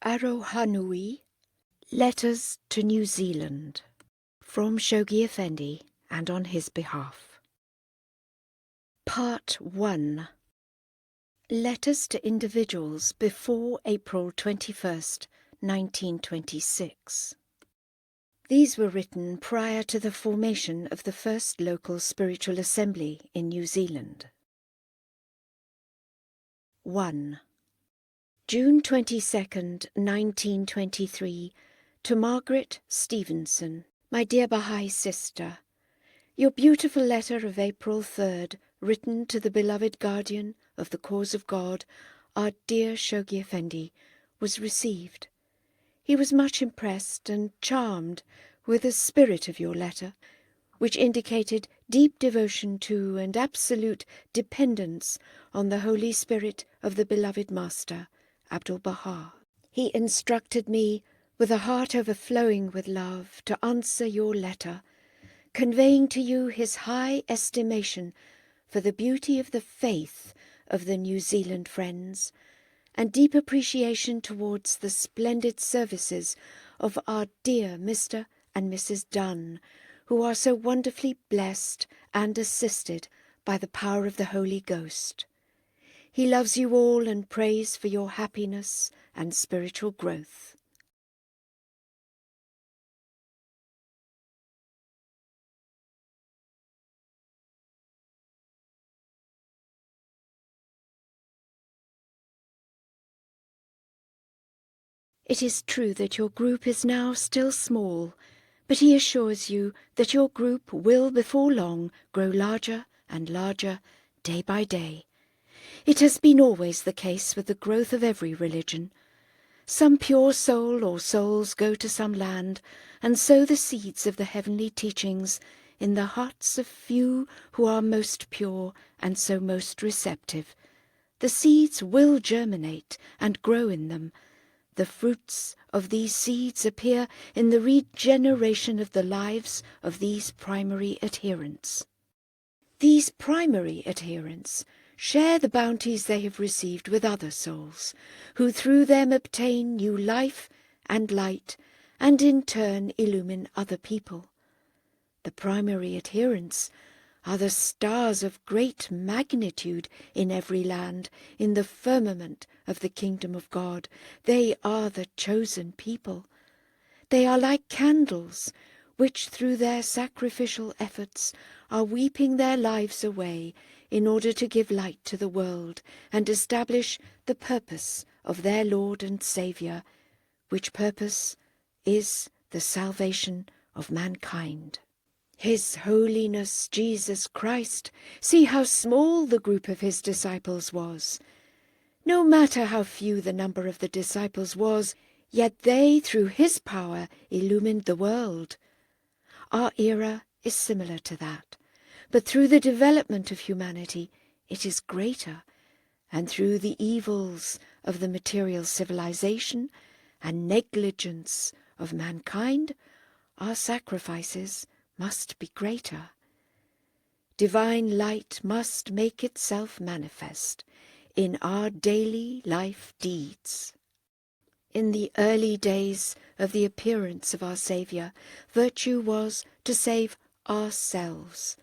Arohanui, Letters to New Zealand, from Shoghi Effendi and on his behalf. Part 1. Letters to individuals before April 21st, 1926. These were written prior to the formation of the first local spiritual assembly in New Zealand. 1. June 22nd, 1923, to Margaret Stevenson, my dear Bahá'í sister. Your beautiful letter of April 3rd, written to the beloved guardian of the cause of God, our dear Shoghi Effendi, was received. He was much impressed and charmed with the spirit of your letter, which indicated deep devotion to and absolute dependence on the Holy Spirit of the beloved Master, Abdu'l-Baha. He instructed me, with a heart overflowing with love, to answer your letter, conveying to you his high estimation for the beauty of the faith of the New Zealand Friends, and deep appreciation towards the splendid services of our dear Mr. and Mrs. Dunn, who are so wonderfully blessed and assisted by the power of the Holy Ghost. He loves you all and prays for your happiness and spiritual growth. It is true that your group is now still small, but he assures you that your group will before long grow larger and larger day by day. It has been always the case with the growth of every religion. Some pure soul or souls go to some land and sow the seeds of the heavenly teachings in the hearts of few who are most pure and so most receptive. The seeds will germinate and grow in them. The fruits of these seeds appear in the regeneration of the lives of these primary adherents. These primary adherents share the bounties they have received with other souls, who through them obtain new life and light, and in turn illumine other people. The primary adherents are the stars of great magnitude in every land, in the firmament of the kingdom of God. They are the chosen people. They are like candles, which through their sacrificial efforts are weeping their lives away in order to give light to the world and establish the purpose of their Lord and Saviour, which purpose is the salvation of mankind. His Holiness Jesus Christ, see how small the group of his disciples was. No matter how few the number of the disciples was, yet they, through his power, illumined the world. Our era is similar to that, but through the development of humanity it is greater, and through the evils of the material civilization and negligence of mankind, our sacrifices must be greater. Divine light must make itself manifest in our daily life deeds. In the early days of the appearance of our Saviour, virtue was to save ourselves.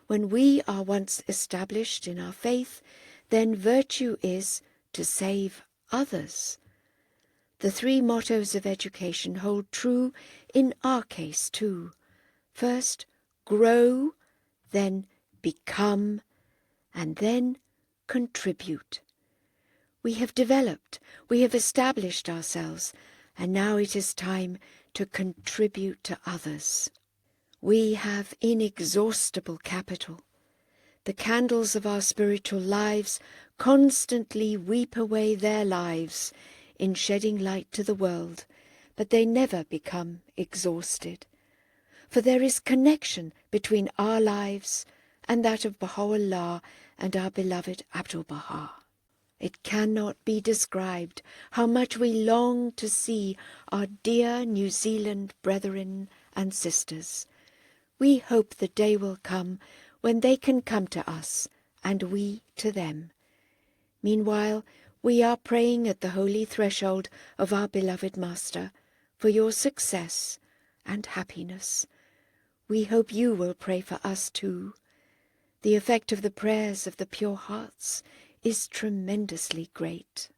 When we are once established in our faith, then virtue is to save others. The three mottos of education hold true in our case too. First, grow, then become, and then contribute. We have developed, we have established ourselves, and now it is time to contribute to others. We have inexhaustible capital. The candles of our spiritual lives constantly weep away their lives in shedding light to the world, but they never become exhausted. For there is connection between our lives and that of Baha'u'llah and our beloved Abdu'l-Baha. It cannot be described how much we long to see our dear New Zealand brethren and sisters. We hope the day will come when they can come to us and we to them. Meanwhile, We are praying at the holy threshold of our beloved Master for your success and happiness. We hope you will pray for us too. The effect of the prayers of the pure hearts is tremendously great.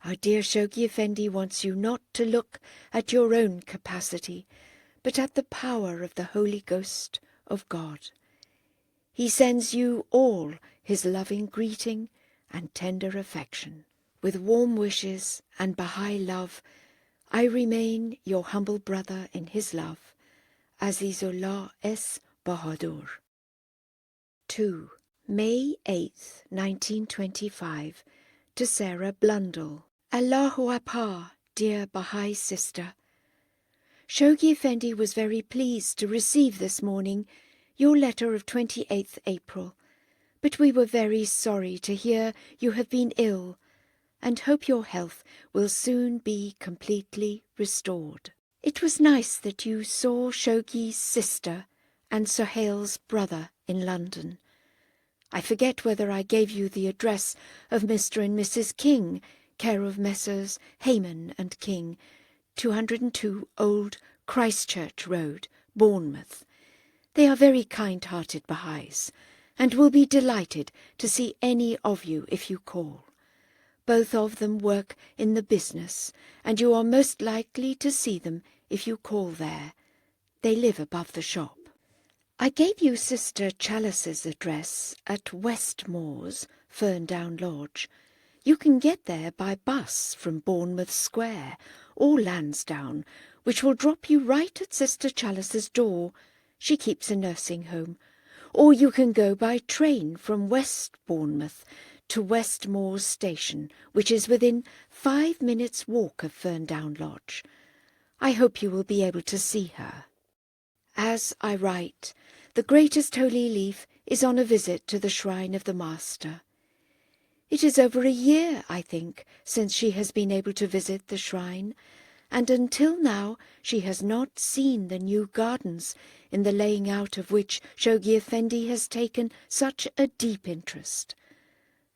Our dear Shoghi Effendi wants you not to look at your own capacity, but at the power of the Holy Ghost of God. He sends you all his loving greeting and tender affection. With warm wishes and Bahá'í love, I remain your humble brother in his love, Azizullah S. Bahadur. 2. May 8th, 1925, to Sarah Blundell. Allahu Akbar, dear Bahá'í sister. Shoghi Effendi was very pleased to receive this morning your letter of 28th April, but we were very sorry to hear you have been ill, and hope your health will soon be completely restored. It was nice that you saw Shoghi's sister and Sohail's brother in London. I forget whether I gave you the address of Mr. and Mrs. King, care of Messrs. Hayman and King, 202 Old Christchurch Road, Bournemouth. They are very kind-hearted Bahá'ís, and will be delighted to see any of you if you call. Both of them work in the business, and you are most likely to see them if you call there. They live above the shop. I gave you Sister Chalice's address at Westmore's, Ferndown Lodge. You can get there by bus from Bournemouth Square or Lansdowne, which will drop you right at Sister Chalice's door. She keeps a nursing home. Or you can go by train from West Bournemouth to Westmore's station, which is within 5 minutes' walk of Ferndown Lodge. I hope you will be able to see her. As I write, the greatest holy leaf is on a visit to the shrine of the Master. It is over a year, I think, since she has been able to visit the shrine, and until now she has not seen the new gardens, in the laying out of which Shoghi Effendi has taken such a deep interest.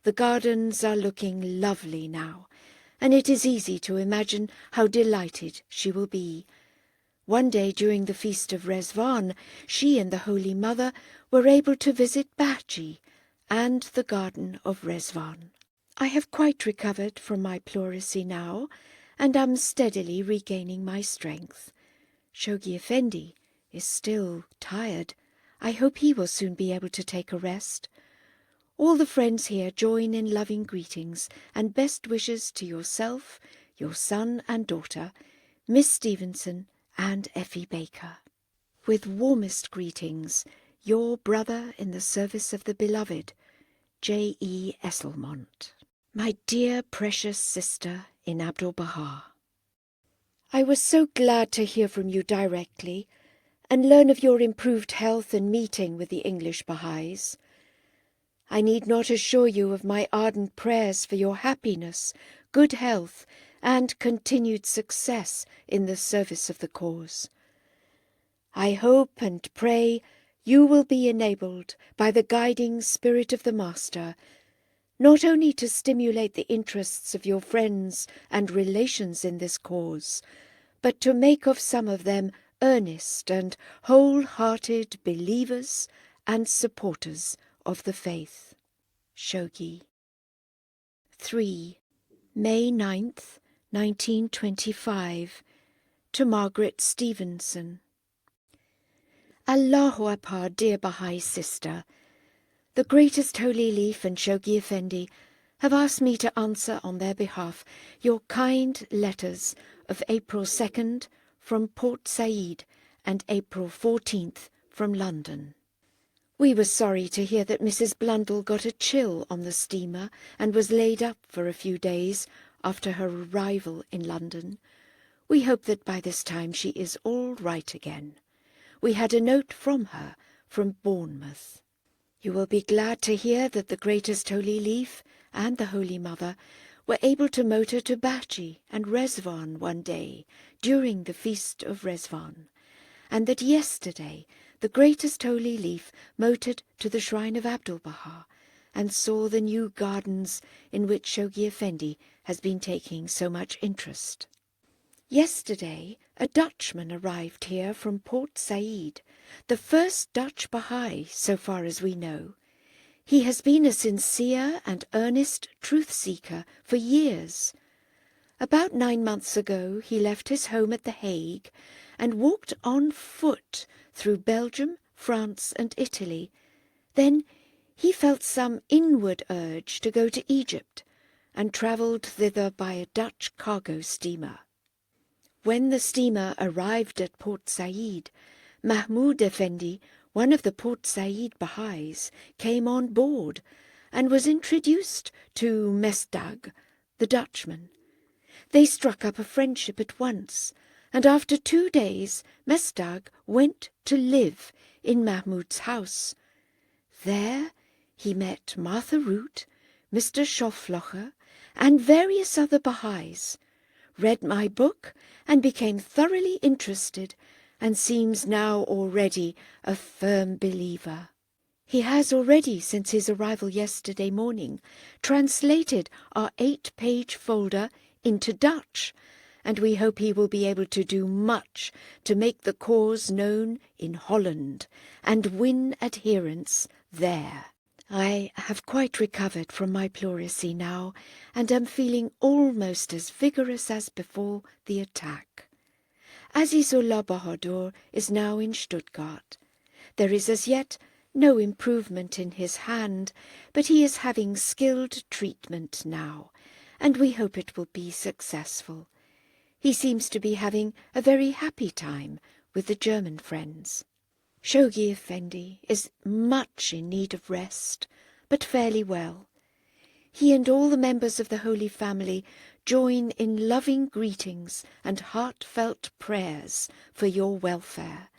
The gardens are looking lovely now, and it is easy to imagine how delighted she will be. One day during the feast of Rezvan, she and the Holy Mother were able to visit Bahá'í and the garden of Rezvan. I have quite recovered from my pleurisy now, and am steadily regaining my strength. Shoghi Effendi is still tired. I hope he will soon be able to take a rest. All the friends here join in loving greetings and best wishes to yourself, your son and daughter, Miss Stevenson and Effie Baker. With warmest greetings, your brother in the service of the beloved, J. E. Esselmont. My dear precious sister in Abdu'l-Baha, I was so glad to hear from you directly and learn of your improved health and meeting with the English Bahá'ís. I need not assure you of my ardent prayers for your happiness, good health, and continued success in the service of the cause. I hope and pray you will be enabled by the guiding spirit of the Master not only to stimulate the interests of your friends and relations in this cause, but to make of some of them earnest and whole-hearted believers and supporters of the faith. Shoghi. 3. May 9th, 1925, to Margaret Stevenson. Allahu Akbar, dear Bahá'í sister. The greatest holy leaf and Shoghi Effendi have asked me to answer on their behalf your kind letters of April 2nd from Port Said and April 14th from London. We were sorry to hear that Mrs. Blundell got a chill on the steamer and was laid up for a few days after her arrival in London. We hope that by this time she is all right again. We had a note from her from Bournemouth. You will be glad to hear that the greatest holy leaf and the Holy Mother were able to motor to Bahá'í and Rezvan one day during the feast of Rezvan, and that yesterday the greatest holy leaf motored to the shrine of Abdu'l-Baha, and saw the new gardens in which Shoghi Effendi has been taking so much interest. Yesterday, a Dutchman arrived here from Port Said, the first Dutch Bahá'í, so far as we know. He has been a sincere and earnest truth-seeker for years. About 9 months ago, he left his home at The Hague and walked on foot through Belgium, France and Italy. Then he felt some inward urge to go to Egypt and travelled thither by a Dutch cargo steamer. When the steamer arrived at Port Said, Mahmoud Effendi, one of the Port Said Baha'is, came on board and was introduced to Mesdag, the Dutchman. They struck up a friendship at once, and after 2 days Mesdag went to live in Mahmoud's house. There he met Martha Root, Mr. Schoflocher, and various other Baha'is, read my book and became thoroughly interested, and seems now already a firm believer. He has already, since his arrival yesterday morning, translated our 8-page folder into Dutch, and we hope he will be able to do much to make the cause known in Holland and win adherents there. I have quite recovered from my pleurisy now, and am feeling almost as vigorous as before the attack. Azizullah Bahadur is now in Stuttgart. There is as yet no improvement in his hand, but he is having skilled treatment now, and we hope it will be successful. He seems to be having a very happy time with the German friends. Shoghi Effendi is much in need of rest, but fairly well. He and all the members of the Holy Family join in loving greetings and heartfelt prayers for your welfare.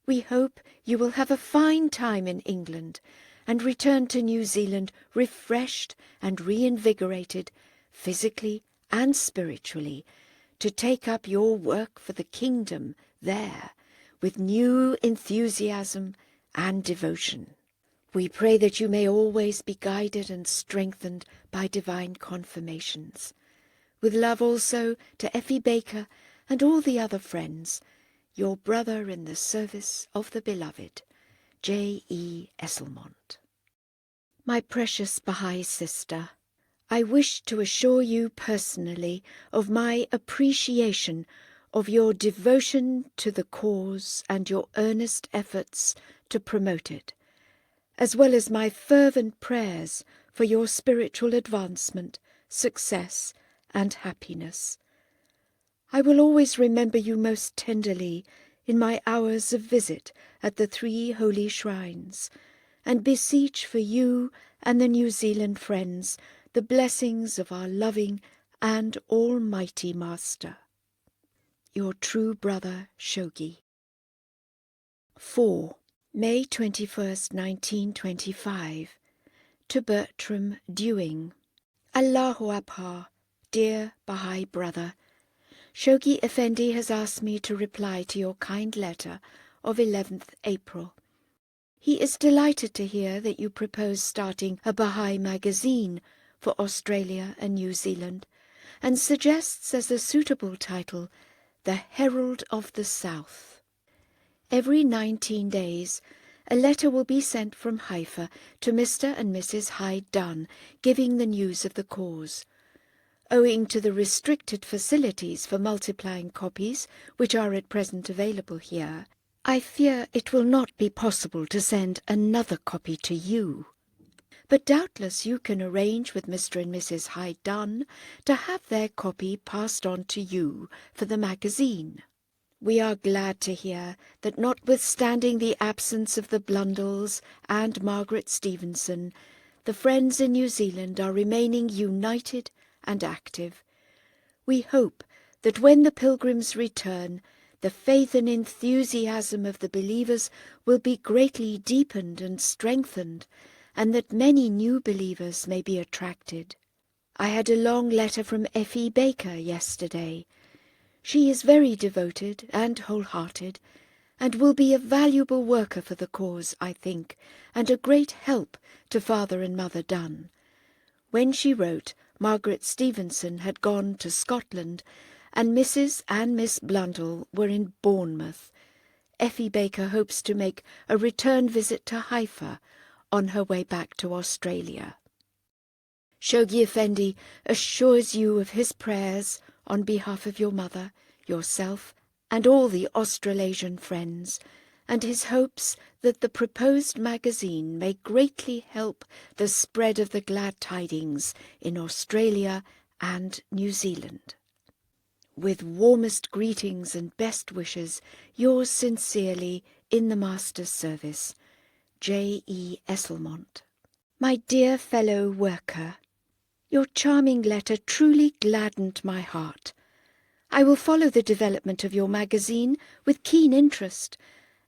We hope you will have a fine time in England and return to New Zealand refreshed and reinvigorated, physically and spiritually, to take up your work for the kingdom there with new enthusiasm and devotion. We pray that you may always be guided and strengthened by divine confirmations. With love also to Effie Baker and all the other friends, your brother in the service of the beloved, J. E. Esselmont. My precious Baha'i sister, I wish to assure you personally of my appreciation of your devotion to the cause and your earnest efforts to promote it, as well as my fervent prayers for your spiritual advancement, success, and happiness. I will always remember you most tenderly in my hours of visit at the 3 holy shrines, and beseech for you and the New Zealand friends the blessings of our loving and almighty Master. Your true brother, Shoghi. 4. May 21st, 1925. To Bertram Dewing. Allahu Akbar, dear Baha'i brother. Shoghi Effendi has asked me to reply to your kind letter of 11th April. He is delighted to hear that you propose starting a Baha'i magazine for Australia and New Zealand, and suggests as a suitable title, The Herald of the South. Every 19 days, a letter will be sent from Haifa to Mr. and Mrs. Hyde Dunn, giving the news of the cause. Owing to the restricted facilities for multiplying copies, which are at present available here, I fear it will not be possible to send another copy to you. But doubtless you can arrange with Mr. and Mrs. Hyde Dunn to have their copy passed on to you for the magazine. We are glad to hear that notwithstanding the absence of the Blundells and Margaret Stevenson, the friends in New Zealand are remaining united and active. We hope that when the pilgrims return, the faith and enthusiasm of the believers will be greatly deepened and strengthened, and that many new believers may be attracted. I had a long letter from Effie Baker yesterday. She is very devoted and wholehearted, and will be a valuable worker for the cause, I think, and a great help to Father and Mother Dunn. When she wrote, Margaret Stevenson had gone to Scotland, and Mrs. and Miss Blundell were in Bournemouth. Effie Baker hopes to make a return visit to Haifa on her way back to Australia. Shoghi Effendi assures you of his prayers on behalf of your mother, yourself, and all the Australasian friends, and his hopes that the proposed magazine may greatly help the spread of the glad tidings in Australia and New Zealand. With warmest greetings and best wishes, yours sincerely, in the Master's service, J. E. Esselmont. My dear fellow worker, your charming letter truly gladdened my heart. I will follow the development of your magazine with keen interest,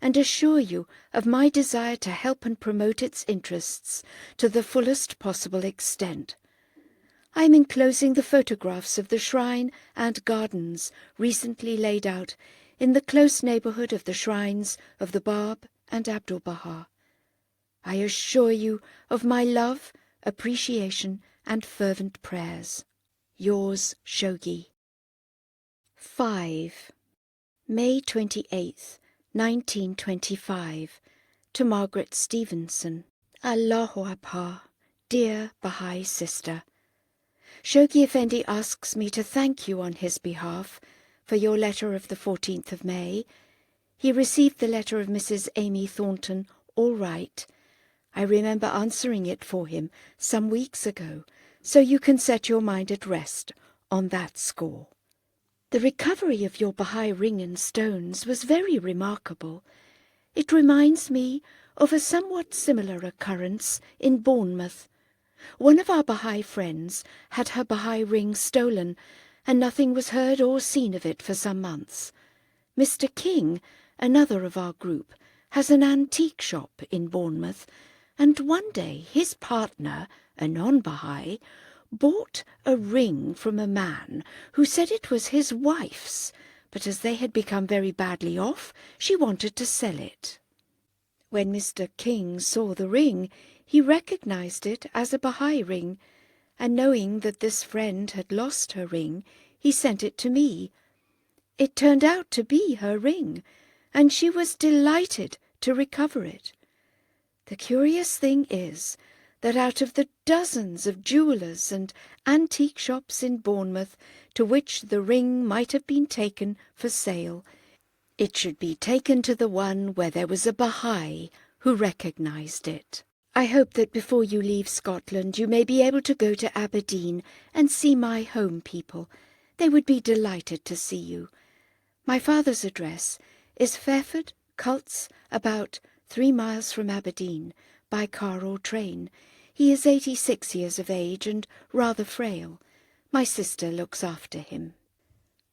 and assure you of my desire to help and promote its interests to the fullest possible extent. I am enclosing the photographs of the shrine and gardens recently laid out in the close neighbourhood of the shrines of the Bab and Abdu'l-Baha. I assure you of my love, appreciation, and fervent prayers. Yours, Shoghi. 5. May 28th, 1925. To Margaret Stevenson. Allahu Akbar, dear Bahá'í sister. Shoghi Effendi asks me to thank you on his behalf for your letter of the 14th of May. He received the letter of Mrs. Amy Thornton all right. I remember answering it for him some weeks ago, so you can set your mind at rest on that score. The recovery of your Bahá'í ring and stones was very remarkable. It reminds me of a somewhat similar occurrence in Bournemouth. One of our Bahá'í friends had her Bahá'í ring stolen, and nothing was heard or seen of it for some months. Mr. King, another of our group, has an antique shop in Bournemouth, and one day his partner, a non-Bahá'í, bought a ring from a man who said it was his wife's, but as they had become very badly off, she wanted to sell it. When Mr. King saw the ring, he recognized it as a Bahá'í ring, and knowing that this friend had lost her ring, he sent it to me. It turned out to be her ring, and she was delighted to recover it. The curious thing is that out of the dozens of jewellers and antique shops in Bournemouth to which the ring might have been taken for sale, it should be taken to the one where there was a Bahá'í who recognized it. I hope that before you leave Scotland you may be able to go to Aberdeen and see my home people. They would be delighted to see you. My father's address is Fairford, Cults, about 3 miles from Aberdeen, by car or train. He is 86 years of age and rather frail. My sister looks after him.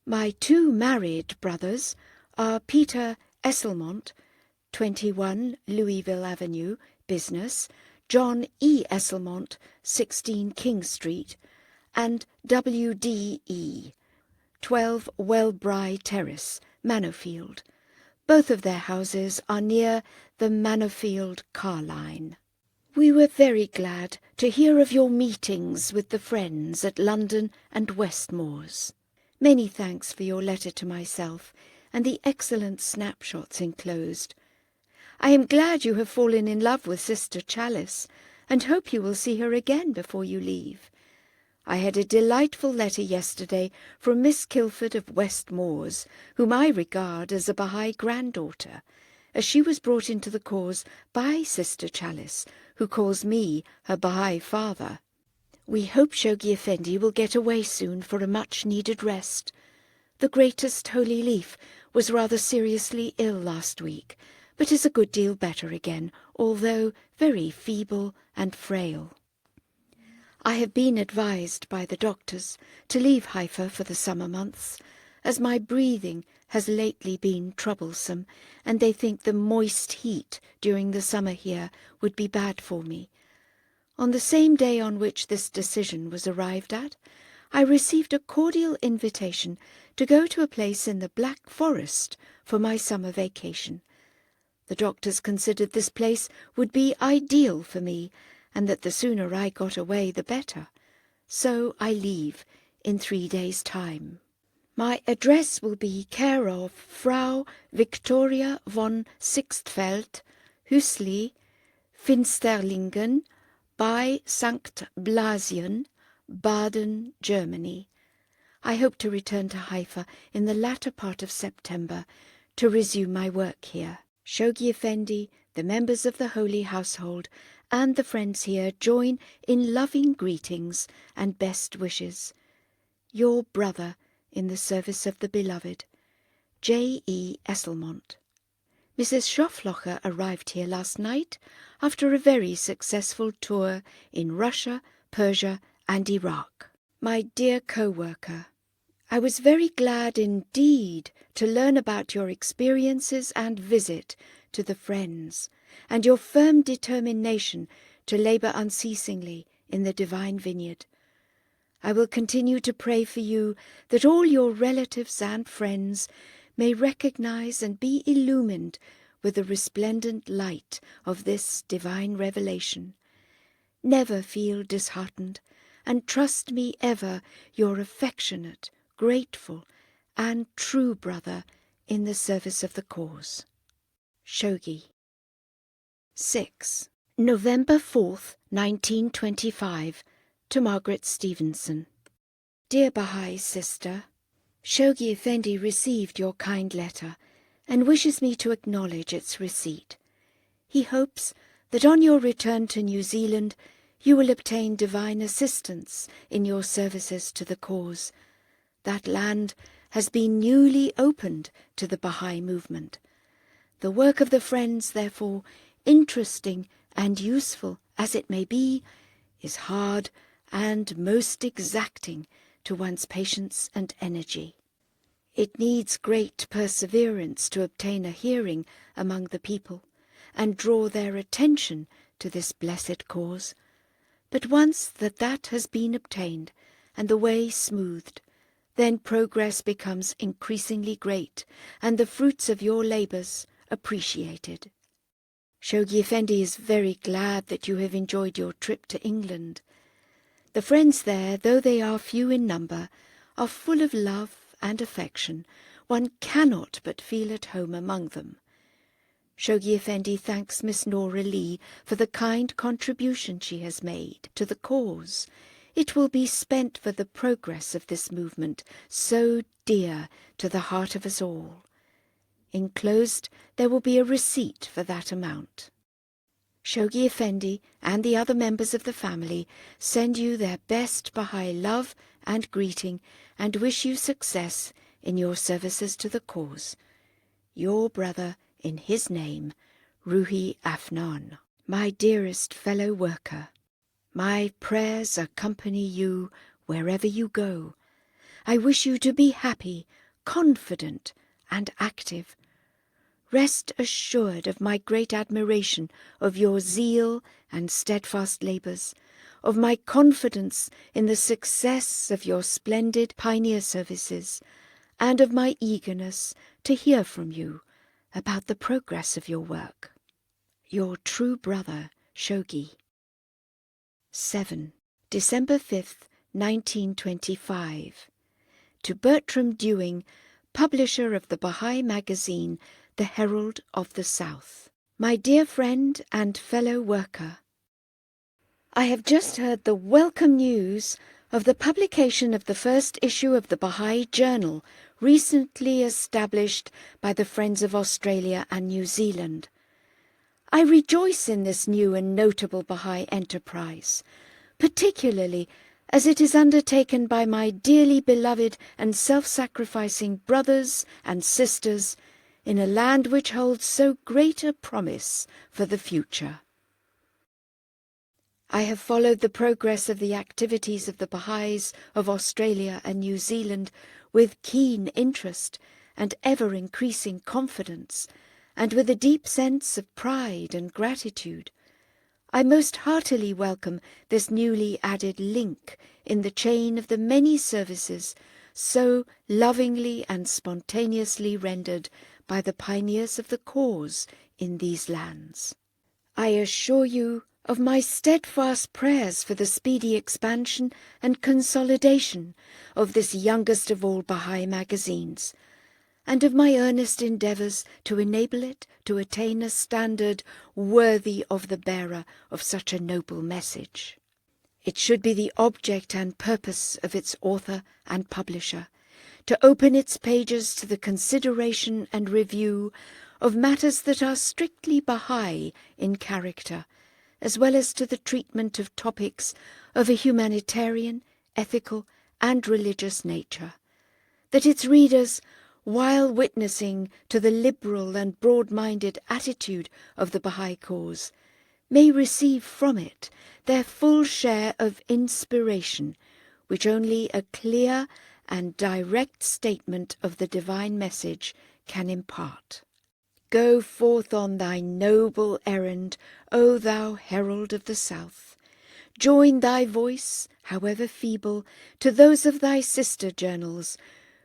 My 2 married brothers are Peter Esselmont, 21 Louisville Avenue, Business, John E. Esselmont, 16 King Street, and W.D.E., 12 Wellbry Terrace, Manorfield. Both of their houses are near the Manorfield car line. We were very glad to hear of your meetings with the friends at London and Westmore's. Many thanks for your letter to myself and the excellent snapshots enclosed. I am glad you have fallen in love with Sister Chalice, and hope you will see her again before you leave. I had a delightful letter yesterday from Miss Kilford of Westmore's, whom I regard as a Bahá'í granddaughter, as she was brought into the cause by Sister Chalice, who calls me her Bahá'í father. We hope Shoghi Effendi will get away soon for a much-needed rest. The greatest holy leaf was rather seriously ill last week, but is a good deal better again, although very feeble and frail. I have been advised by the doctors to leave Haifa for the summer months, as my breathing has lately been troublesome, and they think the moist heat during the summer here would be bad for me. On the same day on which this decision was arrived at, I received a cordial invitation to go to a place in the Black Forest for my summer vacation. The doctors considered this place would be ideal for me, and that the sooner I got away the better. So I leave in 3 days' time. My address will be care of Frau Victoria von Sixtfeld, Hüsli, Finsterlingen, bei St. Blasien, Baden, Germany. I hope to return to Haifa in the latter part of September to resume my work here. Shoghi Effendi, the members of the Holy Household, and the friends here join in loving greetings and best wishes. Your brother in the service of the Beloved, J. E. Esselmont. Mrs. Schoflocher arrived here last night after a very successful tour in Russia, Persia, and Iraq. My dear co-worker, I was very glad indeed to learn about your experiences and visit to the Friends, and your firm determination to labour unceasingly in the Divine Vineyard. I will continue to pray for you that all your relatives and friends may recognize and be illumined with the resplendent light of this divine revelation. Never feel disheartened, and trust me ever your affectionate, grateful, and true brother in the service of the cause. Shoghi. 6. November 4th, 1925, to Margaret Stevenson. Dear Bahá'í sister, Shoghi Effendi received your kind letter and wishes me to acknowledge its receipt. He hopes that on your return to New Zealand you will obtain divine assistance in your services to the cause. That land has been newly opened to the Bahá'í movement. The work of the Friends, therefore, interesting and useful as it may be, is hard and most exacting to one's patience and energy. It needs great perseverance to obtain a hearing among the people and draw their attention to this blessed cause. But once that has been obtained and the way smoothed, then progress becomes increasingly great and the fruits of your labours appreciated. Shoghi Effendi is very glad that you have enjoyed your trip to England. The Friends there, though they are few in number, are full of love and affection. One cannot but feel at home among them. Shoghi Effendi thanks Miss Nora Lee for the kind contribution she has made to the cause. It will be spent for the progress of this movement, so dear to the heart of us all. Enclosed there will be a receipt for that amount. Shoghi Effendi and the other members of the family send you their best Bahá'í love and greeting and wish you success in your services to the cause. Your brother, in his name, Ruhi Afnan. My dearest fellow worker, my prayers accompany you wherever you go. I wish you to be happy, confident, and active. Rest assured of my great admiration of your zeal and steadfast labours, of my confidence in the success of your splendid pioneer services, and of my eagerness to hear from you about the progress of your work. Your true brother, Shoghi. 7. December 5th, 1925. To Bertram Dewing, publisher of the Bahá'í magazine, The Herald of the South. My dear friend and fellow worker, I have just heard the welcome news of the publication of the first issue of the Bahá'í Journal, recently established by the Friends of Australia and New Zealand. I rejoice in this new and notable Bahá'í enterprise, particularly as it is undertaken by my dearly beloved and self-sacrificing brothers and sisters in a land which holds so great a promise for the future. I have followed the progress of the activities of the Bahá'ís of Australia and New Zealand with keen interest and ever-increasing confidence, and with a deep sense of pride and gratitude. I most heartily welcome this newly added link in the chain of the many services so lovingly and spontaneously rendered by the pioneers of the cause in these lands. I assure you of my steadfast prayers for the speedy expansion and consolidation of this youngest of all Bahá'í magazines, and of my earnest endeavours to enable it to attain a standard worthy of the bearer of such a noble message. It should be the object and purpose of its author and publisher to open its pages to the consideration and review of matters that are strictly Bahá'í in character, as well as to the treatment of topics of a humanitarian, ethical, and religious nature, that its readers, while witnessing to the liberal and broad-minded attitude of the Bahá'í cause, may receive from it their full share of inspiration, which only a clear and direct statement of the divine message can impart. Go forth on thy noble errand, O thou herald of the South. Join thy voice, however feeble, to those of thy sister journals,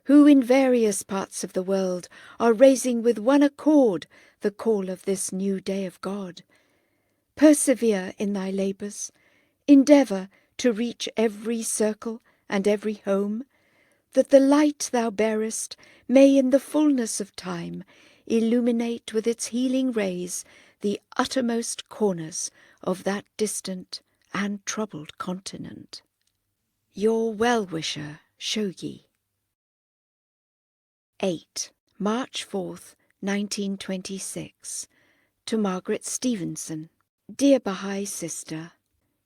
who in various parts of the world are raising with one accord the call of this new day of God. Persevere in thy labours, endeavour to reach every circle and every home, that the light thou bearest may in the fullness of time illuminate with its healing rays the uttermost corners of that distant and troubled continent. Your well-wisher, Shoghi. 8. March 4th, 1926. To Margaret Stevenson. Dear Bahá'í Sister,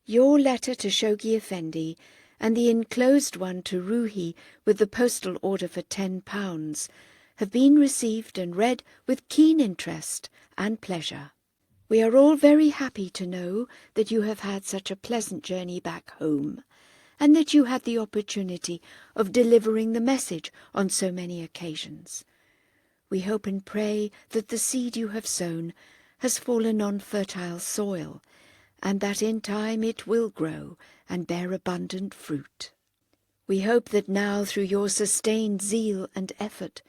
your letter to Shoghi Effendi and the enclosed one to Ruhi with the postal order for £10 have been received and read with keen interest and pleasure. We are all very happy to know that you have had such a pleasant journey back home, and that you had the opportunity of delivering the message on so many occasions. We hope and pray that the seed you have sown has fallen on fertile soil, and that in time it will grow and bear abundant fruit. We hope that now, through your sustained zeal and effort,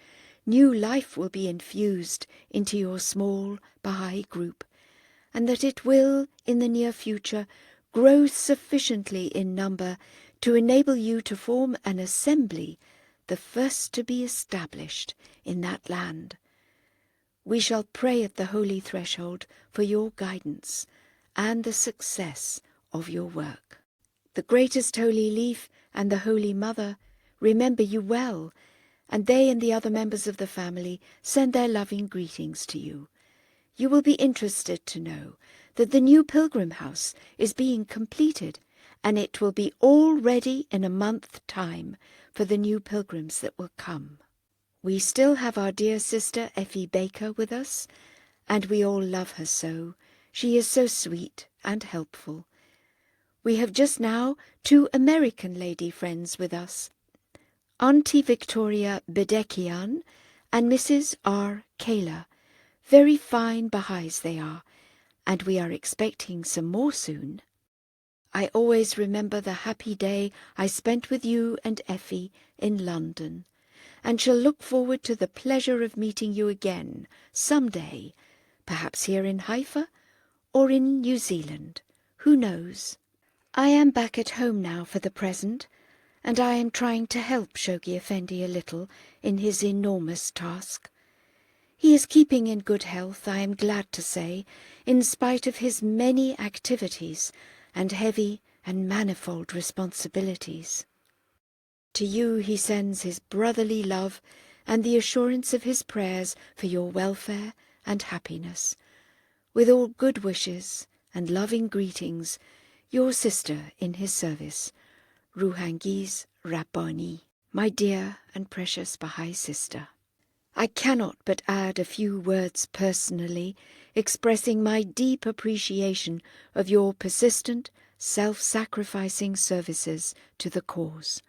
new life will be infused into your small Bahá'í group, and that it will, in the near future, grow sufficiently in number to enable you to form an assembly, the first to be established in that land. We shall pray at the holy threshold for your guidance and the success of your work. The greatest holy leaf and the Holy Mother remember you well, and they and the other members of the family send their loving greetings to you. You will be interested to know that the new pilgrim house is being completed, and it will be all ready in a month's time for the new pilgrims that will come. We still have our dear sister Effie Baker with us, and we all love her so. She is so sweet and helpful. We have just now 2 American lady friends with us, Auntie Victoria Bedekian and Mrs. R. Kayla. Very fine Bahá'ís they are, and we are expecting some more soon. I always remember the happy day I spent with you and Effie in London, and shall look forward to the pleasure of meeting you again some day, perhaps here in Haifa or in New Zealand. Who knows? I am back at home now for the present, and I am trying to help Shoghi Effendi a little in his enormous task. He is keeping in good health, I am glad to say, in spite of his many activities and heavy and manifold responsibilities. To you he sends his brotherly love and the assurance of his prayers for your welfare and happiness. With all good wishes and loving greetings, your sister in his service, Ruhangiz Rabbani, my dear and precious Bahá'í sister. I cannot but add a few words personally, expressing my deep appreciation of your persistent, self-sacrificing services to the cause.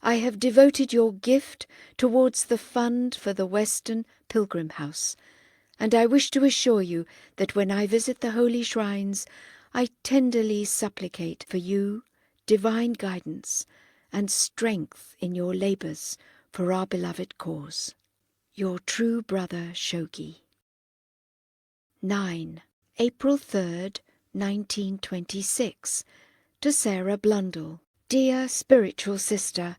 I have devoted your gift towards the fund for the Western Pilgrim House, and I wish to assure you that when I visit the holy shrines, I tenderly supplicate for you divine guidance and strength in your labours for our beloved cause. Your true brother Shoghi. 9. April 3rd, 1926. To Sarah Blundell. Dear spiritual sister,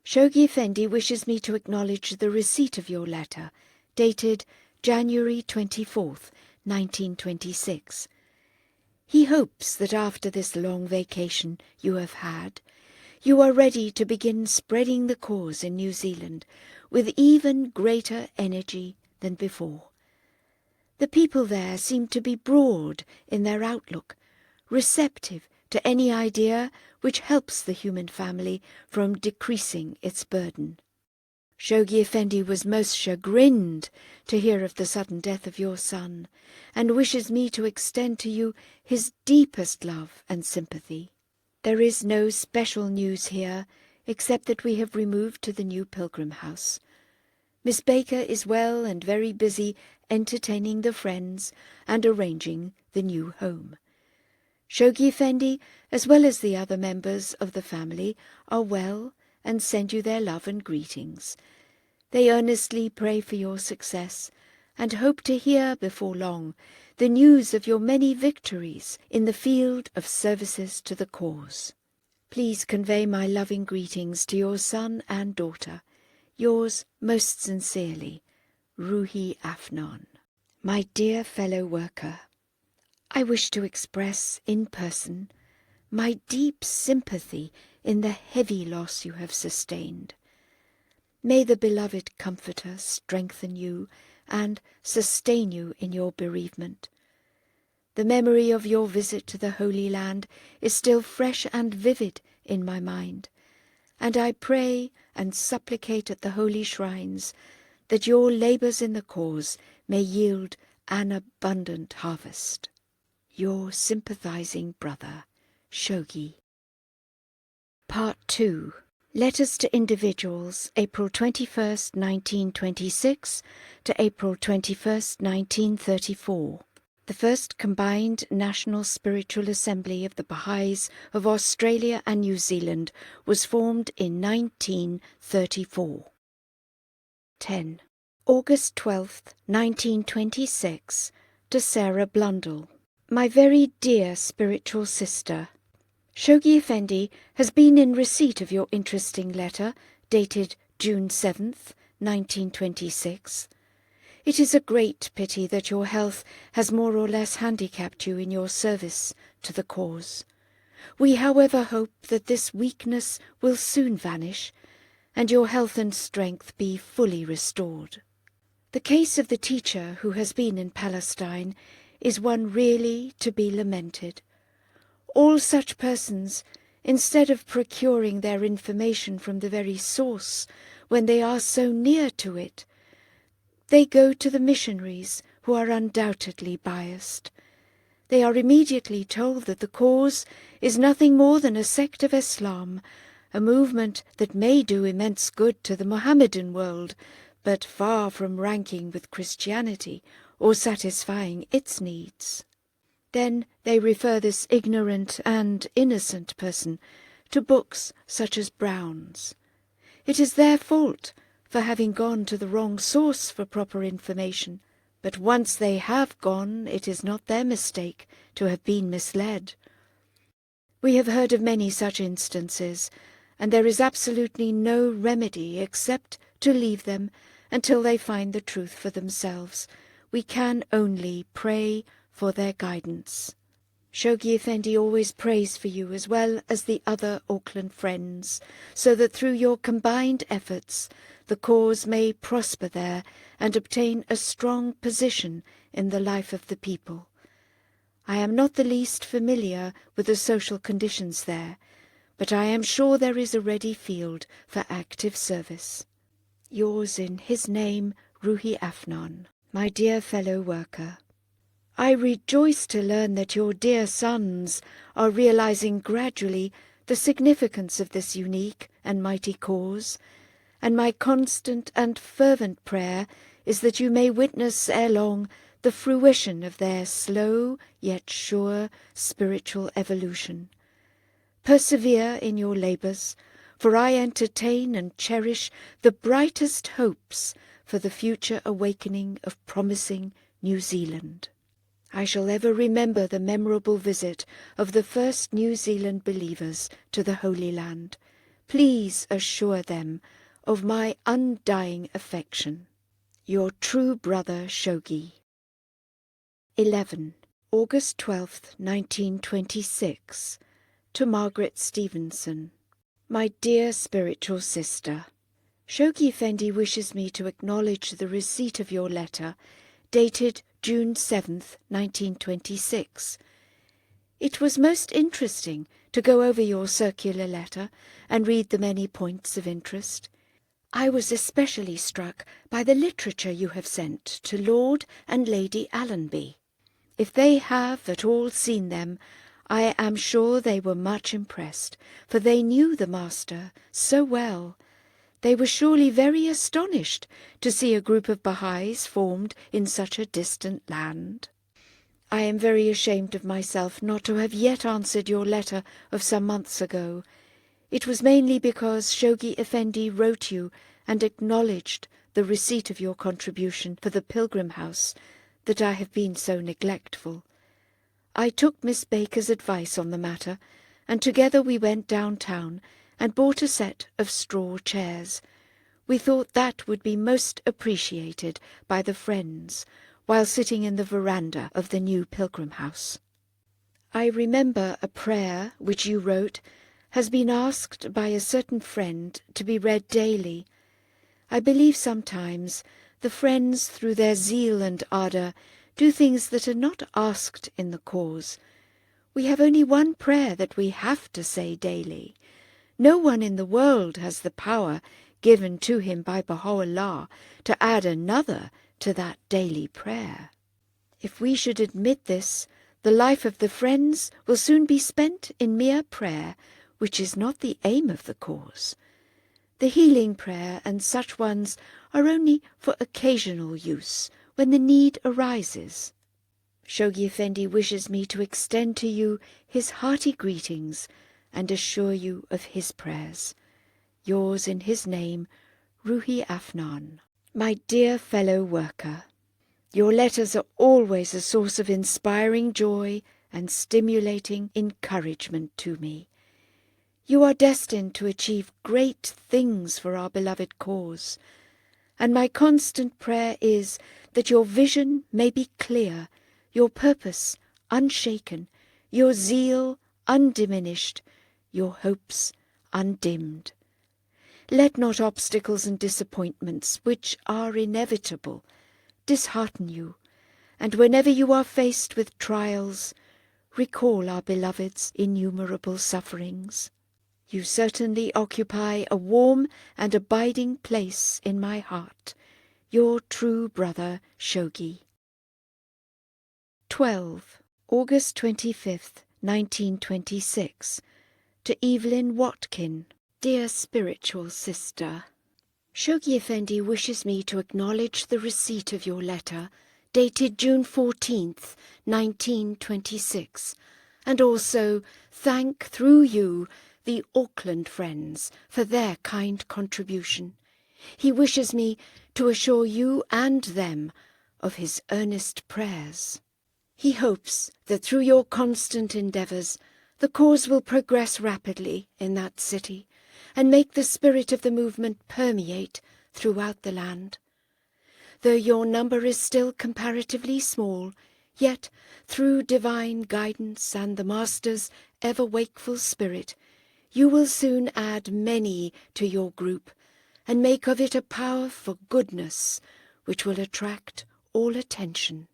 Shoghi Effendi wishes me to acknowledge the receipt of your letter, dated January 24th, 1926. He hopes that after this long vacation you have had, you are ready to begin spreading the cause in New Zealand with even greater energy than before. The people there seem to be broad in their outlook, receptive to any idea which helps the human family from decreasing its burden. Shoghi Effendi was most chagrined to hear of the sudden death of your son, and wishes me to extend to you his deepest love and sympathy. There is no special news here, except that we have removed to the new pilgrim house. Miss Baker is well and very busy entertaining the friends and arranging the new home. Shoghi Effendi, as well as the other members of the family, are well and send you their love and greetings. They earnestly pray for your success and hope to hear before long the news of your many victories in the field of services to the cause. Please convey my loving greetings to your son and daughter. Yours most sincerely, Ruhi Afnan. My dear fellow worker, I wish to express in person my deep sympathy in the heavy loss you have sustained. May the beloved Comforter strengthen you and sustain you in your bereavement. The memory of your visit to the Holy Land is still fresh and vivid in my mind, and I pray and supplicate at the holy shrines that your labours in the cause may yield an abundant harvest. Your sympathising brother, Shoghi. Part 2. Letters to Individuals, April 21st, 1926 to April 21st, 1934. The first combined National Spiritual Assembly of the Bahá'ís of Australia and New Zealand was formed in 1934. 10. August 12th, 1926, to Sarah Blundell. My very dear spiritual sister, Shoghi Effendi has been in receipt of your interesting letter, dated June 7th, 1926. It is a great pity that your health has more or less handicapped you in your service to the cause. We, however, hope that this weakness will soon vanish, and your health and strength be fully restored. The case of the teacher who has been in Palestine is one really to be lamented. All such persons, instead of procuring their information from the very source when they are so near to it, they go to the missionaries who are undoubtedly biased. They are immediately told that the cause is nothing more than a sect of Islam, a movement that may do immense good to the Mohammedan world, but far from ranking with Christianity or satisfying its needs. Then they refer this ignorant and innocent person to books such as Brown's. It is their fault for having gone to the wrong source for proper information, but once they have gone, it is not their mistake to have been misled. We have heard of many such instances, and there is absolutely no remedy except to leave them until they find the truth for themselves. We can only pray for their guidance. Shoghi Effendi always prays for you as well as the other Auckland friends, so that through your combined efforts the cause may prosper there and obtain a strong position in the life of the people. I am not the least familiar with the social conditions there, but I am sure there is a ready field for active service. Yours in his name, Ruhi Afnan. My dear fellow worker, I rejoice to learn that your dear sons are realizing gradually the significance of this unique and mighty cause, and my constant and fervent prayer is that you may witness ere long the the fruition of their slow yet sure spiritual evolution. Persevere in your labours, for I entertain and cherish the brightest hopes for the future awakening of promising New Zealand. I shall ever remember the memorable visit of the first New Zealand believers to the Holy Land. Please assure them of my undying affection. Your true brother Shoghi. 11. August 12th, 1926. To Margaret Stevenson. My dear spiritual sister, Shoghi Effendi wishes me to acknowledge the receipt of your letter, dated June 7th, 1926. It was most interesting to go over your circular letter and read the many points of interest. I was especially struck by the literature you have sent to Lord and Lady Allenby. If they have at all seen them, I am sure they were much impressed, for they knew the Master so well. They were surely very astonished to see a group of Bahá'ís formed in such a distant land. I am very ashamed of myself not to have yet answered your letter of some months ago. It was mainly because Shoghi Effendi wrote you and acknowledged the receipt of your contribution for the Pilgrim House that I have been so neglectful. I took Miss Baker's advice on the matter, and together we went downtown and bought a set of straw chairs. We thought that would be most appreciated by the friends while sitting in the veranda of the new Pilgrim House. I remember a prayer which you wrote has been asked by a certain friend to be read daily. I believe sometimes the friends, through their zeal and ardour, do things that are not asked in the cause. We have only one prayer that we have to say daily. No one in the world has the power given to him by Baha'u'llah to add another to that daily prayer. If we should admit this, the life of the friends will soon be spent in mere prayer, which is not the aim of the cause. The healing prayer and such ones are only for occasional use, when the need arises. Shoghi Effendi wishes me to extend to you his hearty greetings and assure you of his prayers. Yours in his name, Ruhi Afnan. My dear fellow worker, your letters are always a source of inspiring joy and stimulating encouragement to me. You are destined to achieve great things for our beloved cause, and my constant prayer is that your vision may be clear, your purpose unshaken, your zeal undiminished, your hopes undimmed. Let not obstacles and disappointments, which are inevitable, dishearten you, and whenever you are faced with trials, recall our beloved's innumerable sufferings. You certainly occupy a warm and abiding place in my heart. Your true brother, Shoghi. 12. August 25th, 1926. To Evelyn Watkin. Dear spiritual sister, Shoghi Effendi wishes me to acknowledge the receipt of your letter, dated June 14th, 1926, and also thank, through you, the Auckland friends for their kind contribution. He wishes me to assure you and them of his earnest prayers. He hopes that through your constant endeavours the cause will progress rapidly in that city and make the spirit of the movement permeate throughout the land. Though your number is still comparatively small, yet through divine guidance and the Master's ever-wakeful spirit, you will soon add many to your group and make of it a power for goodness which will attract all attention.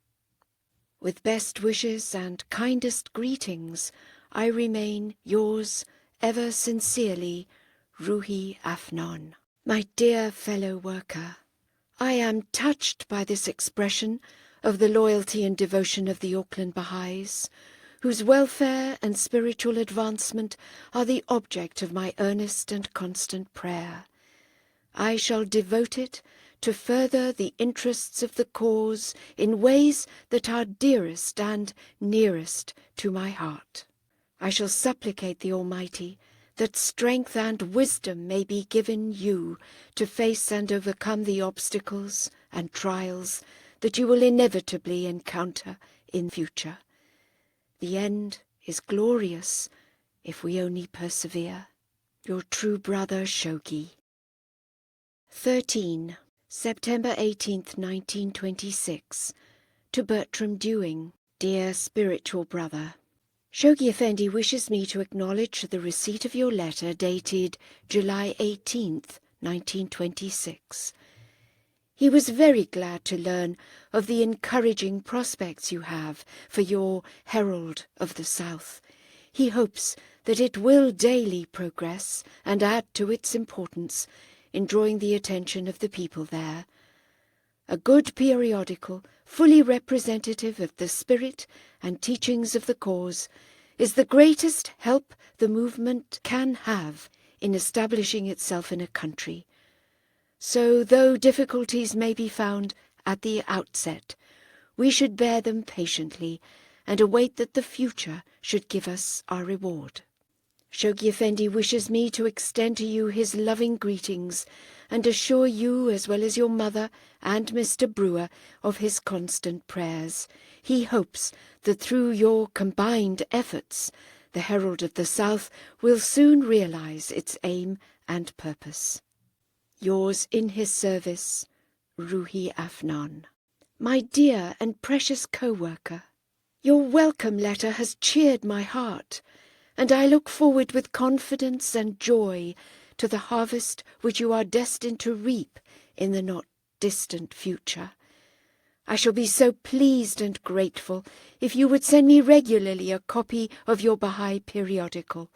With best wishes and kindest greetings, I remain yours ever sincerely, Ruhi Afnan. My dear fellow worker, I am touched by this expression of the loyalty and devotion of the Auckland Bahá'ís, whose welfare and spiritual advancement are the object of my earnest and constant prayer. I shall devote it to further the interests of the cause in ways that are dearest and nearest to my heart. I shall supplicate the Almighty that strength and wisdom may be given you to face and overcome the obstacles and trials that you will inevitably encounter in future. The end is glorious if we only persevere. Your true brother, Shoghi. 13. September 18th, 1926. To Bertram Dewing, dear spiritual brother. Shoghi Effendi wishes me to acknowledge the receipt of your letter dated July 18th, 1926. He was very glad to learn of the encouraging prospects you have for your Herald of the South. He hopes that it will daily progress and add to its importance in drawing the attention of the people there. A good periodical, fully representative of the spirit and teachings of the cause, is the greatest help the movement can have in establishing itself in a country. So, though difficulties may be found at the outset, we should bear them patiently and await that the future should give us our reward. Shoghi Effendi wishes me to extend to you his loving greetings and assure you, as well as your mother and Mr. Brewer, of his constant prayers. He hopes that through your combined efforts, the Herald of the South will soon realize its aim and purpose. Yours in his service, Ruhi Afnan. My dear and precious co-worker, your welcome letter has cheered my heart, and I look forward with confidence and joy to the harvest which you are destined to reap in the not-distant future. I shall be so pleased and grateful if you would send me regularly a copy of your Bahá'í periodical,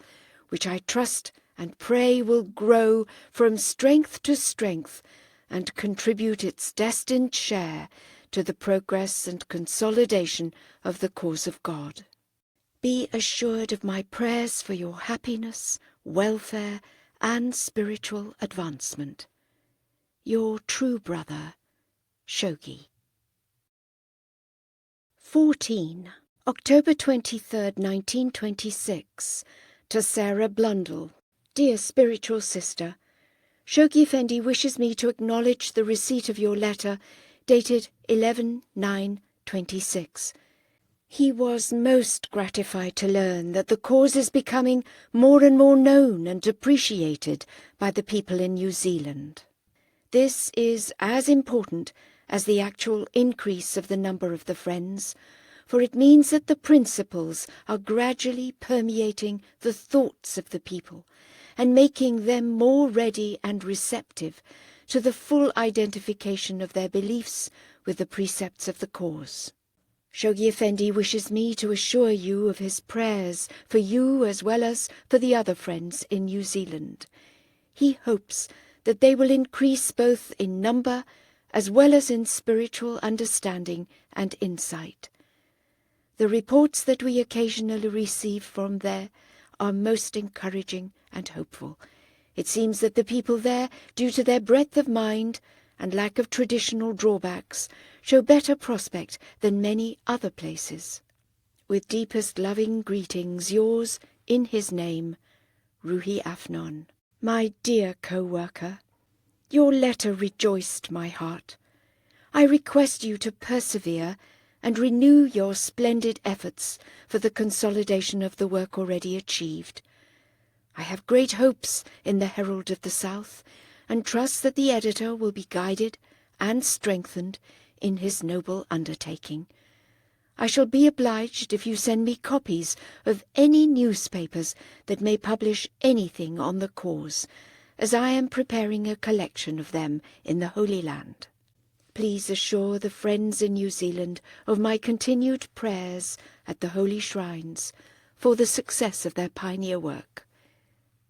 which I trust and pray will grow from strength to strength and contribute its destined share to the progress and consolidation of the cause of God. Be assured of my prayers for your happiness, welfare, and spiritual advancement. Your true brother, Shoghi. 14. October 23rd, 1926. To Sarah Blundell. Dear spiritual sister, Shoghi Effendi wishes me to acknowledge the receipt of your letter dated 11/9/26. He was most gratified to learn that the cause is becoming more and more known and appreciated by the people in New Zealand. This is as important as the actual increase of the number of the Friends, for it means that the principles are gradually permeating the thoughts of the people and making them more ready and receptive to the full identification of their beliefs with the precepts of the cause. Shoghi Effendi wishes me to assure you of his prayers for you as well as for the other Friends in New Zealand. He hopes that they will increase both in number as well as in spiritual understanding and insight. The reports that we occasionally receive from there are most encouraging and hopeful. It seems that the people there, due to their breadth of mind and lack of traditional drawbacks, show better prospect than many other places. With deepest loving greetings, yours, in his name, Ruhi Afnan. My dear co-worker, your letter rejoiced my heart. I request you to persevere and renew your splendid efforts for the consolidation of the work already achieved. I have great hopes in the Herald of the South, and trust that the editor will be guided and strengthened in his noble undertaking. I shall be obliged if you send me copies of any newspapers that may publish anything on the cause, as I am preparing a collection of them in the Holy Land. Please assure the Friends in New Zealand of my continued prayers at the holy shrines for the success of their pioneer work.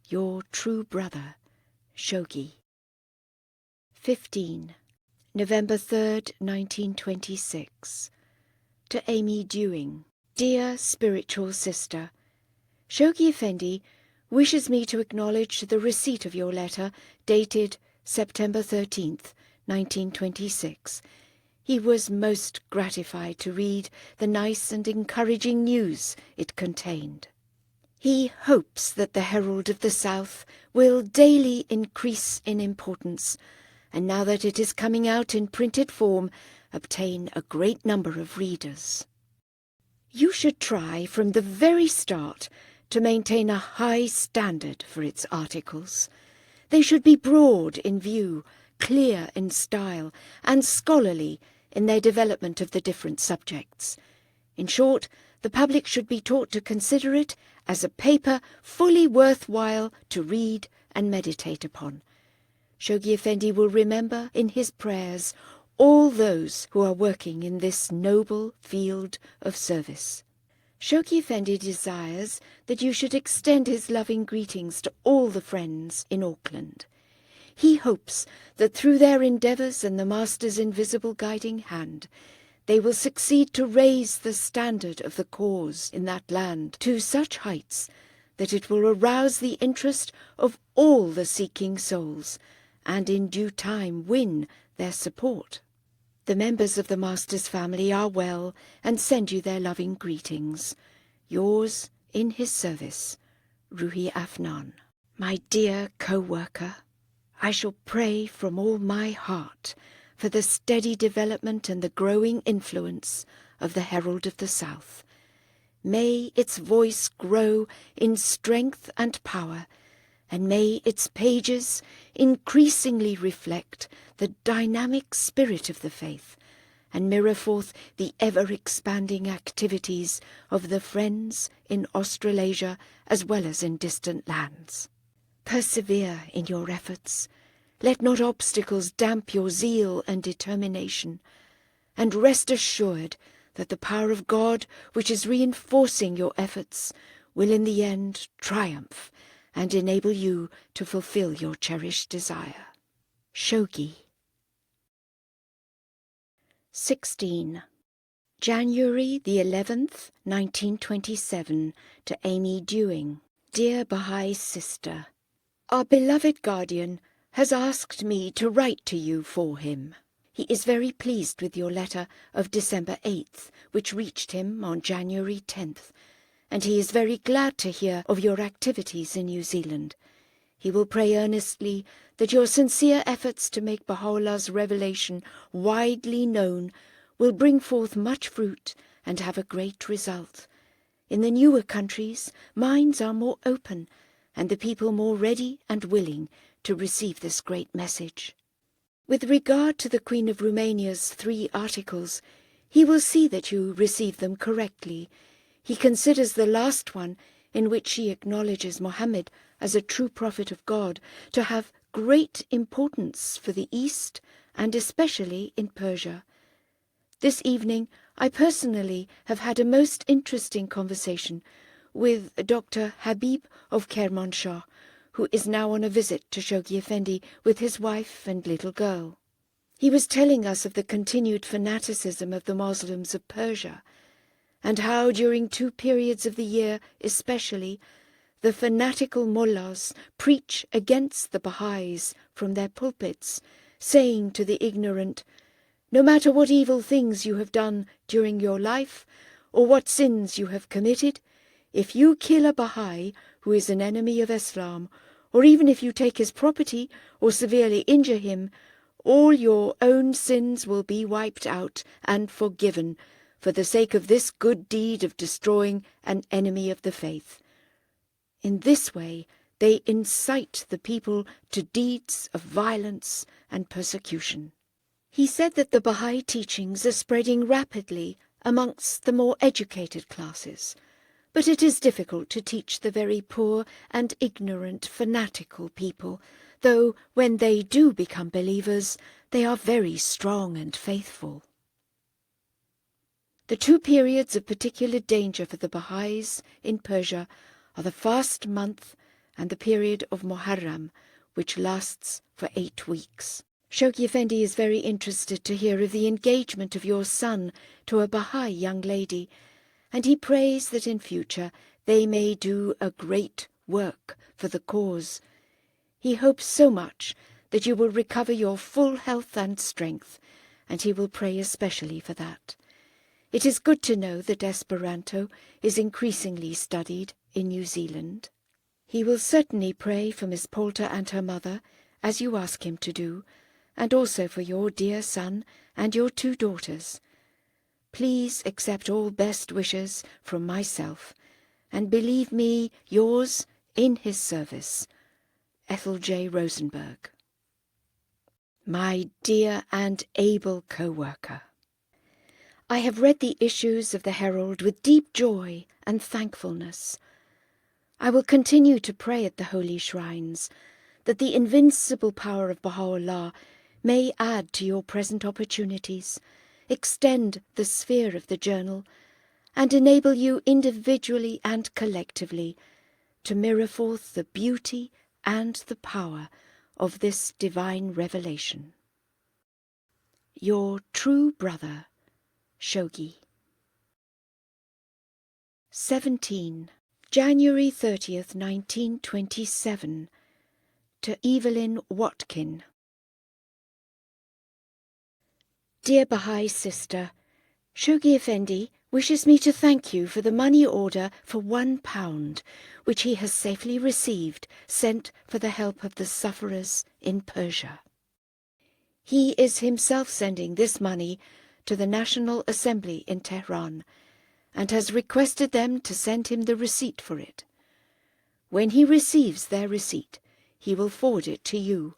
Your true brother, Shoghi. 15. November 3rd, 1926. To Amy Dewing. Dear spiritual sister, Shoghi Effendi wishes me to acknowledge the receipt of your letter dated September 13th, 1926. He was most gratified to read the nice and encouraging news it contained. He hopes that the Herald of the South will daily increase in importance, and now that it is coming out in printed form, obtain a great number of readers. You should try from the very start to maintain a high standard for its articles. They should be broad in view, clear in style, and scholarly in their development of the different subjects. In short, the public should be taught to consider it as a paper fully worthwhile to read and meditate upon. Shoghi Effendi will remember in his prayers all those who are working in this noble field of service. Shoghi Effendi desires that you should extend his loving greetings to all the friends in Auckland. He hopes that through their endeavours and the Master's invisible guiding hand, they will succeed to raise the standard of the cause in that land to such heights that it will arouse the interest of all the seeking souls, and in due time win their support. The members of the Master's family are well and send you their loving greetings. Yours in his service, Ruhi Afnan. My dear co-worker, I shall pray from all my heart for the steady development and the growing influence of the Herald of the South. May its voice grow in strength and power, and may its pages increasingly reflect the dynamic spirit of the faith, and mirror forth the ever-expanding activities of the Friends in Australasia as well as in distant lands. Persevere in your efforts. Let not obstacles damp your zeal and determination, and rest assured that the power of God, which is reinforcing your efforts, will in the end triumph and enable you to fulfill your cherished desire. Shoghi. 16. January the 11th, 1927, to Amy Dewing. Dear Bahá'í sister, our beloved guardian has asked me to write to you for him. He is very pleased with your letter of December 8th, which reached him on January 10th, and he is very glad to hear of your activities in New Zealand. He will pray earnestly that your sincere efforts to make Baha'u'llah's revelation widely known will bring forth much fruit and have a great result. In the newer countries, minds are more open and the people more ready and willing to receive this great message. With regard to the Queen of Romania's 3 articles, he will see that you receive them correctly. He considers the last one, in which she acknowledges Mohammed as a true prophet of God, to have great importance for the East and especially in Persia. This evening I personally have had a most interesting conversation with Dr. Habib of Kermanshah, who is now on a visit to Shoghi Effendi with his wife and little girl. He was telling us of the continued fanaticism of the Muslims of Persia, and how during 2 periods of the year especially, the fanatical mullahs preach against the Bahá'ís from their pulpits, saying to the ignorant, "No matter what evil things you have done during your life, or what sins you have committed, if you kill a Bahá'í who is an enemy of Islam, or even if you take his property or severely injure him, all your own sins will be wiped out and forgiven for the sake of this good deed of destroying an enemy of the faith." In this way they incite the people to deeds of violence and persecution. He said that the Bahá'í teachings are spreading rapidly amongst the more educated classes, but it is difficult to teach the very poor and ignorant fanatical people, though when they do become believers, they are very strong and faithful. The 2 periods of particular danger for the Bahá'ís in Persia are the fast month and the period of Muharram, which lasts for 8 weeks. Shoghi Effendi is very interested to hear of the engagement of your son to a Bahá'í young lady, and he prays that in future they may do a great work for the cause. He hopes so much that you will recover your full health and strength, and he will pray especially for that. It is good to know that Esperanto is increasingly studied in New Zealand. He will certainly pray for Miss Poulter and her mother, as you ask him to do, and also for your dear son and your 2 daughters. Please accept all best wishes from myself, and believe me yours in his service, Ethel J. Rosenberg. My dear and able co-worker, I have read the issues of the Herald with deep joy and thankfulness. I will continue to pray at the holy shrines that the invincible power of Baha'u'llah may add to your present opportunities, extend the sphere of the journal, and enable you individually and collectively to mirror forth the beauty and the power of this divine revelation. Your true brother, Shoghi. 17. January 30th, 1927. To Evelyn Watkin. Dear Bahá'í sister, Shoghi Effendi wishes me to thank you for the money order for £1, which he has safely received, sent for the help of the sufferers in Persia. He is himself sending this money to the National Assembly in Tehran, and has requested them to send him the receipt for it. When he receives their receipt, he will forward it to you,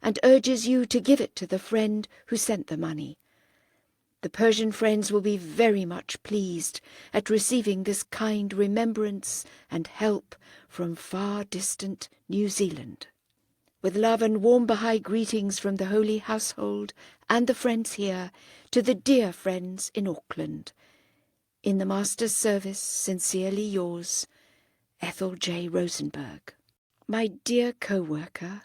and urges you to give it to the friend who sent the money. The Persian friends will be very much pleased at receiving this kind remembrance and help from far distant New Zealand. With love and warm Bahá'í greetings from the Holy Household and the friends here to the dear friends in Auckland. In the Master's service, sincerely yours, Ethel J. Rosenberg. My dear co-worker,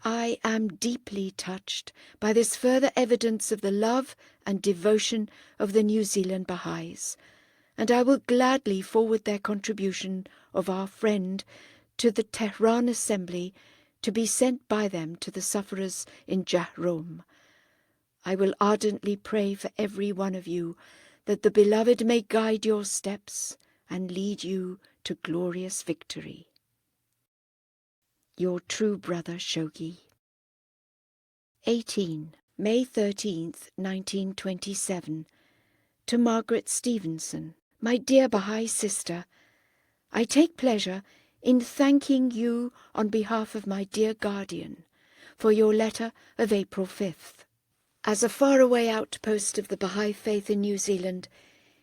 I am deeply touched by this further evidence of the love and devotion of the New Zealand Bahá'ís, and I will gladly forward their contribution of our friend to the Tehran Assembly to be sent by them to the sufferers in Jahrom. I will ardently pray for every one of you that the Beloved may guide your steps and lead you to glorious victory. Your true brother Shoghi. 18. May 13th, 1927. To Margaret Stevenson. My dear Bahá'í sister, I take pleasure in thanking you on behalf of my dear guardian for your letter of April 5th. As a faraway outpost of the Bahá'í faith in New Zealand,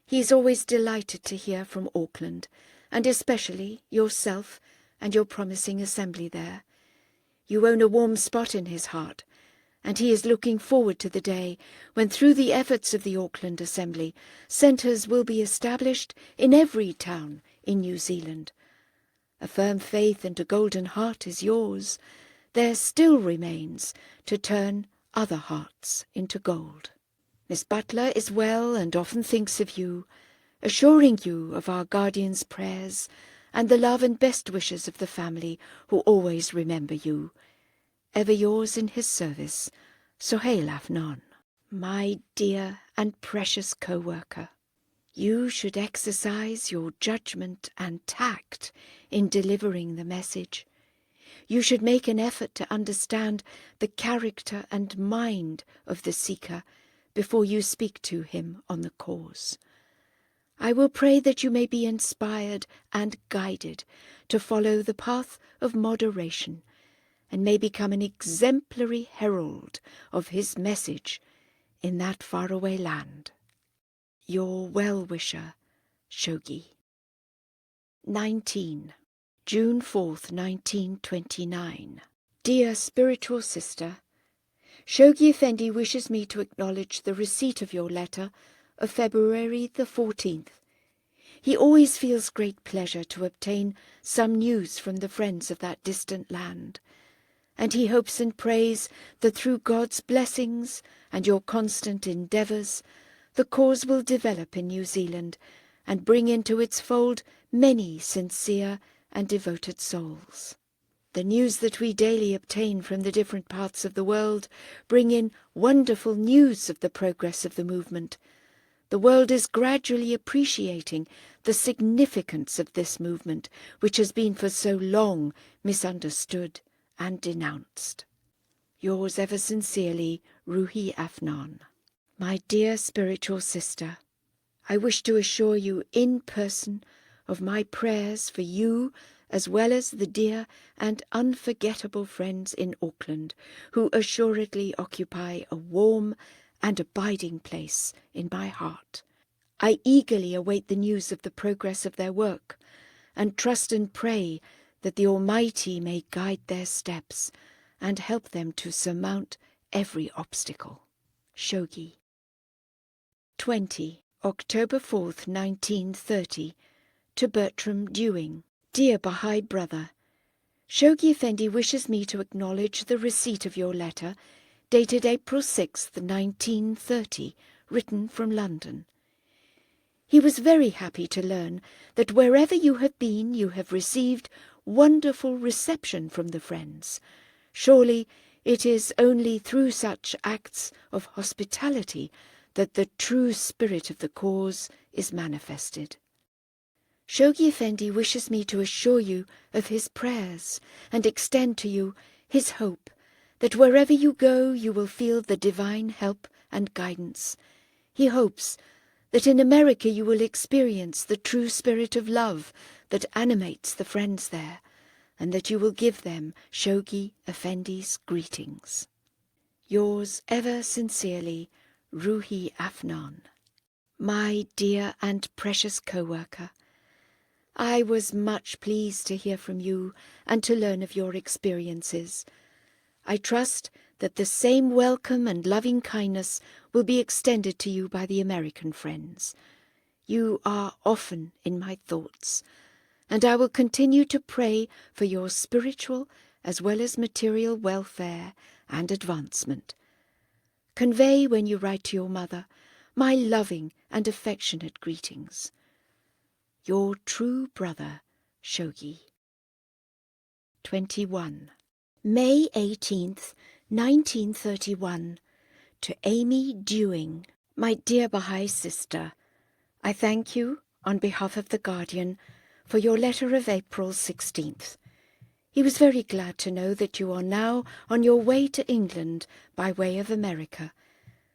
he is always delighted to hear from Auckland, and especially yourself and your promising assembly there. You own a warm spot in his heart, and he is looking forward to the day when, through the efforts of the Auckland Assembly, centres will be established in every town in New Zealand. A firm faith and a golden heart is yours. There still remains to turn other hearts into gold. Miss Butler is well and often thinks of you, assuring you of our guardian's prayers and the love and best wishes of the family who always remember you. Ever yours in his service, Sohail Afnan. My dear and precious co-worker, you should exercise your judgment and tact in delivering the message. You should make an effort to understand the character and mind of the seeker before you speak to him on the cause. I will pray that you may be inspired and guided to follow the path of moderation, and may become an exemplary herald of his message in that faraway land. Your well-wisher, Shoghi. 19. June 4th, 1929. Dear spiritual sister, Shoghi Effendi wishes me to acknowledge the receipt of your letter of February the 14th. He always feels great pleasure to obtain some news from the friends of that distant land, and he hopes and prays that through God's blessings and your constant endeavours, the cause will develop in New Zealand and bring into its fold many sincere and devoted souls. The news that we daily obtain from the different parts of the world bring in wonderful news of the progress of the movement. The world is gradually appreciating the significance of this movement, which has been for so long misunderstood and denounced. Yours ever sincerely, Shoghi Effendi. My dear spiritual sister, I wish to assure you in person of my prayers for you, as well as the dear and unforgettable friends in Auckland, who assuredly occupy a warm and abiding place in my heart. I eagerly await the news of the progress of their work, and trust and pray that the Almighty may guide their steps and help them to surmount every obstacle. Shoghi. 20. October 4th, 1930. To Bertram Dewing. Dear Bahá'í brother, Shoghi Effendi wishes me to acknowledge the receipt of your letter, dated April 6th, 1930, written from London. He was very happy to learn that wherever you have been, you have received wonderful reception from the friends. Surely it is only through such acts of hospitality that the true spirit of the cause is manifested. Shoghi Effendi wishes me to assure you of his prayers and extend to you his hope that wherever you go you will feel the divine help and guidance. He hopes that in America you will experience the true spirit of love that animates the friends there, and that you will give them Shoghi Effendi's greetings. Yours ever sincerely, Shoghi Effendi. My dear and precious co-worker, I was much pleased to hear from you and to learn of your experiences. I trust that the same welcome and loving kindness will be extended to you by the American friends. You are often in my thoughts, and I will continue to pray for your spiritual as well as material welfare and advancement. Convey, when you write to your mother, my loving and affectionate greetings. Your true brother, Shoghi. 21. May 18th, 1931. To Amy Dewing. My dear Bahá'í sister, I thank you, on behalf of the Guardian, for your letter of April 16th. He was very glad to know that you are now on your way to England by way of America,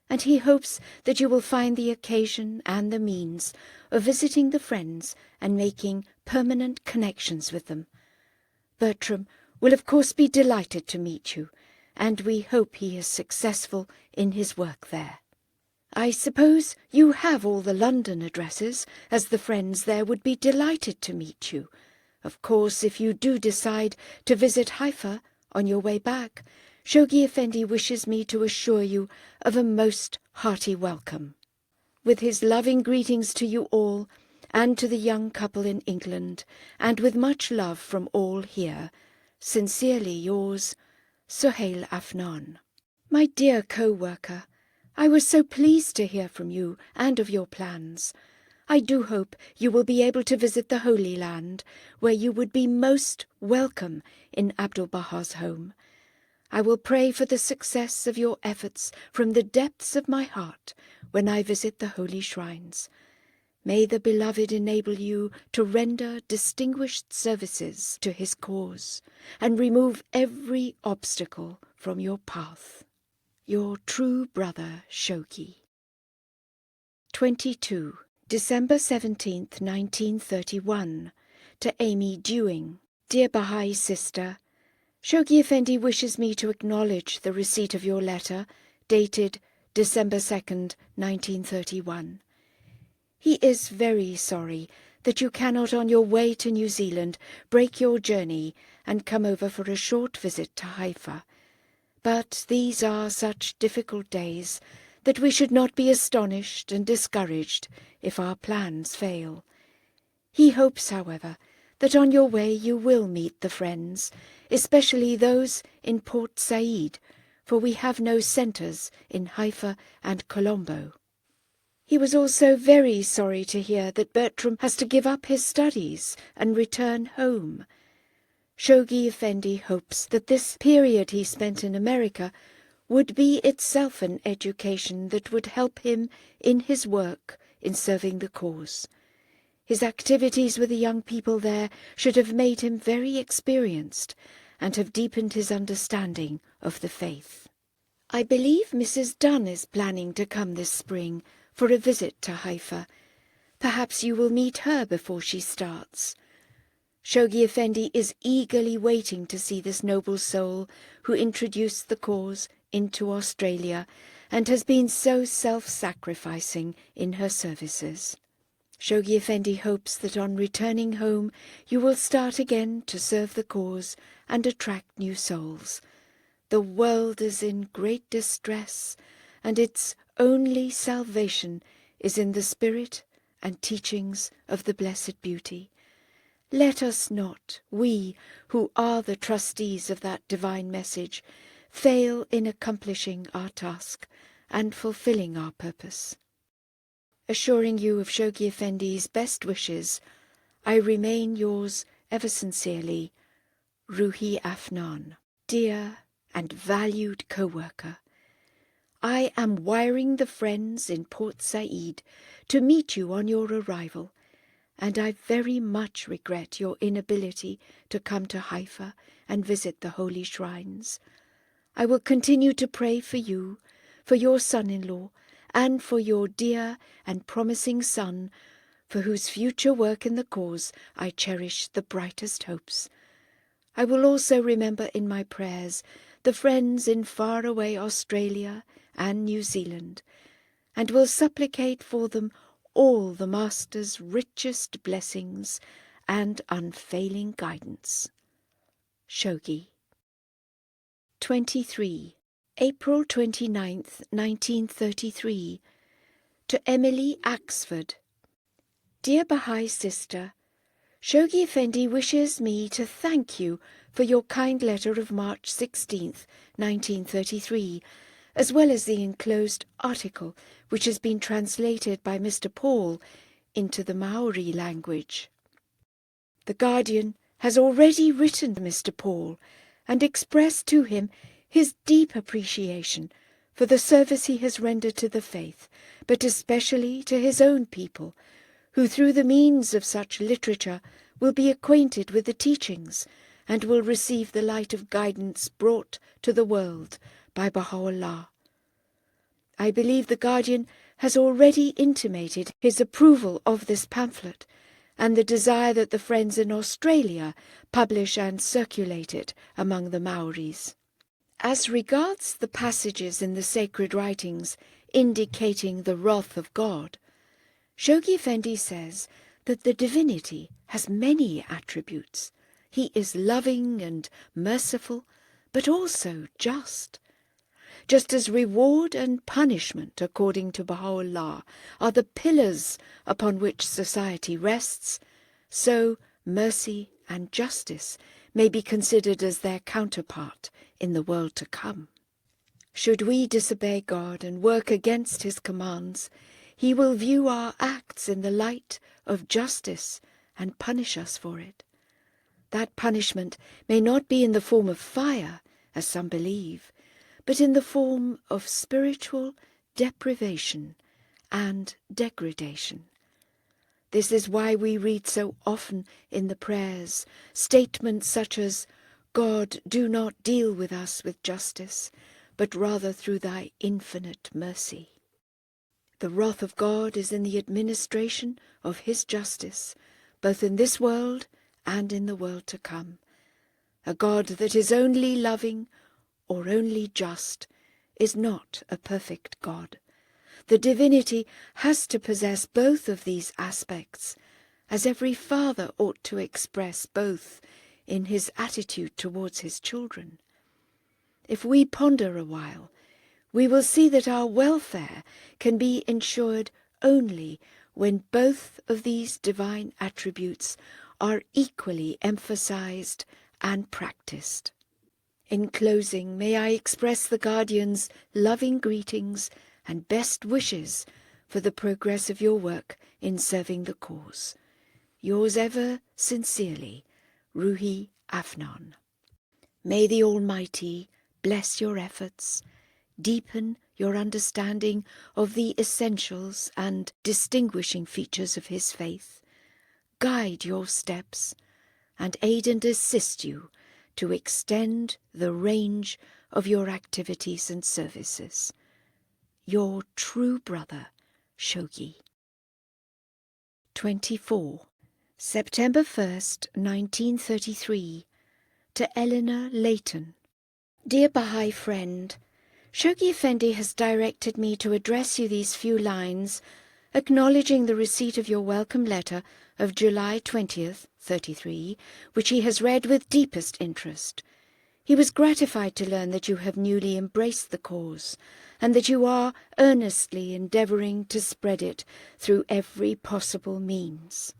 and he hopes that you will find the occasion and the means of visiting the friends and making permanent connections with them. Bertram will of course be delighted to meet you, and we hope he is successful in his work there. I suppose you have all the London addresses, as the friends there would be delighted to meet you. Of course, if you do decide to visit Haifa on your way back, Shoghi Effendi wishes me to assure you of a most hearty welcome. With his loving greetings to you all, and to the young couple in England, and with much love from all here, sincerely yours, Shoghi Effendi. My dear co-worker, I was so pleased to hear from you and of your plans. I do hope you will be able to visit the Holy Land, where you would be most welcome in Abdu'l-Bahá's home. I will pray for the success of your efforts from the depths of my heart when I visit the holy shrines. May the Beloved enable you to render distinguished services to his cause and remove every obstacle from your path. Your true brother, Shoghi. 22. December 17th, 1931. To Amy Dewing. Dear Bahá'í sister, Shoghi Effendi wishes me to acknowledge the receipt of your letter, dated December 2nd, 1931. He is very sorry that you cannot on your way to New Zealand break your journey and come over for a short visit to Haifa. But these are such difficult days that we should not be astonished and discouraged if our plans fail. He hopes, however, that on your way you will meet the friends, especially those in Port Said, for we have no centres in Haifa and Colombo. He was also very sorry to hear that Bertram has to give up his studies and return home. Shoghi Effendi hopes that this period he spent in America would be itself an education that would help him in his work in serving the cause. His activities with the young people there should have made him very experienced and have deepened his understanding of the faith. I believe Mrs. Dunn is planning to come this spring for a visit to Haifa. Perhaps you will meet her before she starts. Shoghi Effendi is eagerly waiting to see this noble soul who introduced the cause into Australia and has been so self-sacrificing in her services. Shoghi Effendi hopes that on returning home you will start again to serve the cause and attract new souls. The world is in great distress, and its only salvation is in the spirit and teachings of the Blessed Beauty. Let us not, we who are the trustees of that divine message, fail in accomplishing our task and fulfilling our purpose. Assuring you of Shoghi Effendi's best wishes, I remain yours ever sincerely, Ruhi Afnan. Dear and valued co-worker, I am wiring the friends in Port Said to meet you on your arrival, and I very much regret your inability to come to Haifa and visit the holy shrines. I will continue to pray for you, for your son-in-law, and for your dear and promising son, for whose future work in the cause I cherish the brightest hopes. I will also remember in my prayers the friends in faraway Australia and New Zealand, and will supplicate for them all the Master's richest blessings and unfailing guidance. Shoghi. 23. April 29th, 1933. To Emily Axford. Dear Bahá'í sister, Shoghi Effendi wishes me to thank you for your kind letter of March 16th, 1933, as well as the enclosed article which has been translated by Mr. Paul into the Maori language. The Guardian has already written to Mr. Paul and expressed to him his deep appreciation for the service he has rendered to the faith, but especially to his own people, who through the means of such literature will be acquainted with the teachings and will receive the light of guidance brought to the world by Baha'u'llah. I believe the Guardian has already intimated his approval of this pamphlet and the desire that the friends in Australia publish and circulate it among the Maoris. As regards the passages in the sacred writings indicating the wrath of God, Shoghi Effendi says that the divinity has many attributes. He is loving and merciful, but also just. Just as reward and punishment, according to Baha'u'llah, are the pillars upon which society rests, so mercy and justice may be considered as their counterpart in the world to come. Should we disobey God and work against his commands, he will view our acts in the light of justice and punish us for it. That punishment may not be in the form of fire, as some believe, but in the form of spiritual deprivation and degradation. This is why we read so often in the prayers statements such as, God, do not deal with us with justice, but rather through thy infinite mercy. The wrath of God is in the administration of his justice, both in this world and in the world to come. A God that is only loving or only just is not a perfect God. The divinity has to possess both of these aspects, as every father ought to express both in his attitude towards his children. If we ponder a while, we will see that our welfare can be ensured only when both of these divine attributes are equally emphasized and practiced. In closing, may I express the Guardian's loving greetings and best wishes for the progress of your work in serving the cause. Yours ever sincerely, Ruhi Afnan. May the Almighty bless your efforts, deepen your understanding of the essentials and distinguishing features of his faith, guide your steps, and aid and assist you to extend the range of your activities and services. Your true brother, Shoghi. 24. September 1st, 1933. To Eleanor Layton. Dear Bahá'í friend, Shoghi Effendi has directed me to address you these few lines, acknowledging the receipt of your welcome letter of July 20th, 33, which he has read with deepest interest. He was gratified to learn that you have newly embraced the cause, and that you are earnestly endeavouring to spread it through every possible means.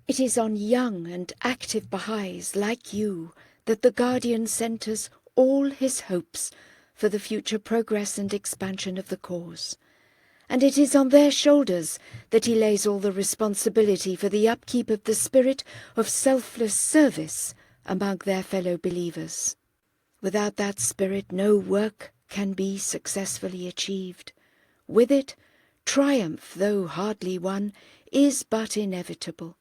It is on young and active Baha'is like you that the Guardian centres all his hopes for the future progress and expansion of the cause, and it is on their shoulders that he lays all the responsibility for the upkeep of the spirit of selfless service among their fellow believers. Without that spirit no work can be successfully achieved. With it, triumph, though hardly won, is but inevitable.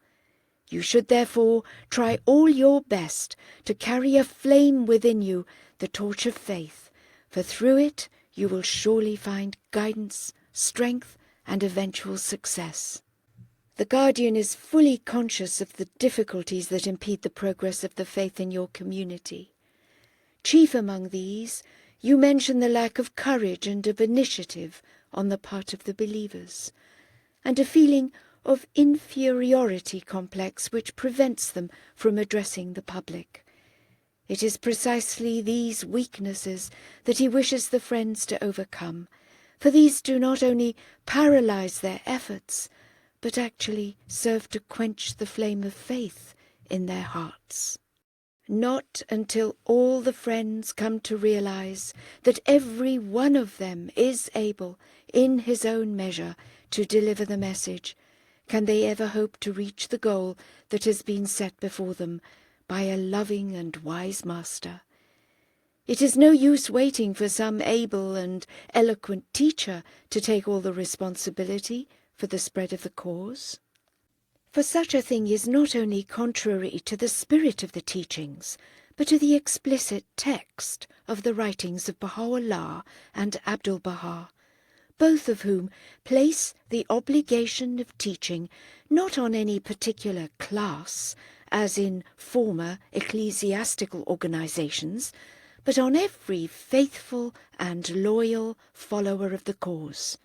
You should therefore try all your best to carry aflame within you the torch of faith, for through it you will surely find guidance, strength, and eventual success. The Guardian is fully conscious of the difficulties that impede the progress of the faith in your community. Chief among these, you mention the lack of courage and of initiative on the part of the believers, and a feeling of inferiority complex which prevents them from addressing the public. It is precisely these weaknesses that he wishes the friends to overcome, for these do not only paralyze their efforts, but actually serve to quench the flame of faith in their hearts. Not until all the friends come to realize that every one of them is able, in his own measure, to deliver the message, can they ever hope to reach the goal that has been set before them by a loving and wise master. It is no use waiting for some able and eloquent teacher to take all the responsibility for the spread of the cause. For such a thing is not only contrary to the spirit of the teachings, but to the explicit text of the writings of Baha'u'llah and Abdul-Baha, both of whom place the obligation of teaching not on any particular class, as in former ecclesiastical organizations, but on every faithful and loyal follower of the cause.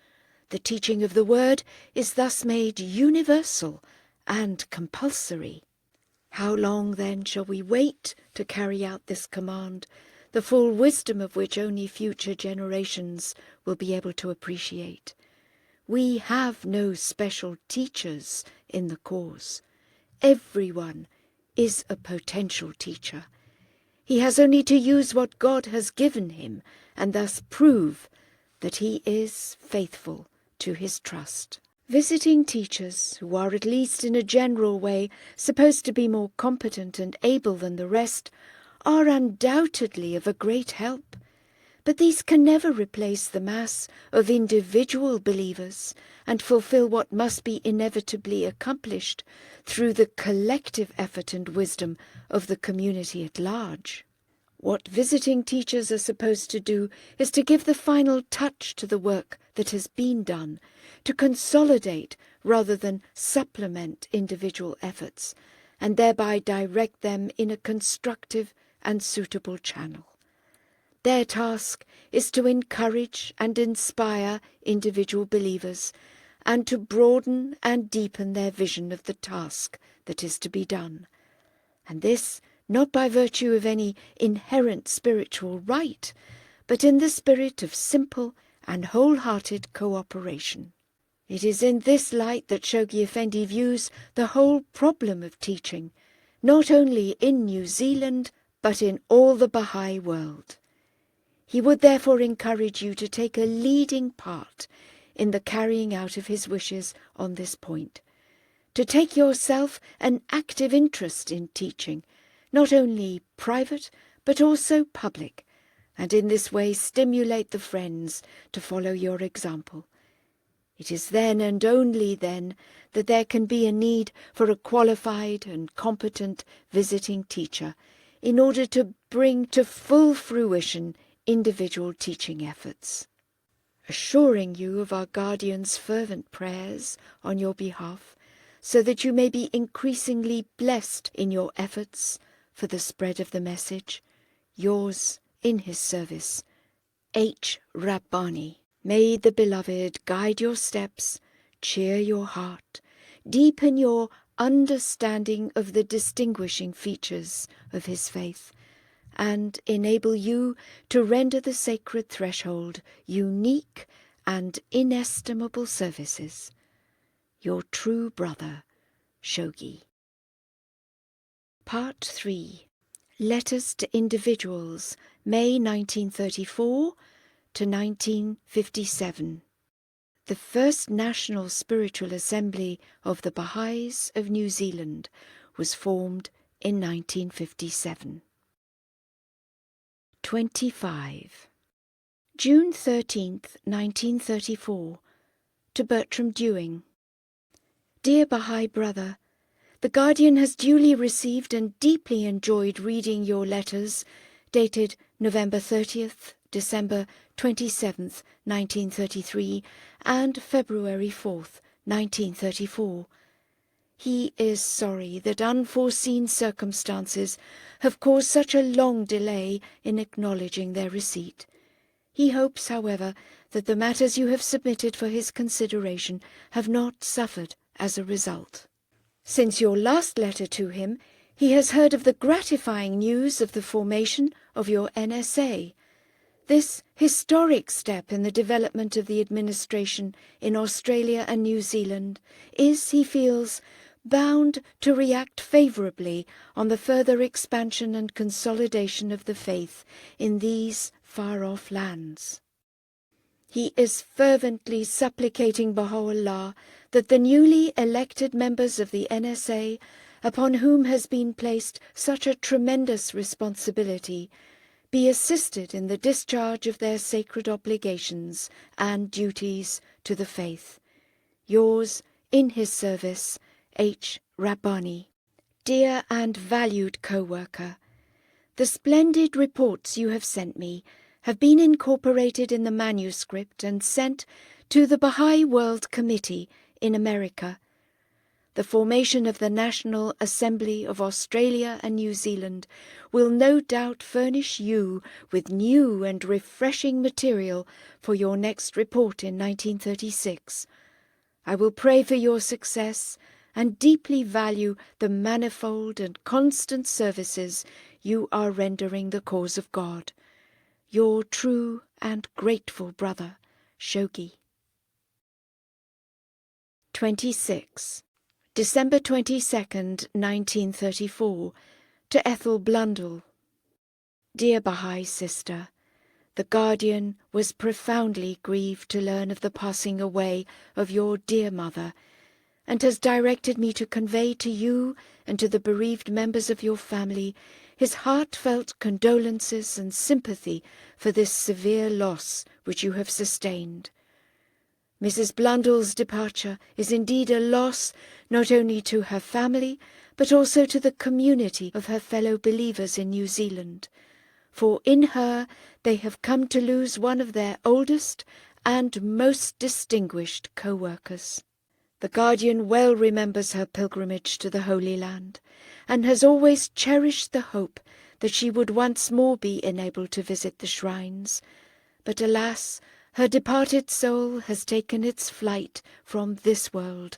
The teaching of the word is thus made universal and compulsory. How long then shall we wait to carry out this command, the full wisdom of which only future generations will be able to appreciate? We have no special teachers in the cause. Everyone is a potential teacher. He has only to use what God has given him and thus prove that he is faithful to his trust. Visiting teachers, who are at least in a general way supposed to be more competent and able than the rest, are undoubtedly of a great help, but these can never replace the mass of individual believers and fulfill what must be inevitably accomplished through the collective effort and wisdom of the community at large. What visiting teachers are supposed to do is to give the final touch to the work that has been done, to consolidate rather than supplement individual efforts, and thereby direct them in a constructive and suitable channel. Their task is to encourage and inspire individual believers, and to broaden and deepen their vision of the task that is to be done. And this not by virtue of any inherent spiritual right, but in the spirit of simple and wholehearted cooperation. It is in this light that Shoghi Effendi views the whole problem of teaching, not only in New Zealand, but in all the Bahá'í world. He would therefore encourage you to take a leading part in the carrying out of his wishes on this point, to take yourself an active interest in teaching, not only private but also public, and in this way stimulate the friends to follow your example. It is then and only then that there can be a need for a qualified and competent visiting teacher in order to bring to full fruition individual teaching efforts. Assuring you of our guardian's fervent prayers on your behalf, so that you may be increasingly blessed in your efforts for the spread of the message, yours in his service, H. Rabbani. May the Beloved guide your steps, cheer your heart, deepen your understanding of the distinguishing features of his faith, and enable you to render the sacred threshold unique and inestimable services. Your true brother, Shoghi. Part 3. Letters to Individuals, May 1934 to 1957. The first National Spiritual Assembly of the Bahá'ís of New Zealand was formed in 1957. 25. June 13th, 1934. To Bertram Dewing. Dear Bahá'í Brother, the Guardian has duly received and deeply enjoyed reading your letters dated November 30th, December 27th, 1933 and February 4th, 1934. He is sorry that unforeseen circumstances have caused such a long delay in acknowledging their receipt. He hopes, however, that the matters you have submitted for his consideration have not suffered as a result. Since your last letter to him, he has heard of the gratifying news of the formation of your NSA. This historic step in the development of the administration in Australia and New Zealand is, he feels, bound to react favourably on the further expansion and consolidation of the faith in these far-off lands. He is fervently supplicating Baha'u'llah that the newly elected members of the NSA, upon whom has been placed such a tremendous responsibility, be assisted in the discharge of their sacred obligations and duties to the faith. Yours, in his service, H. Rabbani. Dear and valued co-worker, the splendid reports you have sent me have been incorporated in the manuscript and sent to the Bahá'í World Committee in America. The formation of the National Assembly of Australia and New Zealand will no doubt furnish you with new and refreshing material for your next report in 1936. I will pray for your success and deeply value the manifold and constant services you are rendering the cause of God. Your true and grateful brother, Shoghi. 26. December 22nd, 1934, to Ethel Blundell. Dear Bahá'í sister, the Guardian was profoundly grieved to learn of the passing away of your dear mother, and has directed me to convey to you and to the bereaved members of your family his heartfelt condolences and sympathy for this severe loss which you have sustained. Mrs. Blundell's departure is indeed a loss not only to her family, but also to the community of her fellow believers in New Zealand, for in her they have come to lose one of their oldest and most distinguished co-workers. The Guardian well remembers her pilgrimage to the Holy Land, and has always cherished the hope that she would once more be enabled to visit the shrines. But alas, her departed soul has taken its flight from this world,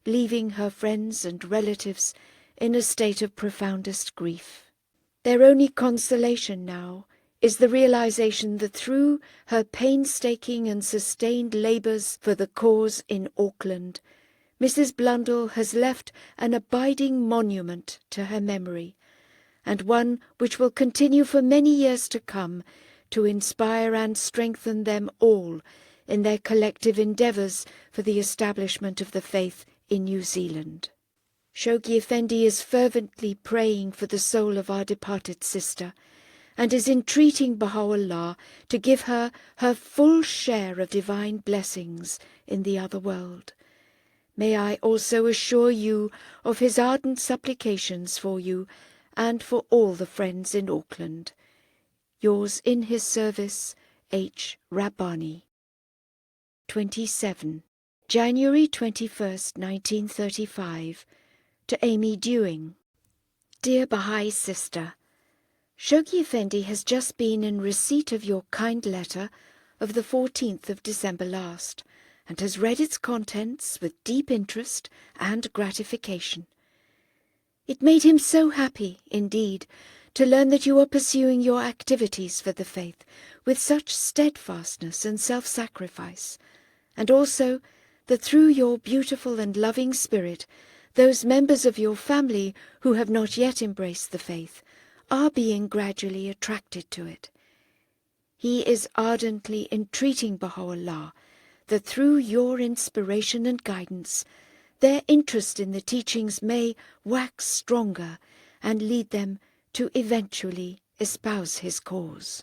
leaving her friends and relatives in a state of profoundest grief. Their only consolation now is the realization that through her painstaking and sustained labours for the cause in Auckland, Mrs. Blundell has left an abiding monument to her memory, and one which will continue for many years to come to inspire and strengthen them all in their collective endeavours for the establishment of the faith in New Zealand. Shoghi Effendi is fervently praying for the soul of our departed sister, and is entreating Baha'u'llah to give her her full share of divine blessings in the other world. May I also assure you of his ardent supplications for you and for all the friends in Auckland. Yours in his service, H. Rabbani. 27. January 21st, 1935. To Amy Dewing. Dear Bahá'í Sister, Shoghi Effendi has just been in receipt of your kind letter of the 14th of December last, and has read its contents with deep interest and gratification. It made him so happy, indeed, to learn that you are pursuing your activities for the faith with such steadfastness and self-sacrifice, and also that through your beautiful and loving spirit, those members of your family who have not yet embraced the faith are being gradually attracted to it. He is ardently entreating Baha'u'llah that through your inspiration and guidance, their interest in the teachings may wax stronger and lead them to eventually espouse his cause.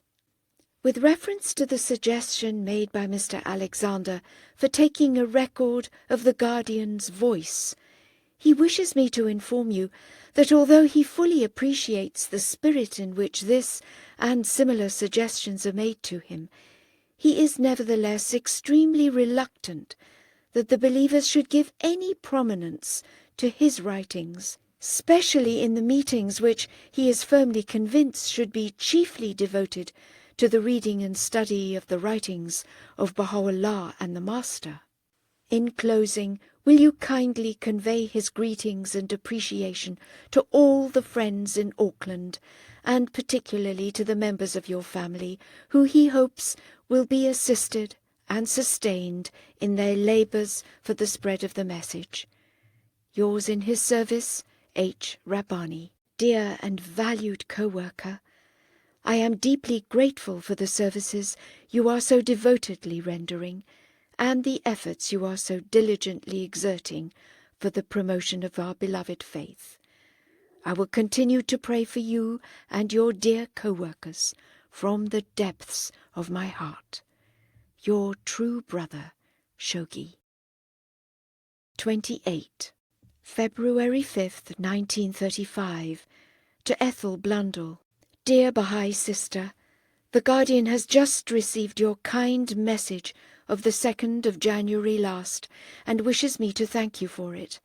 With reference to the suggestion made by Mr. Alexander for taking a record of the Guardian's voice, he wishes me to inform you that although he fully appreciates the spirit in which this and similar suggestions are made to him, he is nevertheless extremely reluctant that the believers should give any prominence to his writings, specially in the meetings which he is firmly convinced should be chiefly devoted to the reading and study of the writings of Baha'u'llah and the Master. In closing, will you kindly convey his greetings and appreciation to all the friends in Auckland, and particularly to the members of your family, who he hopes will be assisted and sustained in their labours for the spread of the message. Yours in his service, H. Rabbani. Dear and valued co-worker, I am deeply grateful for the services you are so devotedly rendering, and the efforts you are so diligently exerting for the promotion of our beloved faith. I will continue to pray for you and your dear co-workers from the depths of my heart. Your true brother, Shoghi. 28. February 5th, 1935. To Ethel Blundell. Dear Bahá'í Sister, the Guardian has just received your kind message of the 2nd of January last, and wishes me to thank you for it.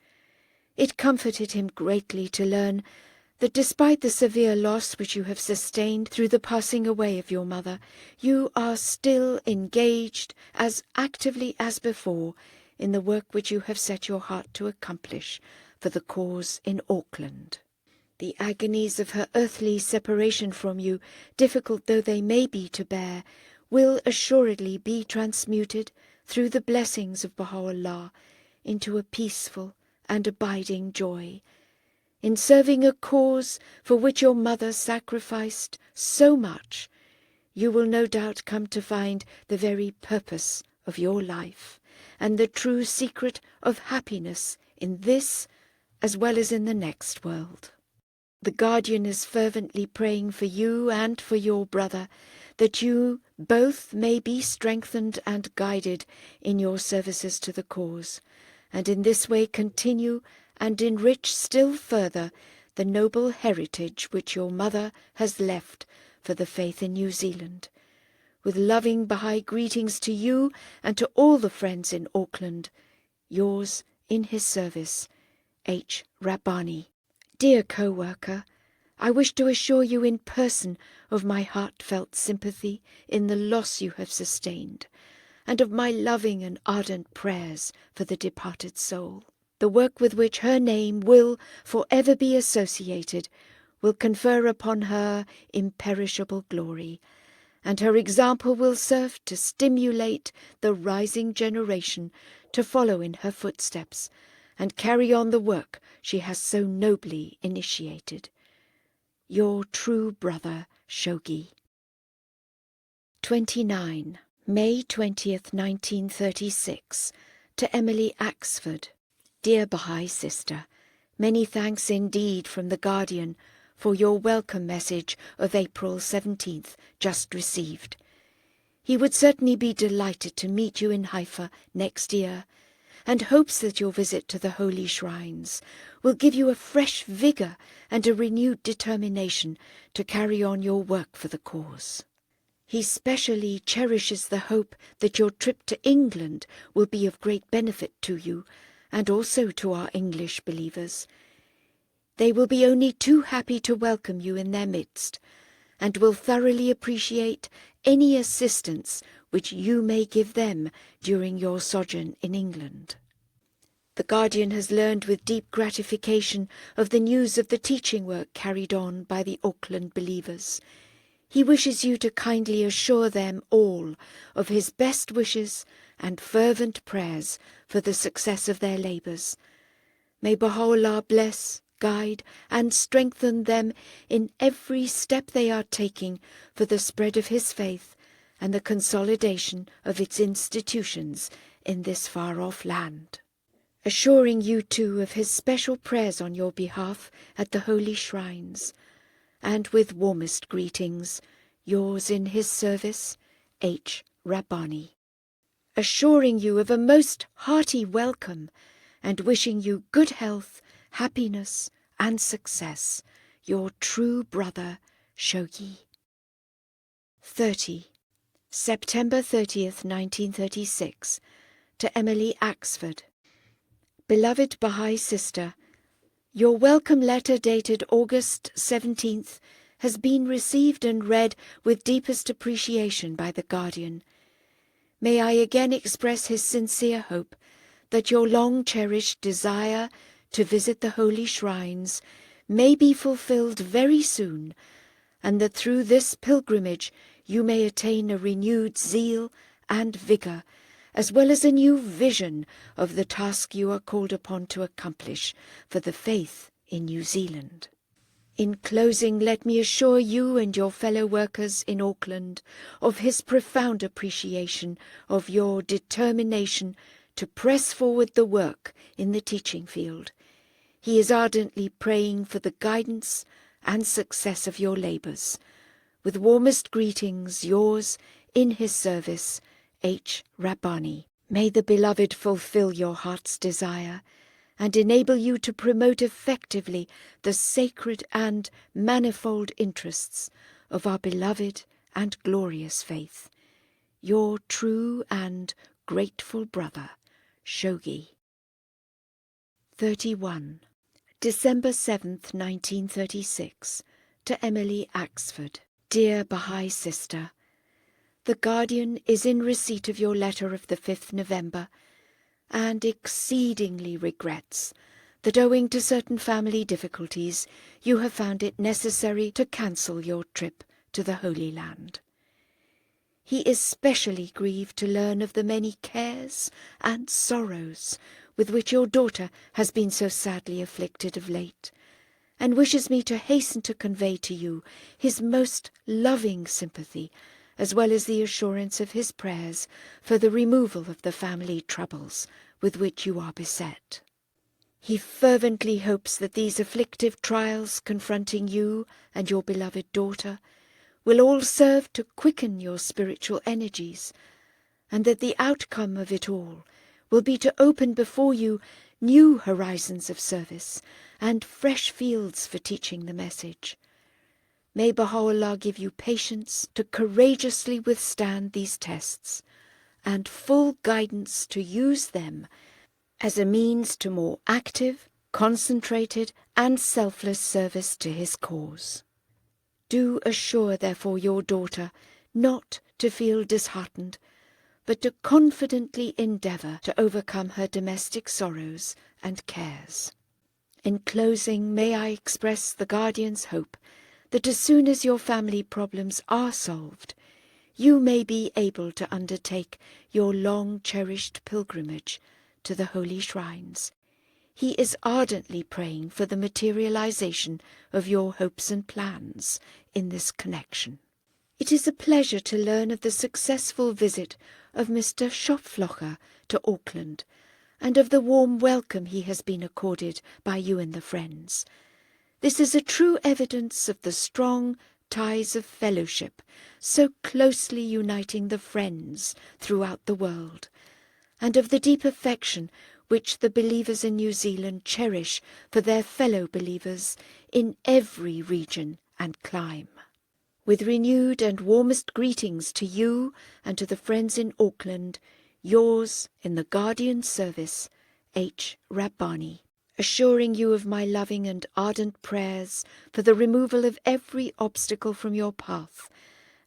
It comforted him greatly to learn that despite the severe loss which you have sustained through the passing away of your mother, you are still engaged as actively as before in the work which you have set your heart to accomplish for the cause in Auckland. The agonies of her earthly separation from you, difficult though they may be to bear, will assuredly be transmuted through the blessings of Baha'u'llah into a peaceful and abiding joy. In serving a cause for which your mother sacrificed so much, you will no doubt come to find the very purpose of your life, and the true secret of happiness in this as well as in the next world. The Guardian is fervently praying for you and for your brother, that you both may be strengthened and guided in your services to the cause, and in this way continue and enrich still further the noble heritage which your mother has left for the faith in New Zealand. With loving Bahá'í greetings to you and to all the friends in Auckland, yours in his service, H. Rabbani. Dear co-worker, I wish to assure you in person of my heartfelt sympathy in the loss you have sustained, and of my loving and ardent prayers for the departed soul. The work with which her name will forever be associated will confer upon her imperishable glory, and her example will serve to stimulate the rising generation to follow in her footsteps and carry on the work she has so nobly initiated. Your true brother, Shoghi. 29. May 20th, 1936. To Emily Axford. Dear Bahá'í Sister, Many thanks indeed from the Guardian for your welcome message of April 17th, just received. He would certainly be delighted to meet you in Haifa next year, and hopes that your visit to the holy shrines will give you a fresh vigour and a renewed determination to carry on your work for the cause. He specially cherishes the hope that your trip to England will be of great benefit to you, and also to our English believers. They will be only too happy to welcome you in their midst, and will thoroughly appreciate any assistance which you may give them during your sojourn in England. The Guardian has learned with deep gratification of the news of the teaching work carried on by the Auckland believers. He wishes you to kindly assure them all of his best wishes and fervent prayers for the success of their labours. May Baha'u'llah bless, guide and strengthen them in every step they are taking for the spread of his faith and the consolidation of its institutions in this far-off land. Assuring you too of his special prayers on your behalf at the holy shrines, and with warmest greetings, yours in his service, H. Rabbani. Assuring you of a most hearty welcome, and wishing you good health, happiness and success, your true brother, Shoghi. 30. September 30th, 1936, to Emily Axford. Beloved Baha'i sister, your welcome letter dated August 17th has been received and read with deepest appreciation by the Guardian. May I again express his sincere hope that your long-cherished desire to visit the holy shrines may be fulfilled very soon, and that through this pilgrimage you may attain a renewed zeal and vigour, as well as a new vision of the task you are called upon to accomplish for the faith in New Zealand. In closing, let me assure you and your fellow workers in Auckland of his profound appreciation of your determination to press forward the work in the teaching field. He is ardently praying for the guidance and success of your labours. With warmest greetings, yours, in his service, H. Rabbani. May the Beloved fulfill your heart's desire and enable you to promote effectively the sacred and manifold interests of our beloved and glorious faith. Your true and grateful brother, Shoghi. 31. December 7th, 1936, to Emily Axford. Dear Baha'i sister, the Guardian is in receipt of your letter of the 5th November, and exceedingly regrets that owing to certain family difficulties you have found it necessary to cancel your trip to the Holy Land. He is specially grieved to learn of the many cares and sorrows with which your daughter has been so sadly afflicted of late, and wishes me to hasten to convey to you his most loving sympathy, as well as the assurance of his prayers for the removal of the family troubles with which you are beset. He fervently hopes that these afflictive trials confronting you and your beloved daughter will all serve to quicken your spiritual energies, and that the outcome of it all will be to open before you new horizons of service and fresh fields for teaching the message. May Baha'u'llah give you patience to courageously withstand these tests, and full guidance to use them as a means to more active, concentrated and selfless service to his cause. Do assure therefore your daughter not to feel disheartened, but to confidently endeavour to overcome her domestic sorrows and cares. In closing, may I express the Guardian's hope that as soon as your family problems are solved, you may be able to undertake your long-cherished pilgrimage to the holy shrines. He is ardently praying for the materialization of your hopes and plans in this connection. It is a pleasure to learn of the successful visit of Mr. Schopflocher to Auckland, and of the warm welcome he has been accorded by you and the friends. This is a true evidence of the strong ties of fellowship so closely uniting the friends throughout the world, and of the deep affection which the believers in New Zealand cherish for their fellow believers in every region and clime. With renewed and warmest greetings to you and to the friends in Auckland, yours in the Guardian Service, H. Rabbani, assuring you of my loving and ardent prayers for the removal of every obstacle from your path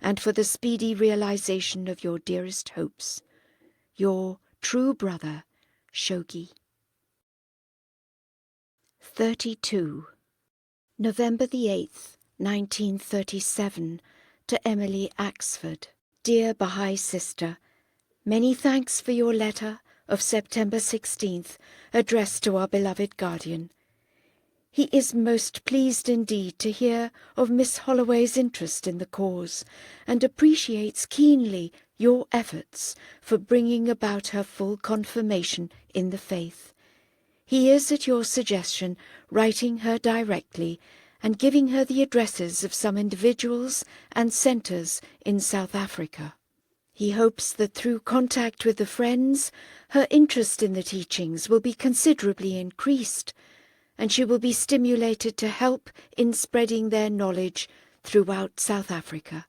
and for the speedy realization of your dearest hopes. Your true brother, Shoghi. 32. November the 8th, 1937, to Emily Axford. Dear Bahá'í sister, many thanks for your letter of September 16th, addressed to our beloved guardian. He is most pleased indeed to hear of Miss Holloway's interest in the cause, and appreciates keenly your efforts for bringing about her full confirmation in the faith. He is, at your suggestion, writing her directly and giving her the addresses of some individuals and centres in South Africa. He hopes that through contact with the friends, her interest in the teachings will be considerably increased, and she will be stimulated to help in spreading their knowledge throughout South Africa.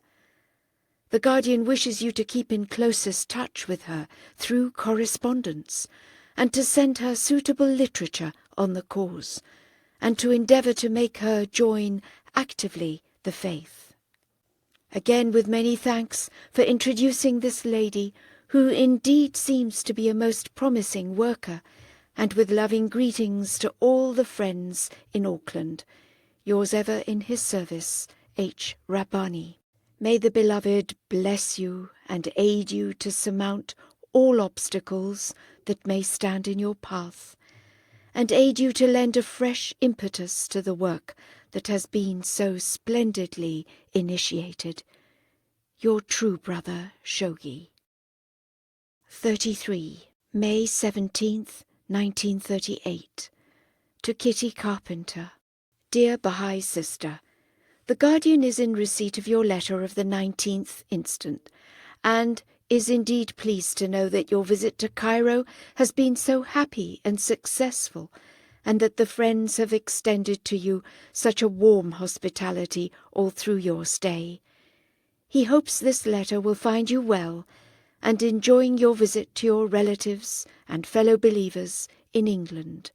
The Guardian wishes you to keep in closest touch with her through correspondence, and to send her suitable literature on the cause, and to endeavour to make her join actively the faith. Again, with many thanks for introducing this lady, who indeed seems to be a most promising worker, and with loving greetings to all the friends in Auckland, yours ever in his service, H. Rabbani. May the Beloved bless you and aid you to surmount all obstacles that may stand in your path, and aid you to lend a fresh impetus to the work that has been so splendidly initiated. Your true brother, Shoghi. 33. May 17th, 1938. To Kitty Carpenter. Dear Bahá'í sister, the Guardian is in receipt of your letter of the 19th instant, and is indeed pleased to know that your visit to Cairo has been so happy and successful, and that the friends have extended to you such a warm hospitality all through your stay. He hopes this letter will find you well, and enjoying your visit to your relatives and fellow believers in England.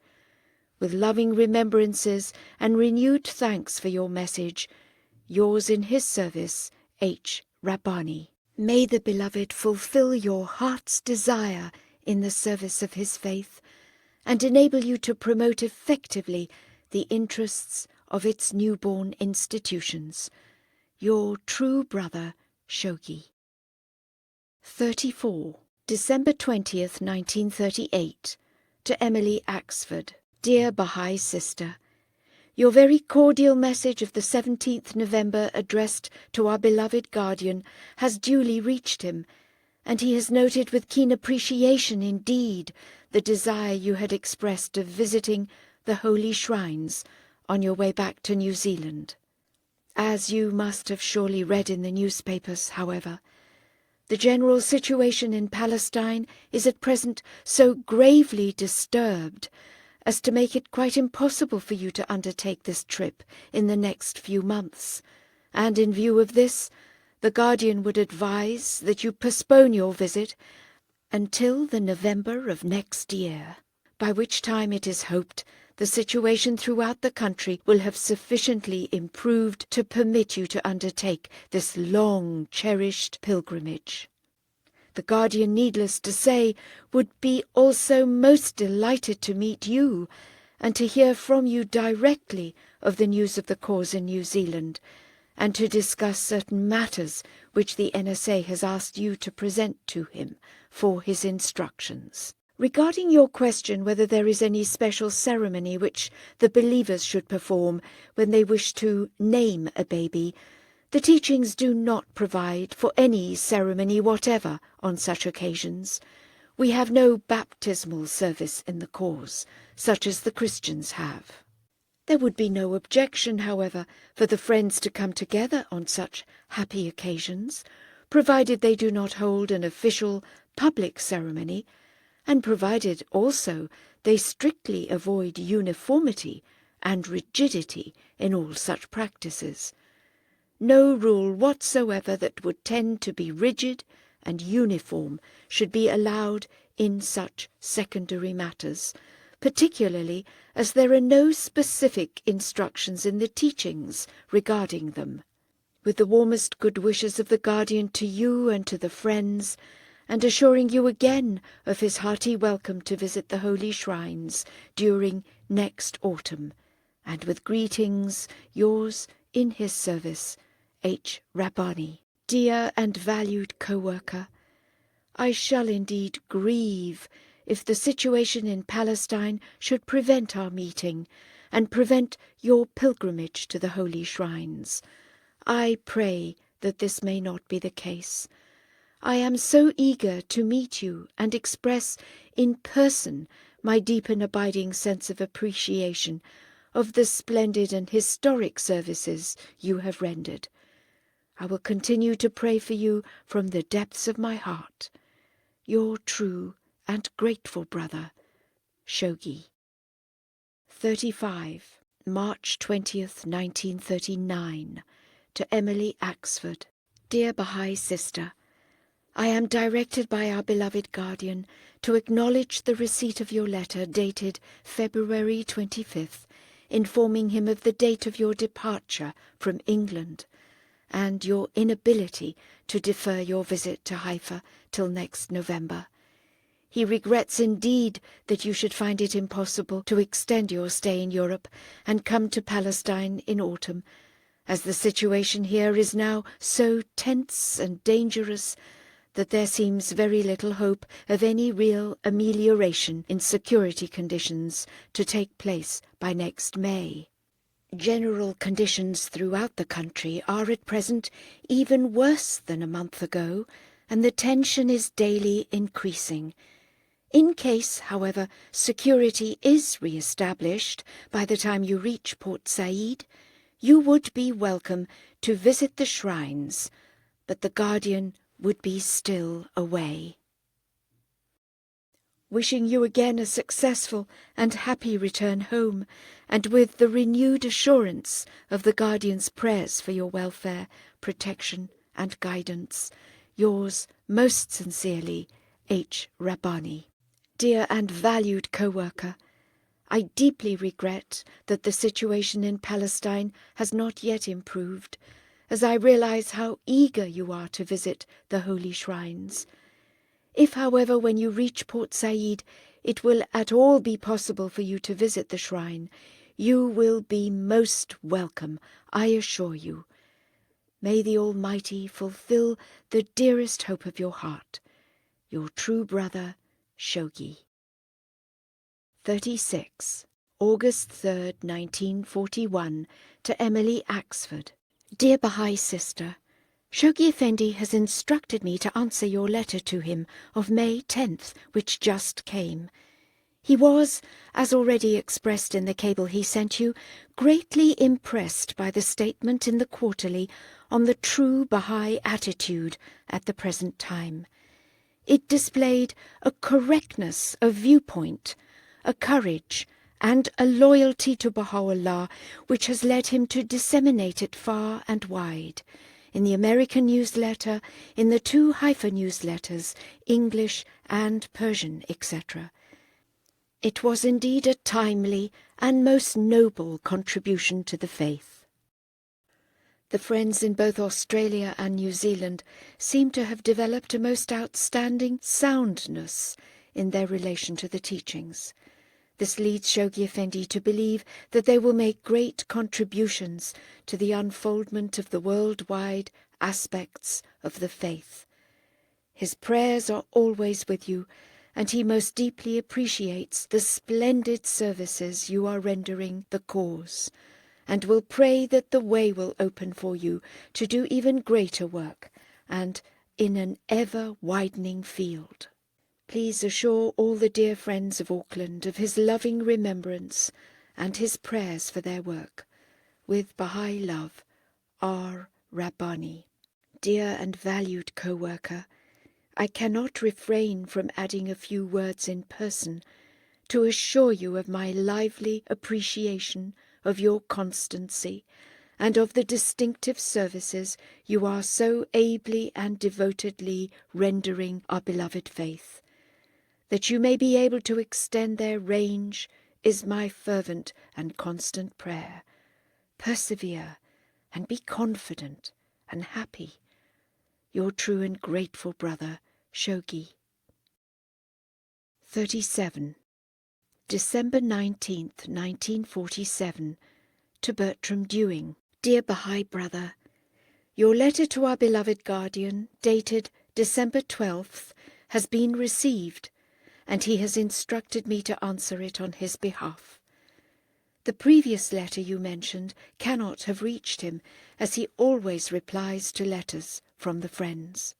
With loving remembrances and renewed thanks for your message, yours in his service, H. Rabbani. May the Beloved fulfill your heart's desire in the service of his faith, and enable you to promote effectively the interests of its newborn institutions. Your true brother, Shoghi. 34. December 20th, 1938. To Emily Axford. Dear Bahá'í sister, your very cordial message of the 17th November addressed to our beloved guardian has duly reached him, and he has noted with keen appreciation indeed the desire you had expressed of visiting the holy shrines on your way back to New Zealand. As you must have surely read in the newspapers, however, the general situation in Palestine is at present so gravely disturbed as to make it quite impossible for you to undertake this trip in the next few months, and in view of this, the Guardian would advise that you postpone your visit until the November of next year, by which time it is hoped the situation throughout the country will have sufficiently improved to permit you to undertake this long-cherished pilgrimage. The Guardian, needless to say, would be also most delighted to meet you, and to hear from you directly of the news of the cause in New Zealand, and to discuss certain matters which the NSA has asked you to present to him for his instructions. Regarding your question whether there is any special ceremony which the believers should perform when they wish to name a baby, the teachings do not provide for any ceremony whatever on such occasions. We have no baptismal service in the cause, such as the Christians have. There would be no objection, however, for the friends to come together on such happy occasions, provided they do not hold an official public ceremony, and provided also they strictly avoid uniformity and rigidity in all such practices. No rule whatsoever that would tend to be rigid and uniform should be allowed in such secondary matters, particularly as there are no specific instructions in the teachings regarding them. With the warmest good wishes of the Guardian to you and to the friends, and assuring you again of his hearty welcome to visit the holy shrines during next autumn, and with greetings, yours in his service, H. Rabbani. Dear and valued co-worker, I shall indeed grieve if the situation in Palestine should prevent our meeting and prevent your pilgrimage to the holy shrines. I pray that this may not be the case. I am so eager to meet you and express in person my deep and abiding sense of appreciation of the splendid and historic services you have rendered. I will continue to pray for you from the depths of my heart. Your true and grateful brother, Shoghi. 35. March 20th, 1939. To Emily Axford. Dear Baha'i Sister, I am directed by our beloved Guardian to acknowledge the receipt of your letter dated February 25th, informing him of the date of your departure from England, and your inability to defer your visit to Haifa till next November. He regrets indeed that you should find it impossible to extend your stay in Europe and come to Palestine in autumn, as the situation here is now so tense and dangerous that there seems very little hope of any real amelioration in security conditions to take place by next May. General conditions throughout the country are at present even worse than a month ago, and the tension is daily increasing. In case, however, security is re-established by the time you reach Port Said, you would be welcome to visit the shrines, but the Guardian would be still away. Wishing you again a successful and happy return home, and with the renewed assurance of the Guardian's prayers for your welfare, protection and guidance, yours most sincerely, H. Rabbani. Dear and valued co-worker, I deeply regret that the situation in Palestine has not yet improved, as I realize how eager you are to visit the holy shrines. If, however, when you reach Port Said, it will at all be possible for you to visit the shrine, you will be most welcome, I assure you. May the Almighty fulfill the dearest hope of your heart. Your true brother, Shoghi. 36. August 3rd, 1941, to Emily Axford. Dear Baha'i Sister, Shoghi Effendi has instructed me to answer your letter to him of May 10th, which just came. He was, as already expressed in the cable he sent you, greatly impressed by the statement in the Quarterly on the true Baha'i attitude at the present time. It displayed a correctness of viewpoint, a courage, and a loyalty to Baha'u'llah which has led him to disseminate it far and wide, in the American newsletter, in the 2 Haifa newsletters, English and Persian, etc. It was indeed a timely and most noble contribution to the faith. The friends in both Australia and New Zealand seem to have developed a most outstanding soundness in their relation to the teachings. This leads Shoghi Effendi to believe that they will make great contributions to the unfoldment of the worldwide aspects of the faith. His prayers are always with you, and he most deeply appreciates the splendid services you are rendering the cause, and will pray that the way will open for you to do even greater work, and in an ever-widening field. Please assure all the dear friends of Auckland of his loving remembrance and his prayers for their work. With Bahá'í love, R. Rabbani. Dear and valued co-worker, I cannot refrain from adding a few words in person to assure you of my lively appreciation of your constancy and of the distinctive services you are so ably and devotedly rendering our beloved faith. That you may be able to extend their range is my fervent and constant prayer. Persevere and be confident and happy. Your true and grateful brother, Shoghi. 37. December 19th, 1947, to Bertram Dewing. Dear Baha'i brother, your letter to our beloved guardian, dated December 12th, has been received, and he has instructed me to answer it on his behalf. The previous letter you mentioned cannot have reached him, as he always replies to letters from the friends.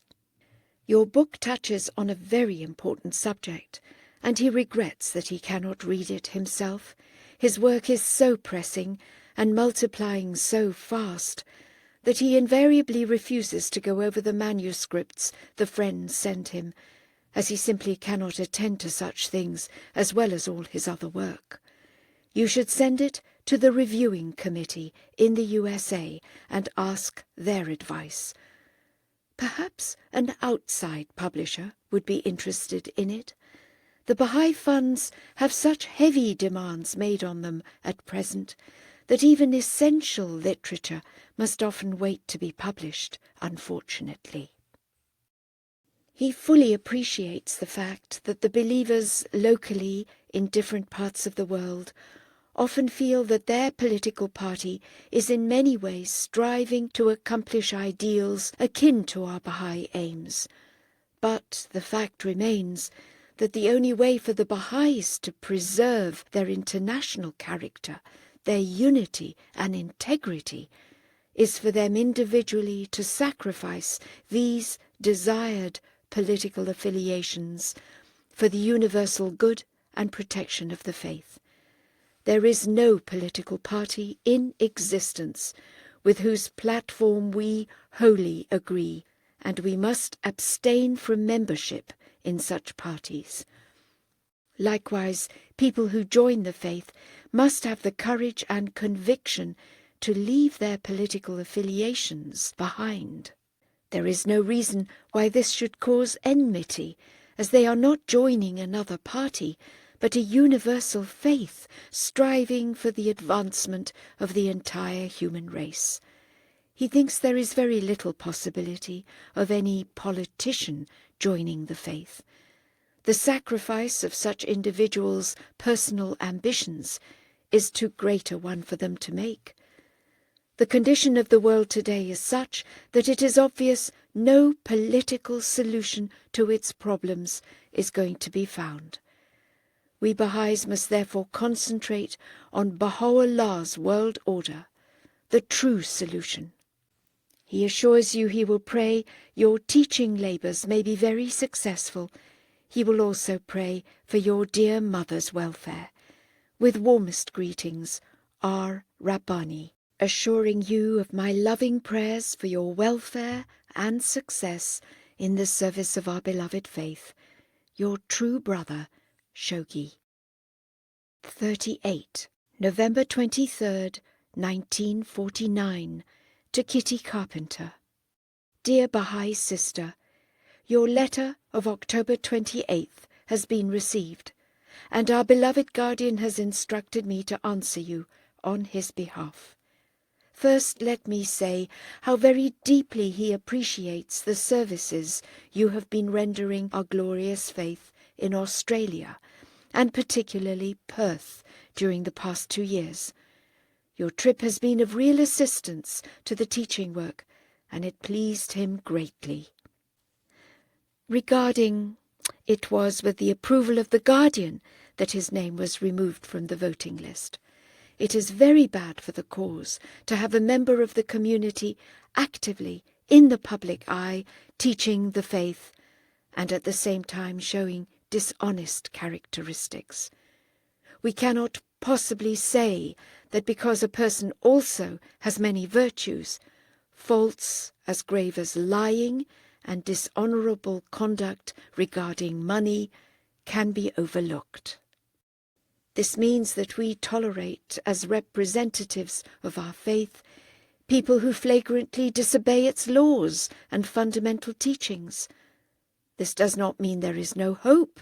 Your book touches on a very important subject, and he regrets that he cannot read it himself. His work is so pressing and multiplying so fast that he invariably refuses to go over the manuscripts the friends send him, as he simply cannot attend to such things as well as all his other work. You should send it to the reviewing committee in the USA and ask their advice. Perhaps an outside publisher would be interested in it. The Baha'i funds have such heavy demands made on them at present that even essential literature must often wait to be published, unfortunately. He fully appreciates the fact that the believers locally in different parts of the world often feel that their political party is in many ways striving to accomplish ideals akin to our Baha'i aims. But the fact remains that the only way for the Baha'is to preserve their international character, their unity and integrity, is for them individually to sacrifice these desired political affiliations for the universal good and protection of the faith. There is no political party in existence with whose platform we wholly agree, and we must abstain from membership in such parties. Likewise, people who join the faith must have the courage and conviction to leave their political affiliations behind. There is no reason why this should cause enmity, as they are not joining another party, but a universal faith striving for the advancement of the entire human race. He thinks there is very little possibility of any politician joining the faith. The sacrifice of such individuals' personal ambitions is too great a one for them to make. The condition of the world today is such that it is obvious no political solution to its problems is going to be found. We Baha'is must therefore concentrate on Baha'u'llah's world order, the true solution. He assures you he will pray your teaching labours may be very successful. He will also pray for your dear mother's welfare. With warmest greetings, R. Rabbani, assuring you of my loving prayers for your welfare and success in the service of our beloved faith. Your true brother, Shoghi. 38. November 23rd, 1949, to Kitty Carpenter. Dear Baha'i sister, your letter of October 28th has been received, and our beloved guardian has instructed me to answer you on his behalf. First, let me say how very deeply he appreciates the services you have been rendering our glorious faith in Australia, and particularly Perth, during the past 2 years. Your trip has been of real assistance to the teaching work, and it pleased him greatly. Regarding, it was with the approval of the guardian that his name was removed from the voting list. It is very bad for the cause to have a member of the community actively, in the public eye, teaching the faith, and at the same time showing dishonest characteristics. We cannot possibly say that because a person also has many virtues, faults as grave as lying and dishonourable conduct regarding money can be overlooked. This means that we tolerate, as representatives of our faith, people who flagrantly disobey its laws and fundamental teachings. This does not mean there is no hope.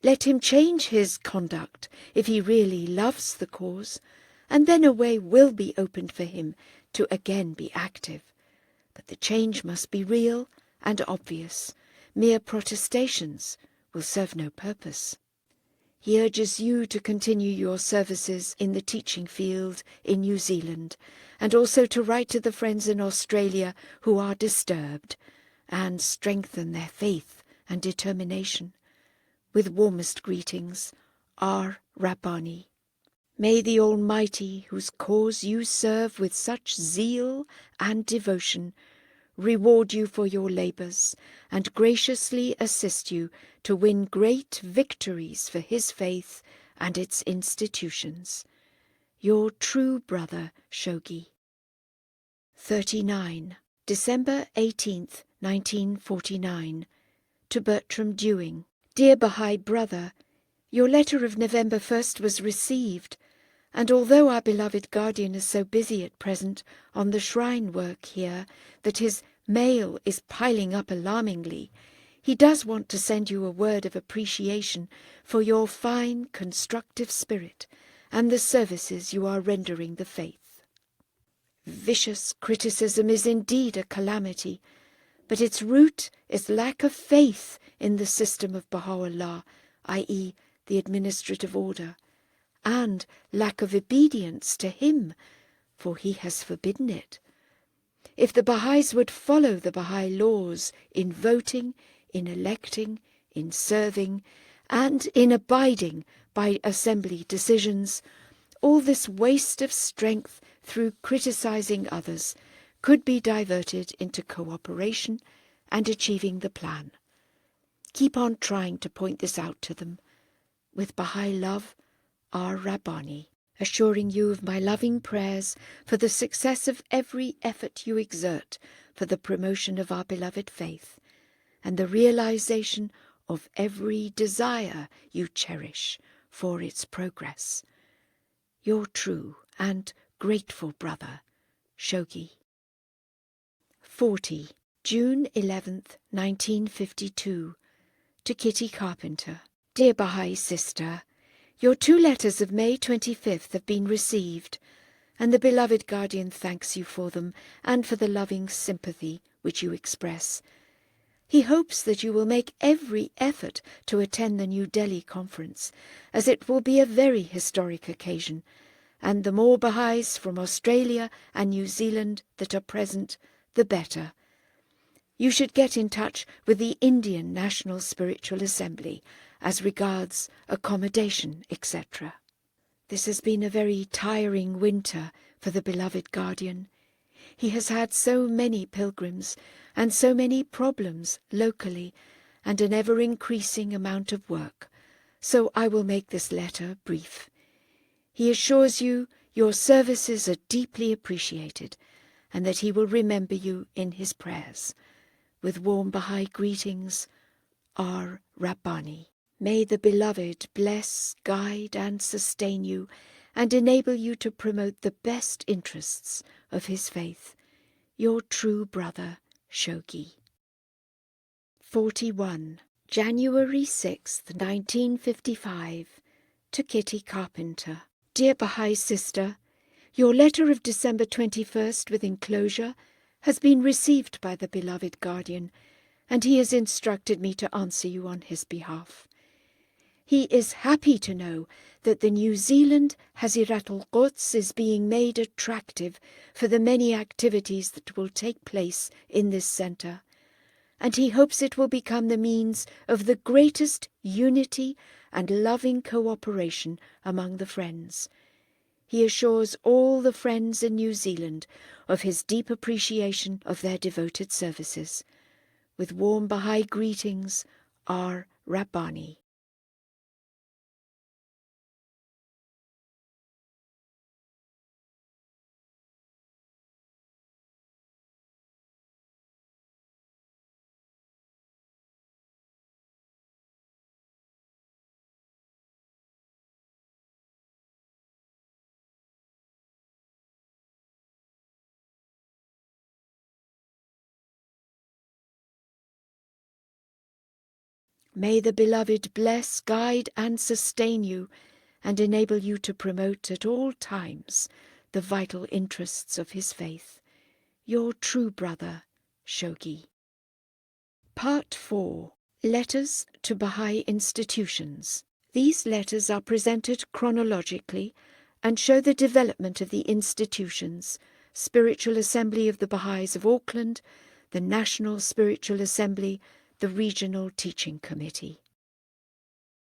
Let him change his conduct if he really loves the cause, and then a way will be opened for him to again be active. But the change must be real and obvious. Mere protestations will serve no purpose. He urges you to continue your services in the teaching field in New Zealand, and also to write to the friends in Australia who are disturbed, and strengthen their faith and determination. With warmest greetings, Arohanui. May the Almighty, whose cause you serve with such zeal and devotion, reward you for your labours, and graciously assist you to win great victories for his faith and its institutions. Your true brother, Shoghi. 39. December 18th, 1949. To Bertram Dewing. Dear Baha'i brother, your letter of November 1st was received, and although our beloved guardian is so busy at present on the shrine work here that his mail is piling up alarmingly, he does want to send you a word of appreciation for your fine, constructive spirit and the services you are rendering the faith. Vicious criticism is indeed a calamity, but its root is lack of faith in the system of Baha'u'llah, i.e. the administrative order, and lack of obedience to him, for he has forbidden it. If the Baha'is would follow the Baha'i laws in voting, in electing, in serving, and in abiding by assembly decisions, all this waste of strength through criticizing others could be diverted into cooperation and achieving the plan. Keep on trying to point this out to them. With Baha'i love, Arohanui, assuring you of my loving prayers for the success of every effort you exert for the promotion of our beloved faith, and the realization of every desire you cherish for its progress. Your true and grateful brother, Shoghi. 40. June 11th, 1952. To Kitty Carpenter. Dear Baha'i sister, your 2 letters of May 25th have been received, and the beloved guardian thanks you for them and for the loving sympathy which you express. He hopes that you will make every effort to attend the New Delhi conference, as it will be a very historic occasion, and the more Baha'is from Australia and New Zealand that are present, the better. You should get in touch with the Indian National Spiritual Assembly as regards accommodation, etc. This has been a very tiring winter for the beloved guardian. He has had so many pilgrims and so many problems locally and an ever-increasing amount of work, so I will make this letter brief. He assures you your services are deeply appreciated and that he will remember you in his prayers. With warm Baha'i greetings, Arohanui. May the beloved bless, guide and sustain you and enable you to promote the best interests of his faith. Your true brother, Shoghi. 41. January 6th, 1955. To Kitty Carpenter. Dear Baha'i sister, your letter of December 21st with enclosure has been received by the beloved guardian, and he has instructed me to answer you on his behalf. He is happy to know that the New Zealand Hazirat al-Quds is being made attractive for the many activities that will take place in this centre, and he hopes it will become the means of the greatest unity and loving cooperation among the friends. He assures all the friends in New Zealand of his deep appreciation of their devoted services. With warm Baha'i greetings, Arohanui. Rabbani. May the Beloved bless, guide and sustain you, and enable you to promote at all times the vital interests of his faith. Your true brother, Shoghi. Part 4. Letters to Bahá'í Institutions. These letters are presented chronologically and show the development of the institutions: Spiritual Assembly of the Bahá'ís of Auckland, the National Spiritual Assembly, the Regional Teaching Committee.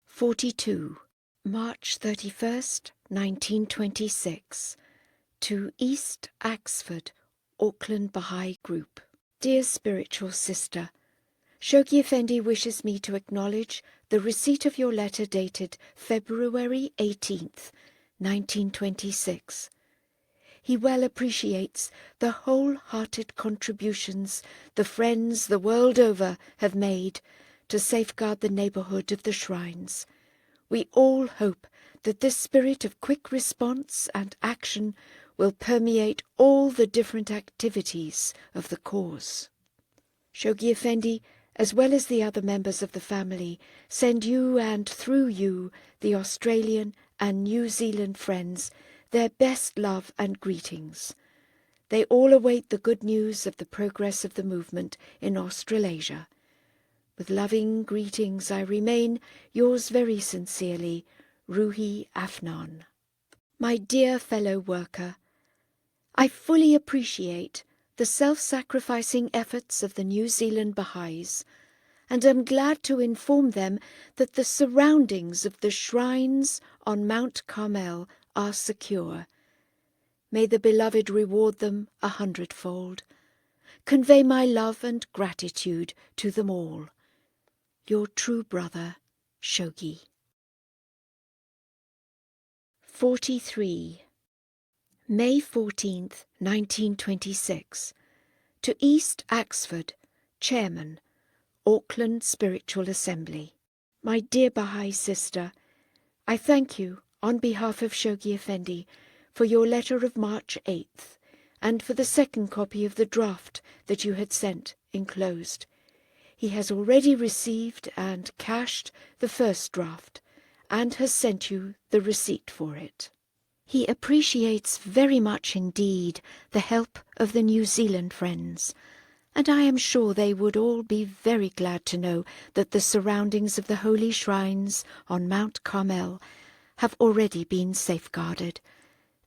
42. March 31st, 1926. To East Axford, Auckland Bahá'í Group. Dear Spiritual Sister, Shoghi Effendi wishes me to acknowledge the receipt of your letter dated February 18th, 1926. He well appreciates the wholehearted contributions the friends the world over have made to safeguard the neighbourhood of the shrines. We all hope that this spirit of quick response and action will permeate all the different activities of the cause. Shoghi Effendi, as well as the other members of the family, send you and through you, the Australian and New Zealand friends, their best love and greetings. They all await the good news of the progress of the movement in Australasia. With loving greetings I remain, yours very sincerely, Shoghi Effendi. My dear fellow worker, I fully appreciate the self-sacrificing efforts of the New Zealand Bahá'ís, and am glad to inform them that the surroundings of the shrines on Mount Carmel are secure. May the Beloved reward them 100-fold. Convey my love and gratitude to them all. Your true brother, Shoghi. 43. May 14th, 1926. To East Axford, Chairman, Auckland Spiritual Assembly. My dear Bahá'í sister, I thank you, on behalf of Shoghi Effendi, for your letter of March 8th, and for the second copy of the draft that you had sent enclosed. He has already received and cashed the first draft, and has sent you the receipt for it. He appreciates very much indeed the help of the New Zealand friends, and I am sure they would all be very glad to know that the surroundings of the holy shrines on Mount Carmel have already been safeguarded.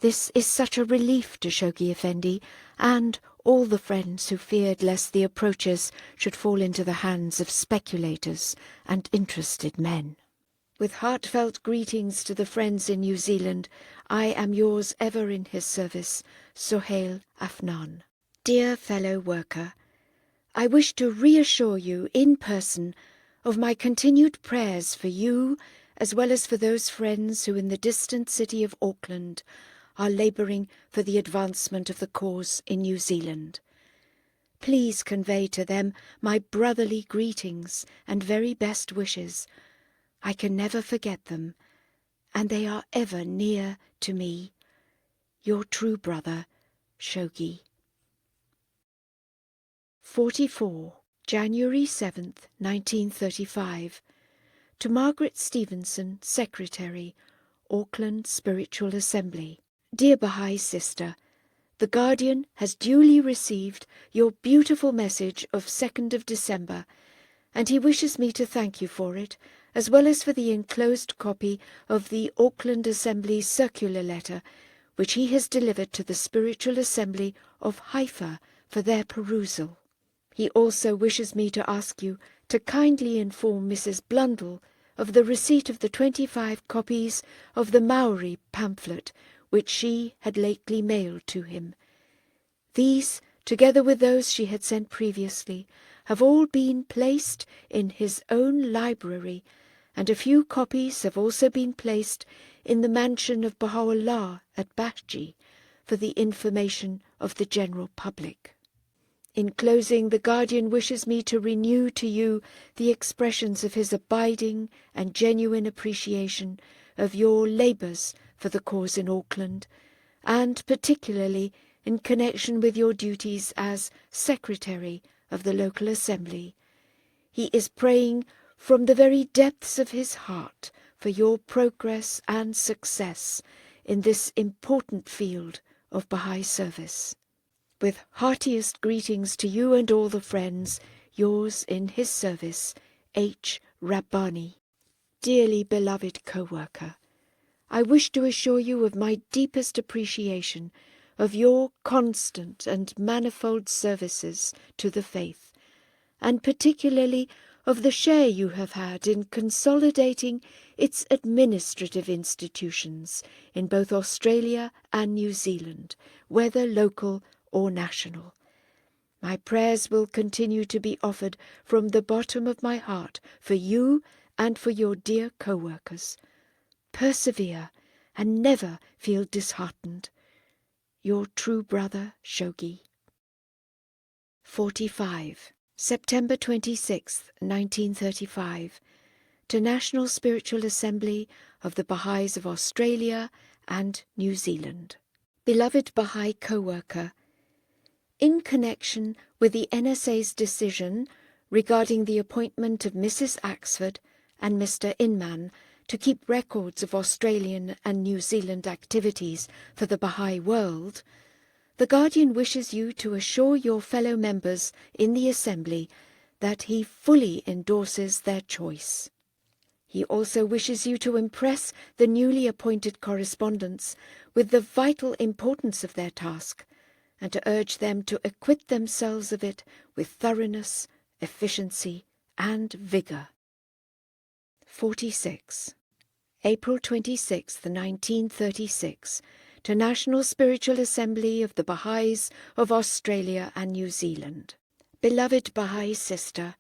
This is such a relief to Shoghi Effendi and all the friends who feared lest the approaches should fall into the hands of speculators and interested men. With heartfelt greetings to the friends in New Zealand, I am yours ever in his service, Shoghi Effendi. Dear fellow worker, I wish to reassure you in person of my continued prayers for you, as well as for those friends who in the distant city of Auckland are labouring for the advancement of the cause in New Zealand. Please convey to them my brotherly greetings and very best wishes. I can never forget them, and they are ever near to me. Your true brother, Shoghi. 44. January 7th, 1935. To Margaret Stevenson, Secretary, Auckland Spiritual Assembly. Dear Bahá'í Sister, the Guardian has duly received your beautiful message of 2nd of December, and he wishes me to thank you for it, as well as for the enclosed copy of the Auckland Assembly's circular letter, which he has delivered to the Spiritual Assembly of Haifa for their perusal. He also wishes me to ask you to kindly inform Mrs. Blundell of the receipt of the 25 copies of the Maori pamphlet which she had lately mailed to him. These, together with those she had sent previously, have all been placed in his own library, and a few copies have also been placed in the mansion of Baha'u'llah at Bahá'í for the information of the general public. In closing, the Guardian wishes me to renew to you the expressions of his abiding and genuine appreciation of your labours for the cause in Auckland, and particularly in connection with your duties as Secretary of the local assembly. He is praying from the very depths of his heart for your progress and success in this important field of Bahá'í service. With heartiest greetings to you and all the friends, yours in his service, H. Rabbani. Dearly beloved co-worker, I wish to assure you of my deepest appreciation of your constant and manifold services to the faith, and particularly of the share you have had in consolidating its administrative institutions in both Australia and New Zealand, whether local or national. My prayers will continue to be offered from the bottom of my heart for you and for your dear co-workers. Persevere and never feel disheartened. Your true brother, Shoghi. 45. September 26, 1935. To National Spiritual Assembly of the Bahá'ís of Australia and New Zealand. Beloved Bahá'í co-worker, in connection with the NSA's decision regarding the appointment of Mrs. Axford and Mr. Inman to keep records of Australian and New Zealand activities for the Bahá'í world, the Guardian wishes you to assure your fellow members in the Assembly that he fully endorses their choice. He also wishes you to impress the newly appointed correspondents with the vital importance of their task, and to urge them to acquit themselves of it with thoroughness, efficiency, and vigour. 46. April 26, 1936. To National Spiritual Assembly of the Bahá'ís of Australia and New Zealand. Beloved Bahá'í sister,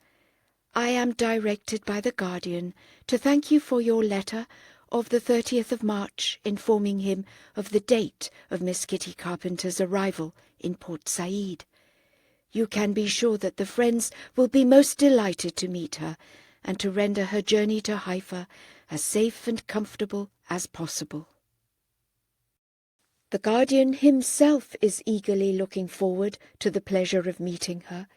I am directed by the Guardian to thank you for your letter of the 30th of March informing him of the date of Miss Kitty Carpenter's arrival in Port Said. You can be sure that the friends will be most delighted to meet her and to render her journey to Haifa as safe and comfortable as possible. The Guardian himself is eagerly looking forward to the pleasure of meeting her,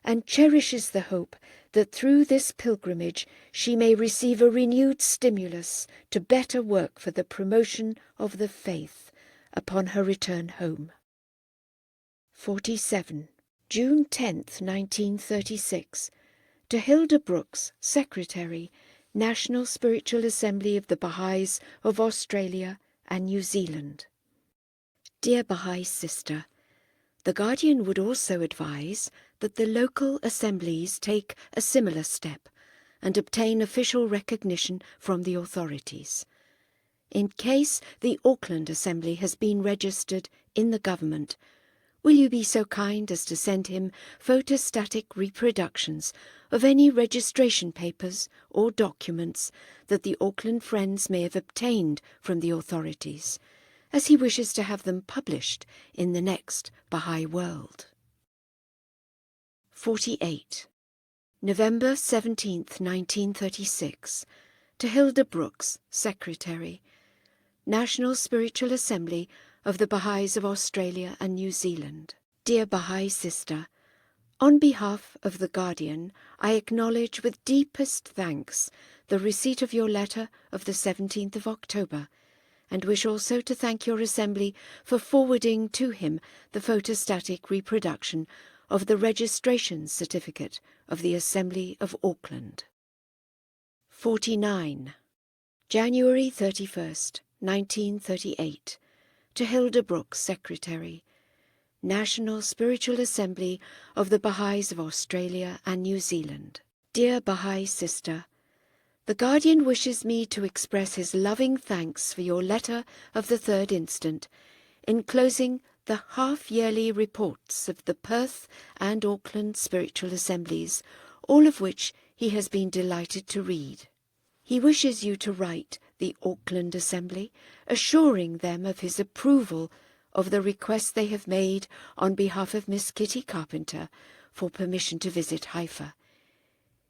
and cherishes the hope that through this pilgrimage she may receive a renewed stimulus to better work for the promotion of the faith upon her return home. 47. June 10th, 1936. To Hilda Brooks, Secretary, National Spiritual Assembly of the Bahá'ís of Australia and New Zealand. Dear Bahá'í sister, the Guardian would also advise that the local assemblies take a similar step and obtain official recognition from the authorities. In case the Auckland Assembly has been registered in the government, will you be so kind as to send him photostatic reproductions of any registration papers or documents that the Auckland Friends may have obtained from the authorities, as he wishes to have them published in the next Bahá'í World. 48. November 17th, 1936. To Hilda Brooks, Secretary, National Spiritual Assembly of the Bahá'ís of Australia and New Zealand. Dear Bahá'í sister, on behalf of the Guardian, I acknowledge with deepest thanks the receipt of your letter of the 17th of October, and wish also to thank your Assembly for forwarding to him the photostatic reproduction of the registration certificate of the Assembly of Auckland. 49. January 31st, 1938. To Hilda Brooks, Secretary, National Spiritual Assembly of the Bahá'ís of Australia and New Zealand. Dear Bahá'í sister, the Guardian wishes me to express his loving thanks for your letter of the 3rd instant, enclosing the half-yearly reports of the Perth and Auckland Spiritual Assemblies, all of which he has been delighted to read. He wishes you to write the Auckland Assembly, assuring them of his approval of the request they have made on behalf of Miss Kitty Carpenter for permission to visit Haifa.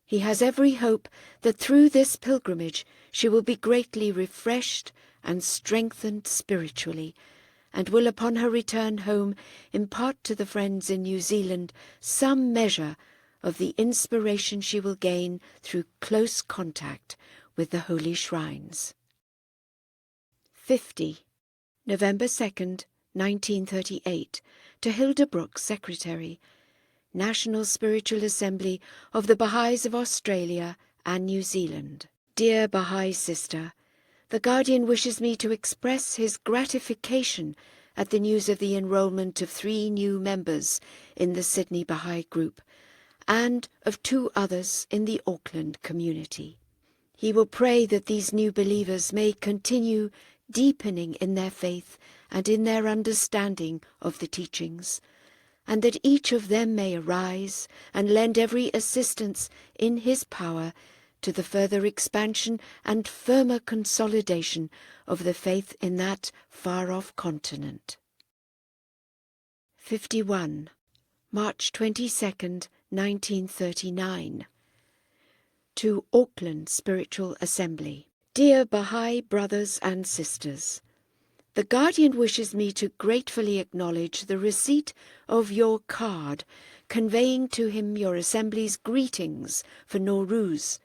He has every hope that through this pilgrimage she will be greatly refreshed and strengthened spiritually, and will upon her return home impart to the friends in New Zealand some measure of the inspiration she will gain through close contact with the holy shrines. 50. November 2nd, 1938, to Hilda Brooks, Secretary, National Spiritual Assembly of the Bahá'ís of Australia and New Zealand. Dear Bahá'í Sister, the Guardian wishes me to express his gratification at the news of the enrolment of 3 new members in the Sydney Bahá'í group and of 2 others in the Auckland community. He will pray that these new believers may continue deepening in their faith and in their understanding of the teachings, and that each of them may arise and lend every assistance in his power to the further expansion and firmer consolidation of the faith in that far-off continent. 51. March 22nd, 1939. To Auckland Spiritual Assembly. Dear Bahá'í brothers and sisters, the Guardian wishes me to gratefully acknowledge the receipt of your card conveying to him your Assembly's greetings for Nowruz,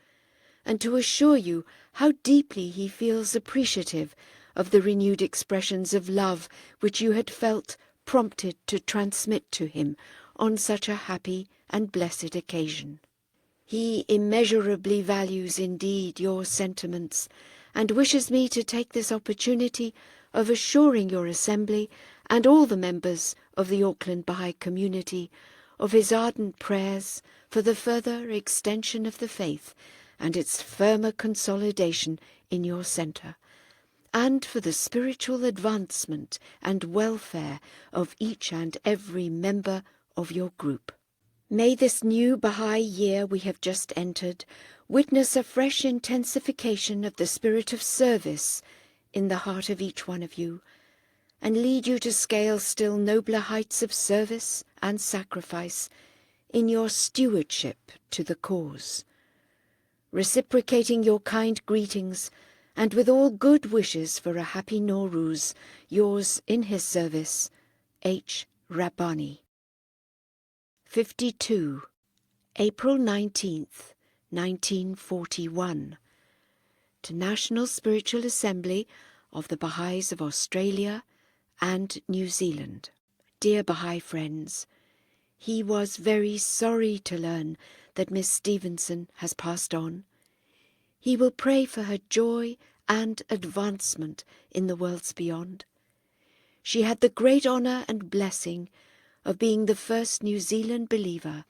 and to assure you how deeply he feels appreciative of the renewed expressions of love which you had felt prompted to transmit to him on such a happy and blessed occasion. He immeasurably values indeed your sentiments, and wishes me to take this opportunity of assuring your Assembly and all the members of the Auckland Bahá'í community of his ardent prayers for the further extension of the faith and its firmer consolidation in your centre, and for the spiritual advancement and welfare of each and every member of your group. May this new Bahá'í year we have just entered witness a fresh intensification of the spirit of service in the heart of each one of you, and lead you to scale still nobler heights of service and sacrifice in your stewardship to the cause. Reciprocating your kind greetings, and with all good wishes for a happy Nowruz, yours in his service, H. Rabbani. 52. April 19th, 1941. To National Spiritual Assembly of the Bahá'ís of Australia and New Zealand. Dear Bahá'í friends, he was very sorry to learn that Miss Stevenson has passed on. He will pray for her joy and advancement in the worlds beyond. She had the great honour and blessing of being the first New Zealand believer,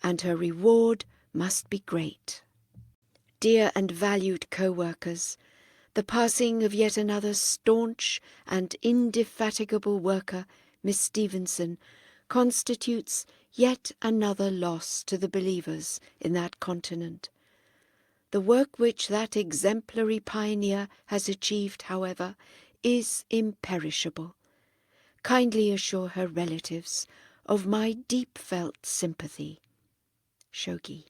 and her reward must be great. Dear and valued co-workers, the passing of yet another staunch and indefatigable worker, Miss Stevenson, constitutes yet another loss to the believers in that continent. The work which that exemplary pioneer has achieved, however, is imperishable. Kindly assure her relatives of my deep-felt sympathy. Shoghi.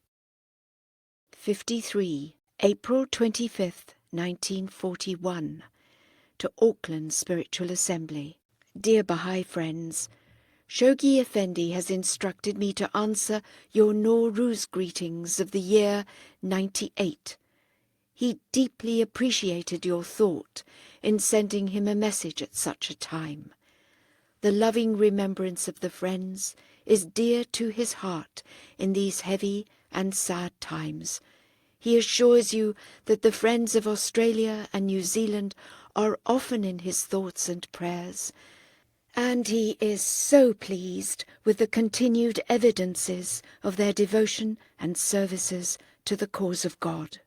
53. April 25th, 1941. To Auckland Spiritual Assembly. Dear Bahá'í friends, Shoghi Effendi has instructed me to answer your Nowruz greetings of the year 98. He deeply appreciated your thought in sending him a message at such a time. The loving remembrance of the friends is dear to his heart in these heavy and sad times. He assures you that the friends of Australia and New Zealand are often in his thoughts and prayers, and he is so pleased with the continued evidences of their devotion and services to the cause of God.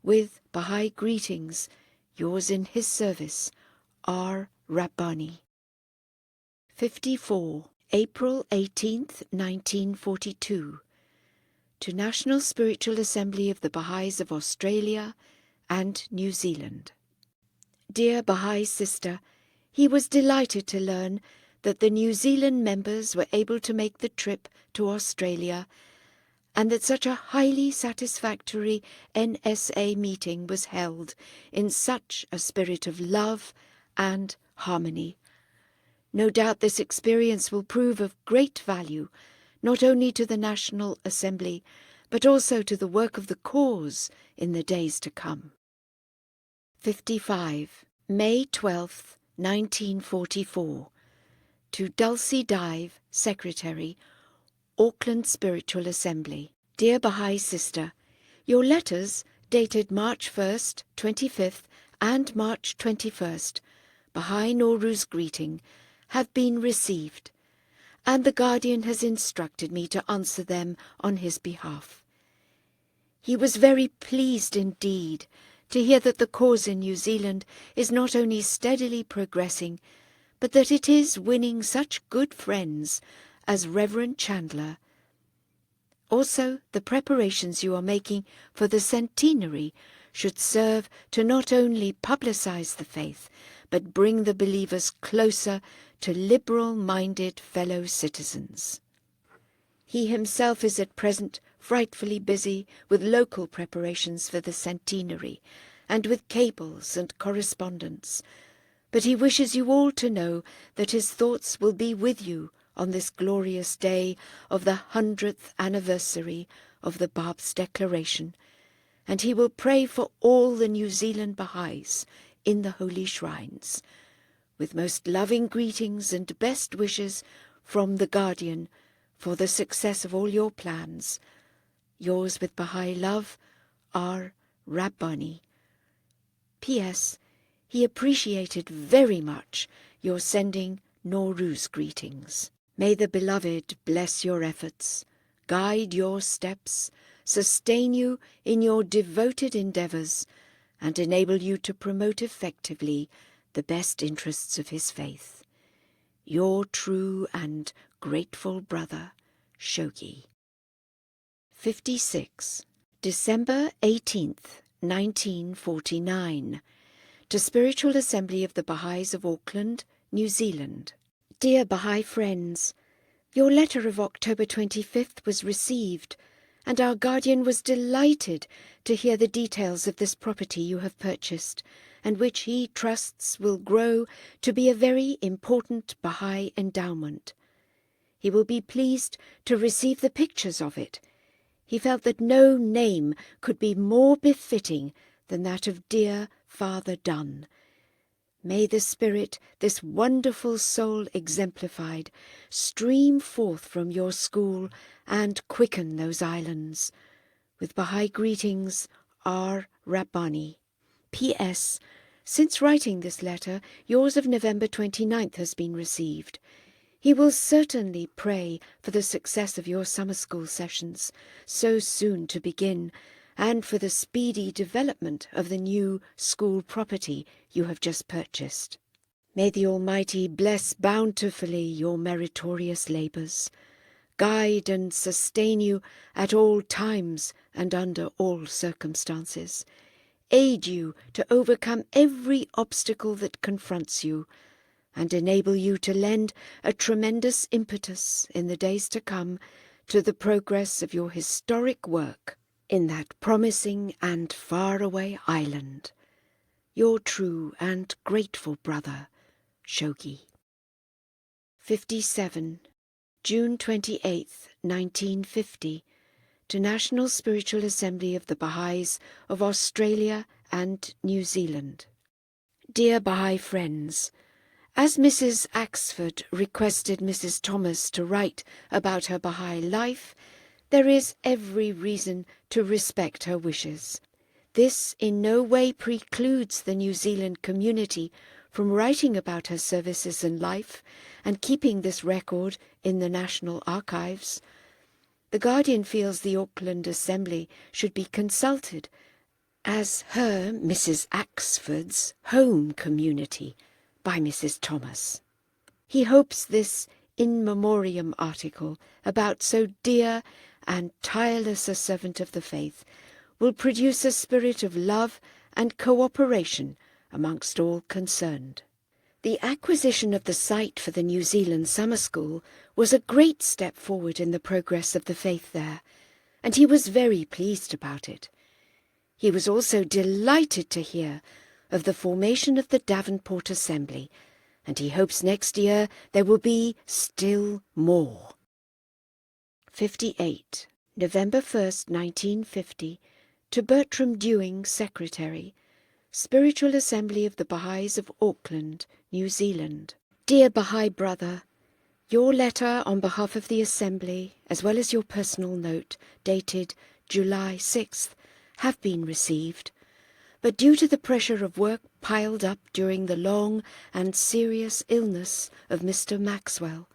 With Bahá'í greetings, yours in his service, R. Rabbani. 54. April 18th, 1942. To National Spiritual Assembly of the Bahá'ís of Australia and New Zealand. Dear Bahá'í Sister, he was delighted to learn that the New Zealand members were able to make the trip to Australia, and that such a highly satisfactory NSA meeting was held in such a spirit of love and harmony. No doubt this experience will prove of great value, not only to the National Assembly, but also to the work of the cause in the days to come. 55. May 12th, 1944. To Dulcie Dive, Secretary, Auckland Spiritual Assembly. Dear Bahá'í Sister, your letters dated March 1st, 25th and March 21st, Bahá'í Nowruz greeting, have been received, and the Guardian has instructed me to answer them on his behalf. He was very pleased indeed to hear that the cause in New Zealand is not only steadily progressing, but that it is winning such good friends as Reverend Chandler. Also, the preparations you are making for the centenary should serve to not only publicize the faith, but bring the believers closer to liberal-minded fellow citizens. He himself is at present frightfully busy with local preparations for the centenary, and with cables and correspondence, but he wishes you all to know that his thoughts will be with you on this glorious day of the 100th anniversary of the Bab's declaration, and he will pray for all the New Zealand Bahá'ís in the holy shrines, with most loving greetings and best wishes from the Guardian for the success of all your plans. Yours with Bahá'í love, R. Rabbani. P.S. He appreciated very much your sending Nowruz greetings. May the Beloved bless your efforts, guide your steps, sustain you in your devoted endeavours, and enable you to promote effectively the best interests of his faith. Your true and grateful brother, Shoghi. 56. December 18th, 1949. To Spiritual Assembly of the Bahá'ís of Auckland, New Zealand. Dear Bahá'í friends, your letter of October 25th was received, and our Guardian was delighted to hear the details of this property you have purchased, and which he trusts will grow to be a very important Bahá'í endowment. He will be pleased to receive the pictures of it. He felt that no name could be more befitting than that of dear Father Dunn. May the spirit, this wonderful soul exemplified, stream forth from your school and quicken those islands. With Bahá'í greetings, R. Rabbani. P.S. Since writing this letter, yours of November 29th has been received. He will certainly pray for the success of your summer school sessions, so soon to begin, and for the speedy development of the new school property you have just purchased. May the Almighty bless bountifully your meritorious labours, guide and sustain you at all times and under all circumstances, aid you to overcome every obstacle that confronts you, and enable you to lend a tremendous impetus in the days to come to the progress of your historic work in that promising and faraway island. Your true and grateful brother, Shoghi. 57. June 28th, 1950. To National Spiritual Assembly of the Bahá'ís of Australia and New Zealand. Dear Bahá'í friends, as Mrs. Axford requested Mrs. Thomas to write about her Bahá'í life, there is every reason to respect her wishes. This in no way precludes the New Zealand community from writing about her services and life and keeping this record in the National Archives. The Guardian feels the Auckland Assembly should be consulted as her, Mrs. Axford's, home community by Mrs. Thomas. He hopes this in memoriam article about so dear and tireless a servant of the faith will produce a spirit of love and cooperation amongst all concerned. The acquisition of the site for the New Zealand summer school was a great step forward in the progress of the faith there, and he was very pleased about it. He was also delighted to hear of the formation of the Davenport Assembly, and he hopes next year there will be still more. 58. November 1st, 1950, to Bertram Dewing, Secretary, Spiritual Assembly of the Bahá'ís of Auckland, New Zealand. Dear Bahá'í brother, your letter on behalf of the Assembly, as well as your personal note, dated July 6th, have been received, but due to the pressure of work piled up during the long and serious illness of Mr. Maxwell,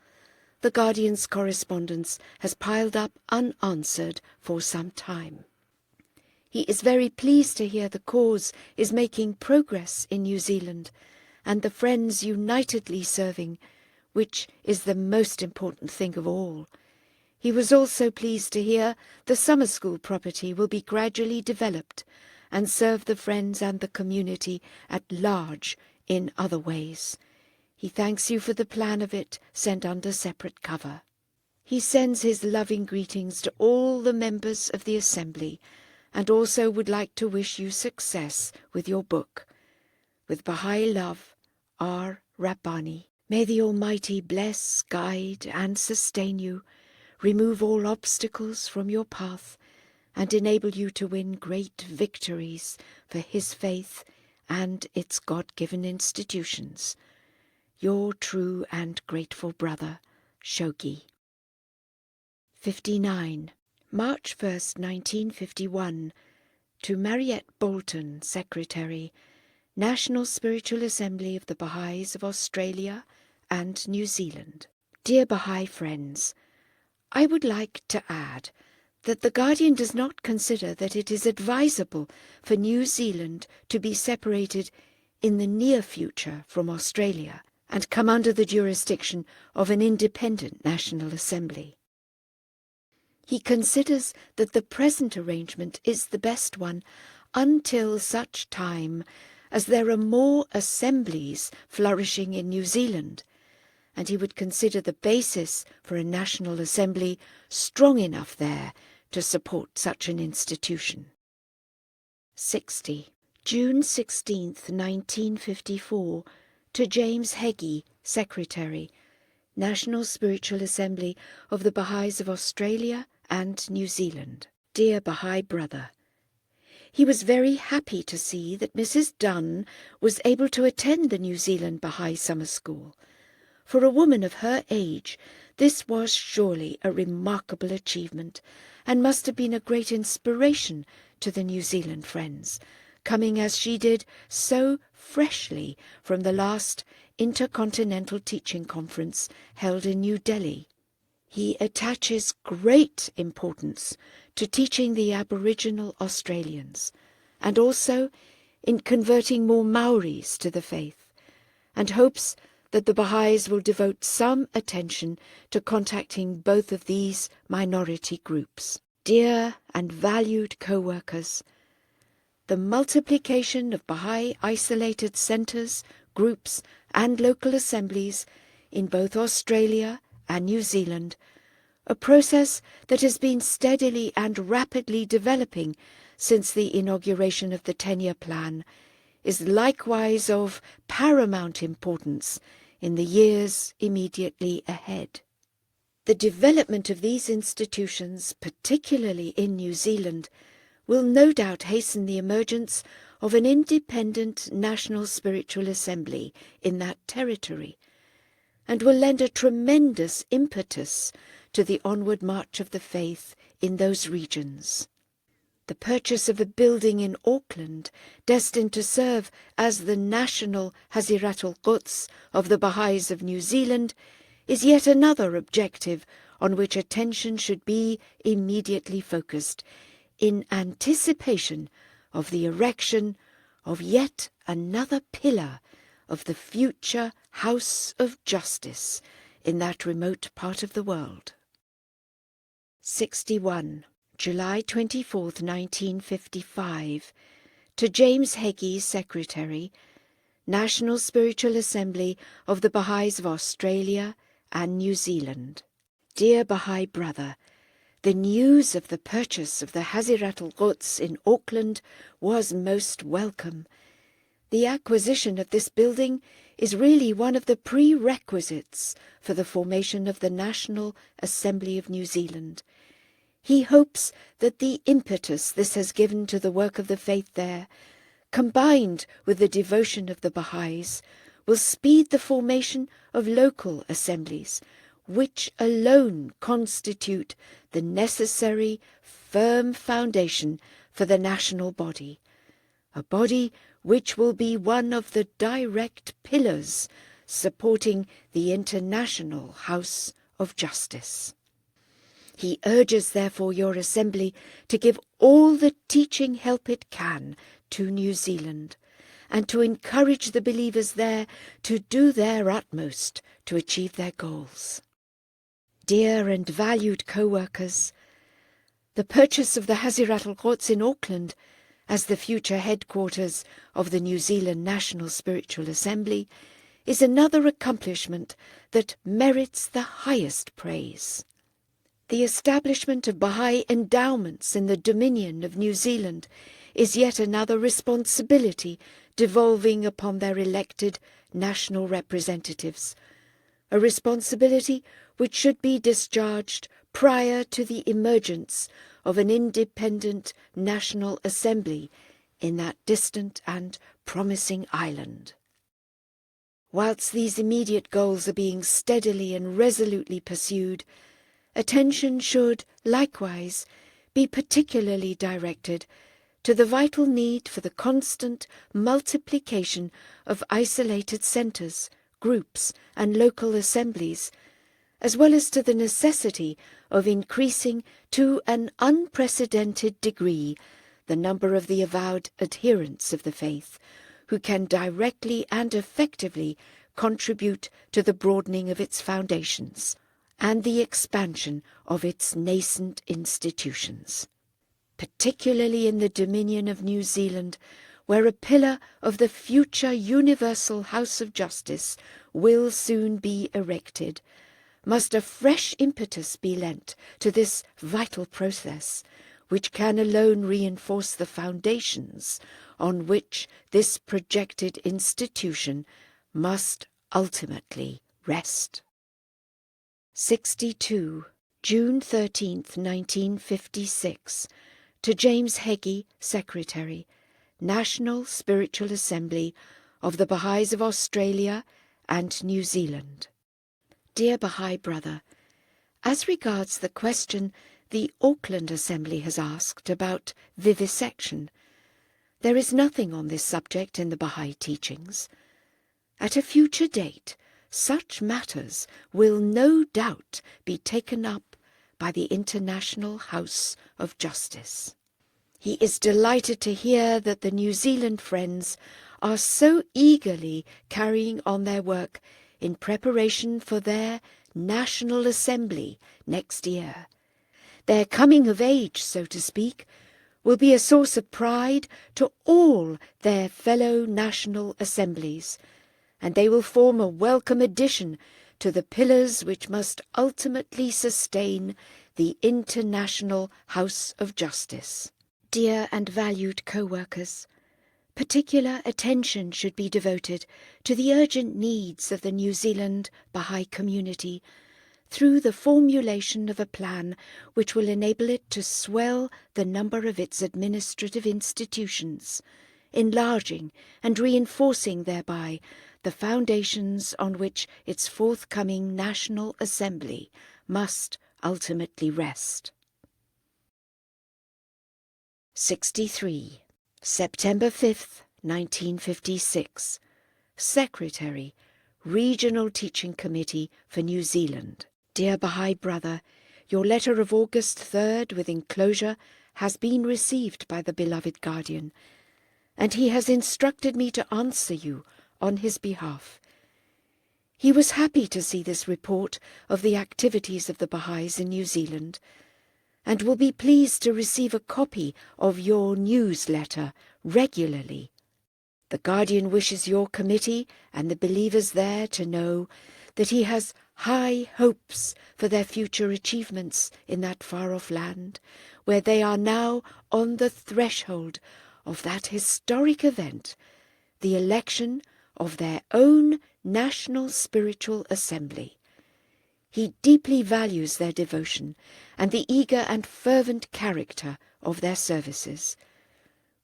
the Guardian's correspondence has piled up unanswered for some time. He is very pleased to hear the cause is making progress in New Zealand, and the friends unitedly serving, which is the most important thing of all. He was also pleased to hear the summer school property will be gradually developed and serve the friends and the community at large in other ways. He thanks you for the plan of it sent under separate cover. He sends his loving greetings to all the members of the Assembly and also would like to wish you success with your book. With Bahá'í love, R. Rabbani. May the Almighty bless, guide and sustain you, remove all obstacles from your path, and enable you to win great victories for his faith and its God-given institutions. Your true and grateful brother, Shoghi. 59. March 1st, 1951, to Mariette Bolton, Secretary, National Spiritual Assembly of the Bahá'ís of Australia and New Zealand. Dear Bahá'í friends, I would like to add that the Guardian does not consider that it is advisable for New Zealand to be separated in the near future from Australia and come under the jurisdiction of an independent National Assembly. He considers that the present arrangement is the best one until such time as there are more assemblies flourishing in New Zealand, and he would consider the basis for a National Assembly strong enough there to support such an institution. 60. June 16th, 1954, to James Heggie, Secretary, National Spiritual Assembly of the Bahá'ís of Australia and New Zealand. Dear Bahá'í brother, he was very happy to see that Mrs. Dunn was able to attend the New Zealand Bahá'í Summer School. For a woman of her age, this was surely a remarkable achievement, and must have been a great inspiration to the New Zealand friends, coming as she did so freshly from the last Intercontinental Teaching Conference held in New Delhi. He attaches great importance to teaching the Aboriginal Australians, and also in converting more Maoris to the faith, and hopes that the Bahá'ís will devote some attention to contacting both of these minority groups. Dear and valued co-workers, the multiplication of Bahá'í isolated centres, groups and local assemblies in both Australia and New Zealand, a process that has been steadily and rapidly developing since the inauguration of the 10-year plan, is likewise of paramount importance in the years immediately ahead. The development of these institutions, particularly in New Zealand, will no doubt hasten the emergence of an independent National Spiritual Assembly in that territory, and will lend a tremendous impetus to the onward march of the faith in those regions. The purchase of a building in Auckland, destined to serve as the national Haziratul Quds of the Bahá'ís of New Zealand, is yet another objective on which attention should be immediately focused, in anticipation of the erection of yet another pillar of the future House of Justice in that remote part of the world. 61. July 24th, 1955. To James Shoghi, Secretary, National Spiritual Assembly of the Bahá'ís of Australia and New Zealand. Dear Bahá'í brother, the news of the purchase of the Hazirat al-Quds in Auckland was most welcome. The acquisition of this building is really one of the prerequisites for the formation of the National Assembly of New Zealand. He hopes that the impetus this has given to the work of the faith there, combined with the devotion of the Bahá'ís, will speed the formation of local assemblies, which alone constitute the necessary firm foundation for the national body, a body which will be one of the direct pillars supporting the International House of Justice. He urges, therefore, your assembly to give all the teaching help it can to New Zealand, and to encourage the believers there to do their utmost to achieve their goals. Dear and valued co-workers, the purchase of the Hazirat al-Quds in Auckland as the future headquarters of the New Zealand National Spiritual Assembly is another accomplishment that merits the highest praise. The establishment of Bahá'í endowments in the Dominion of New Zealand is yet another responsibility devolving upon their elected national representatives, a responsibility which should be discharged prior to the emergence of an independent National Assembly in that distant and promising island. Whilst these immediate goals are being steadily and resolutely pursued, attention should, likewise, be particularly directed to the vital need for the constant multiplication of isolated centres, groups and local assemblies, as well as to the necessity of increasing to an unprecedented degree the number of the avowed adherents of the faith, who can directly and effectively contribute to the broadening of its foundations and the expansion of its nascent institutions, particularly in the Dominion of New Zealand, where a pillar of the future Universal House of Justice will soon be erected. Must a fresh impetus be lent to this vital process, which can alone reinforce the foundations on which this projected institution must ultimately rest. 62. June 13th, 1956. To James Shoghi, Secretary, National Spiritual Assembly of the Bahá'ís of Australia and New Zealand. Dear Bahá'í brother, as regards the question the Auckland Assembly has asked about vivisection, there is nothing on this subject in the Bahá'í teachings. At a future date, such matters will no doubt be taken up by the International House of Justice. He is delighted to hear that the New Zealand Friends are so eagerly carrying on their work in preparation for their National Assembly next year. Their coming of age, so to speak, will be a source of pride to all their fellow national assemblies, and they will form a welcome addition to the pillars which must ultimately sustain the International House of Justice. Dear and valued co-workers, particular attention should be devoted to the urgent needs of the New Zealand Bahá'í community through the formulation of a plan which will enable it to swell the number of its administrative institutions, enlarging and reinforcing thereby the foundations on which its forthcoming National Assembly must ultimately rest. 63. September 5th, 1956. Secretary, Regional Teaching Committee for New Zealand. Dear Bahá'í brother, your letter of August 3rd with enclosure has been received by the beloved Guardian, and he has instructed me to answer you on his behalf. He was happy to see this report of the activities of the Bahá'ís in New Zealand, and will be pleased to receive a copy of your newsletter regularly. The Guardian wishes your committee and the believers there to know that he has high hopes for their future achievements in that far-off land, where they are now on the threshold of that historic event, the election of their own National Spiritual Assembly. He deeply values their devotion and the eager and fervent character of their services.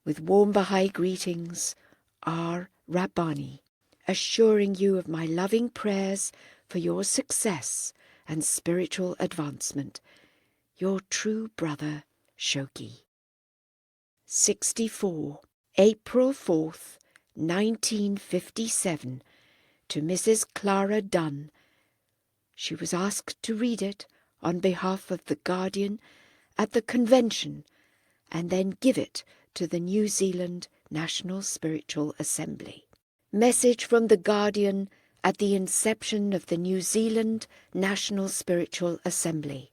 With warm Baha'i greetings, R. Rabbani, assuring you of my loving prayers for your success and spiritual advancement. Your true brother, Shoghi. 64. April 4th, 1957, to Mrs. Clara Dunn. She was asked to read it on behalf of the Guardian at the convention and then give it to the New Zealand National Spiritual Assembly. Message from the Guardian at the inception of the New Zealand National Spiritual Assembly.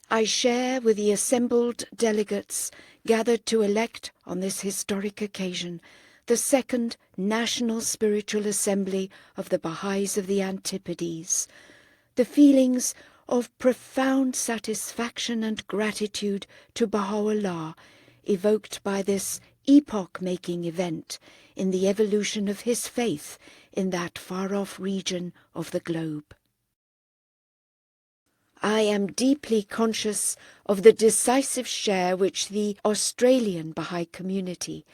I share with the assembled delegates gathered to elect on this historic occasion the Second National Spiritual Assembly of the Bahá'ís of the Antipodes, the feelings of profound satisfaction and gratitude to Baha'u'llah evoked by this epoch-making event in the evolution of his faith in that far-off region of the globe. I am deeply conscious of the decisive share which the Australian Baha'i community,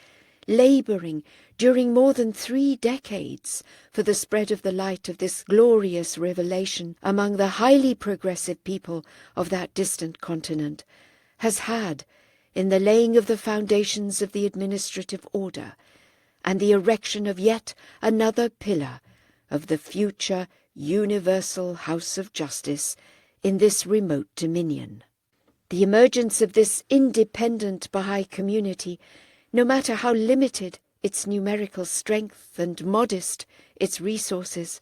labouring during more than 3 decades for the spread of the light of this glorious revelation among the highly progressive people of that distant continent, has had in the laying of the foundations of the administrative order and the erection of yet another pillar of the future universal House of Justice in this remote dominion. The emergence of this independent Baha'i community, no matter how limited its numerical strength and modest its resources,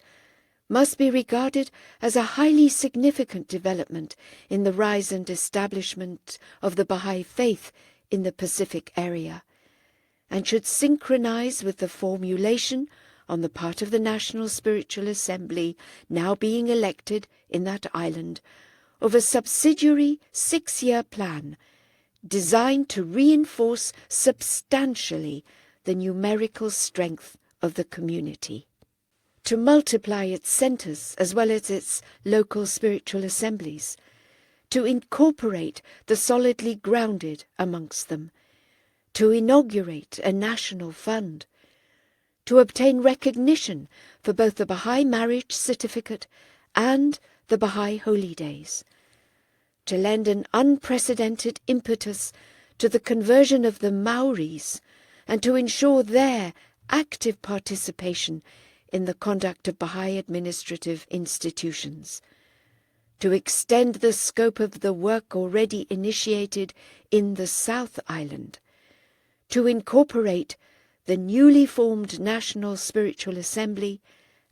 must be regarded as a highly significant development in the rise and establishment of the Baha'i faith in the Pacific area, and should synchronize with the formulation on the part of the National Spiritual Assembly now being elected in that island of a subsidiary 6-year plan designed to reinforce substantially the numerical strength of the community, to multiply its centres as well as its local spiritual assemblies, to incorporate the solidly grounded amongst them, to inaugurate a national fund, to obtain recognition for both the Baha'i marriage certificate and the Baha'i holy days, to lend an unprecedented impetus to the conversion of the Maoris and to ensure their active participation in the conduct of Baha'i administrative institutions, to extend the scope of the work already initiated in the South Island, to incorporate the newly formed National Spiritual Assembly,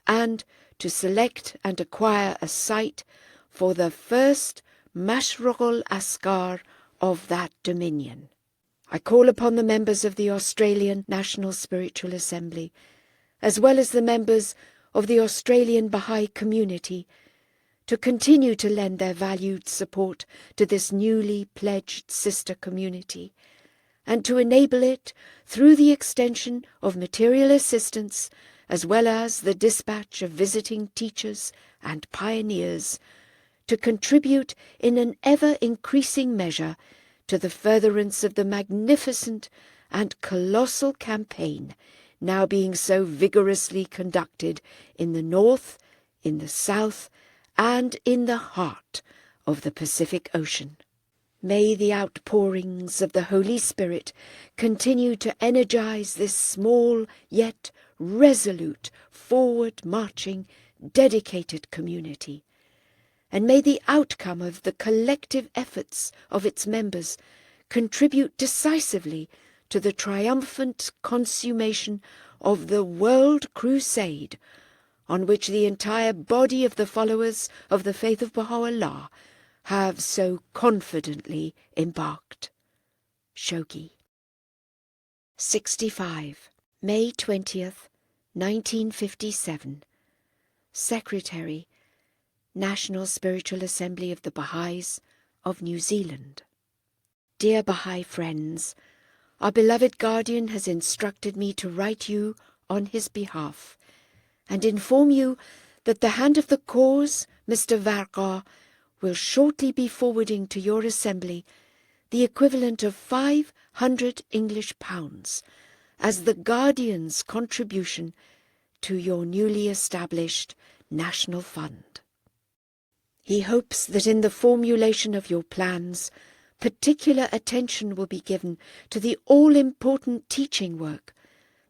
and to select and acquire a site for the first Mashrugul Askar of that dominion. I call upon the members of the Australian National Spiritual Assembly, as well as the members of the Australian Baha'i community, to continue to lend their valued support to this newly pledged sister community, and to enable it through the extension of material assistance as well as the dispatch of visiting teachers and pioneers, to contribute in an ever-increasing measure to the furtherance of the magnificent and colossal campaign now being so vigorously conducted in the north, in the south, and in the heart of the Pacific Ocean. May the outpourings of the Holy Spirit continue to energize this small yet resolute, forward-marching, dedicated community, and may the outcome of the collective efforts of its members contribute decisively to the triumphant consummation of the World Crusade, on which the entire body of the followers of the faith of Baha'u'llah have so confidently embarked. Shoghi. 65. May 20th, 1957. Secretary, National Spiritual Assembly of the Bahá'ís of New Zealand. Dear Bahá'í friends, our beloved guardian has instructed me to write you on his behalf and inform you that the hand of the cause, Mr. Varga, will shortly be forwarding to your assembly the equivalent of 500 English pounds as the guardian's contribution to your newly established National Fund. He hopes that in the formulation of your plans, particular attention will be given to the all-important teaching work,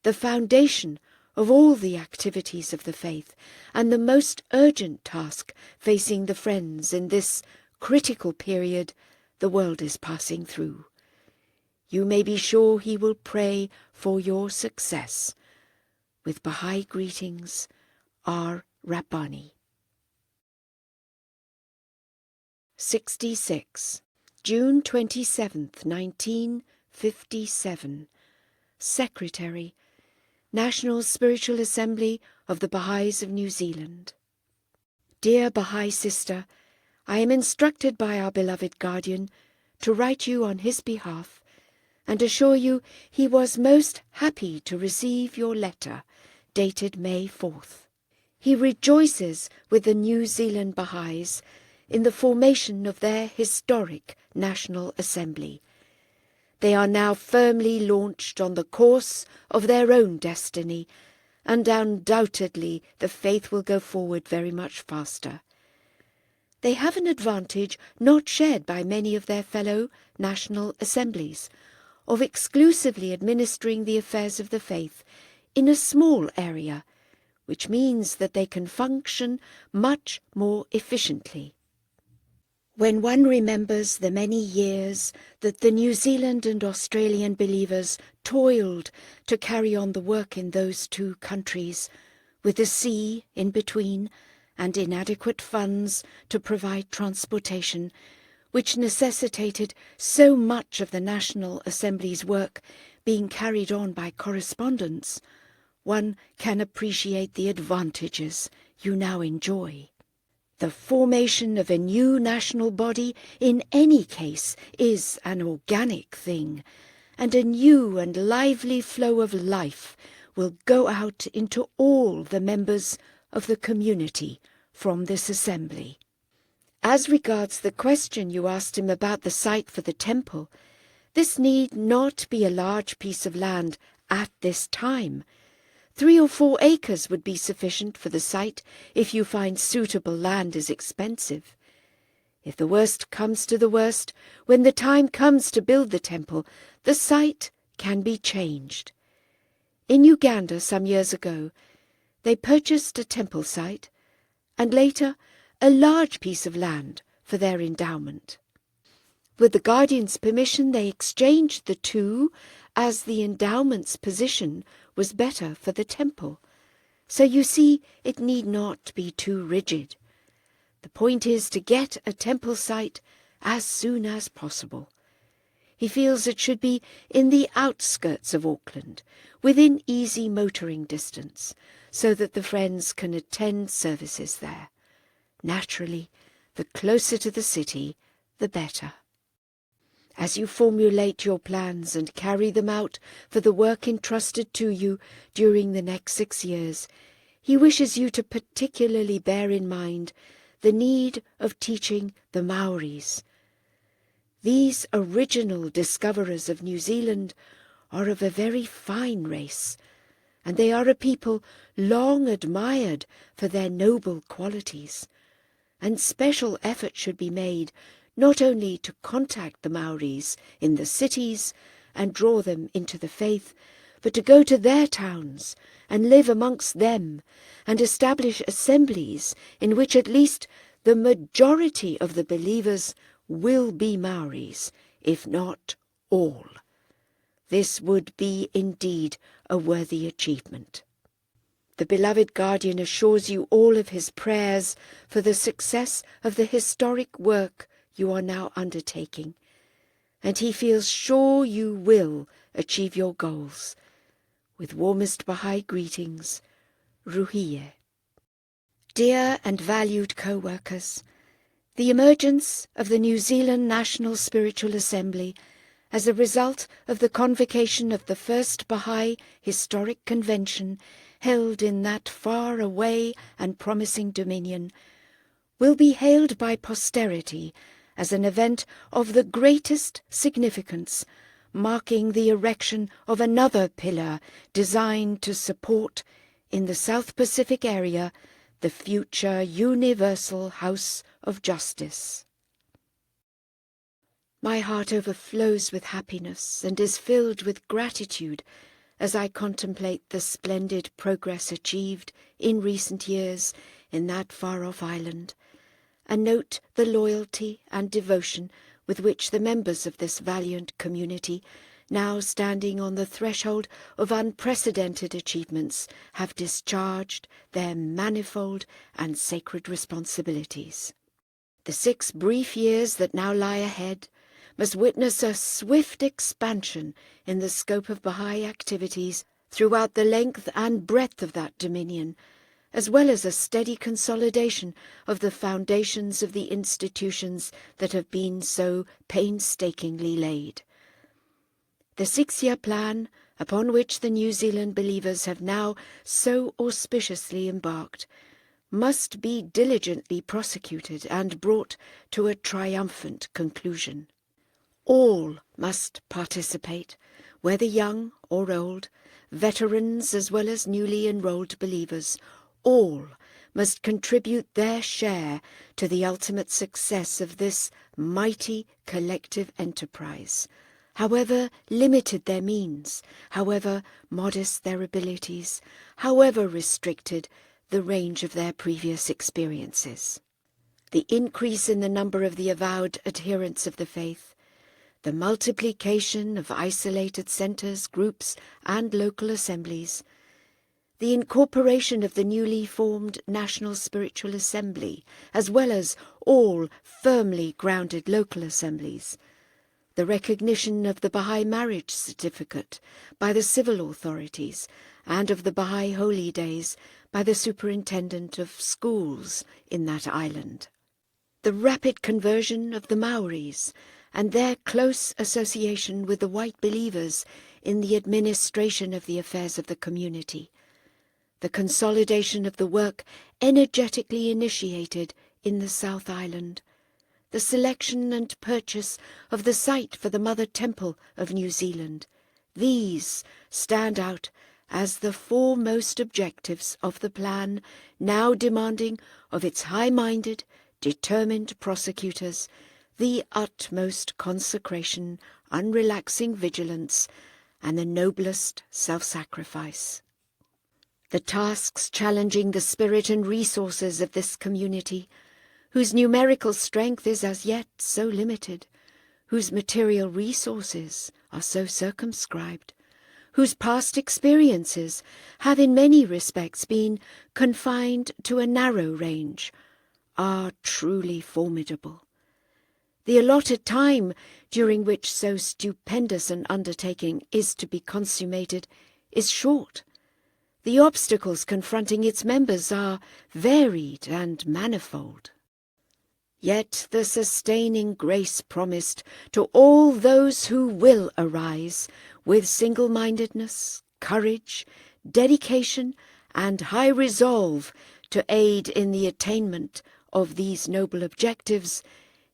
the foundation of all the activities of the faith, and the most urgent task facing the Friends in this critical period the world is passing through. You may be sure he will pray for your success. With Baha'i greetings, R. Rabbani. 66. June 27th, 1957. Secretary, National Spiritual Assembly of the Bahá'ís of New Zealand. Dear Baha'i sister, I am instructed by our beloved guardian to write you on his behalf and assure you he was most happy to receive your letter dated May 4th. He rejoices with the New Zealand Bahá'ís in the formation of their historic National Assembly. They are now firmly launched on the course of their own destiny, and undoubtedly the faith will go forward very much faster. They have an advantage not shared by many of their fellow National Assemblies, of exclusively administering the affairs of the faith in a small area, which means that they can function much more efficiently. When one remembers the many years that the New Zealand and Australian believers toiled to carry on the work in those two countries, with the sea in between and inadequate funds to provide transportation, which necessitated so much of the National Assembly's work being carried on by correspondence, one can appreciate the advantages you now enjoy. The formation of a new national body in any case is an organic thing, and a new and lively flow of life will go out into all the members of the community from this assembly. As regards the question you asked him about the site for the temple, this need not be a large piece of land at this time. 3 or 4 acres would be sufficient for the site if you find suitable land is expensive. If the worst comes to the worst, when the time comes to build the temple, the site can be changed. In Uganda some years ago, they purchased a temple site and later a large piece of land for their endowment. With the guardian's permission, they exchanged the two, as the endowment's position was better for the temple. So you see, it need not be too rigid. The point is to get a temple site as soon as possible. He feels it should be in the outskirts of Auckland, within easy motoring distance, so that the Friends can attend services there. Naturally, the closer to the city, the better. As you formulate your plans and carry them out for the work entrusted to you during the next 6 years, he wishes you to particularly bear in mind the need of teaching the Maoris. These original discoverers of New Zealand are of a very fine race, and they are a people long admired for their noble qualities, and special effort should be made not only to contact the Maoris in the cities and draw them into the faith, but to go to their towns and live amongst them and establish assemblies in which at least the majority of the believers will be Maoris, if not all. This would be indeed a worthy achievement. The beloved guardian assures you all of his prayers for the success of the historic work you are now undertaking, and he feels sure you will achieve your goals. With warmest Bahá'í greetings, Ruhiye. Dear and valued co-workers, the emergence of the New Zealand National Spiritual Assembly as a result of the convocation of the first Bahá'í Historic Convention held in that far-away and promising dominion will be hailed by posterity as an event of the greatest significance, marking the erection of another pillar designed to support, in the South Pacific area, the future Universal House of Justice. My heart overflows with happiness and is filled with gratitude as I contemplate the splendid progress achieved in recent years in that far-off island, and note the loyalty and devotion with which the members of this valiant community, now standing on the threshold of unprecedented achievements, have discharged their manifold and sacred responsibilities. The 6 brief years that now lie ahead must witness a swift expansion in the scope of Bahá'í activities throughout the length and breadth of that dominion, as well as a steady consolidation of the foundations of the institutions that have been so painstakingly laid. The 6-year plan, upon which the New Zealand believers have now so auspiciously embarked, must be diligently prosecuted and brought to a triumphant conclusion. All must participate, whether young or old, veterans as well as newly enrolled believers. All must contribute their share to the ultimate success of this mighty collective enterprise, however limited their means, however modest their abilities, however restricted the range of their previous experiences. The increase in the number of the avowed adherents of the faith, the multiplication of isolated centres, groups and local assemblies, the incorporation of the newly formed National Spiritual Assembly, as well as all firmly grounded local assemblies, the recognition of the Bahá'í marriage certificate by the civil authorities and of the Bahá'í holy days by the superintendent of schools in that island, the rapid conversion of the Maoris and their close association with the white believers in the administration of the affairs of the community, the consolidation of the work energetically initiated in the South Island, the selection and purchase of the site for the Mother Temple of New Zealand. These stand out as the foremost objectives of the plan, now demanding of its high-minded, determined prosecutors the utmost consecration, unrelaxing vigilance, and the noblest self-sacrifice. The tasks challenging the spirit and resources of this community, whose numerical strength is as yet so limited, whose material resources are so circumscribed, whose past experiences have in many respects been confined to a narrow range, are truly formidable. The allotted time during which so stupendous an undertaking is to be consummated is short. The obstacles confronting its members are varied and manifold. Yet the sustaining grace promised to all those who will arise with single-mindedness, courage, dedication, and high resolve to aid in the attainment of these noble objectives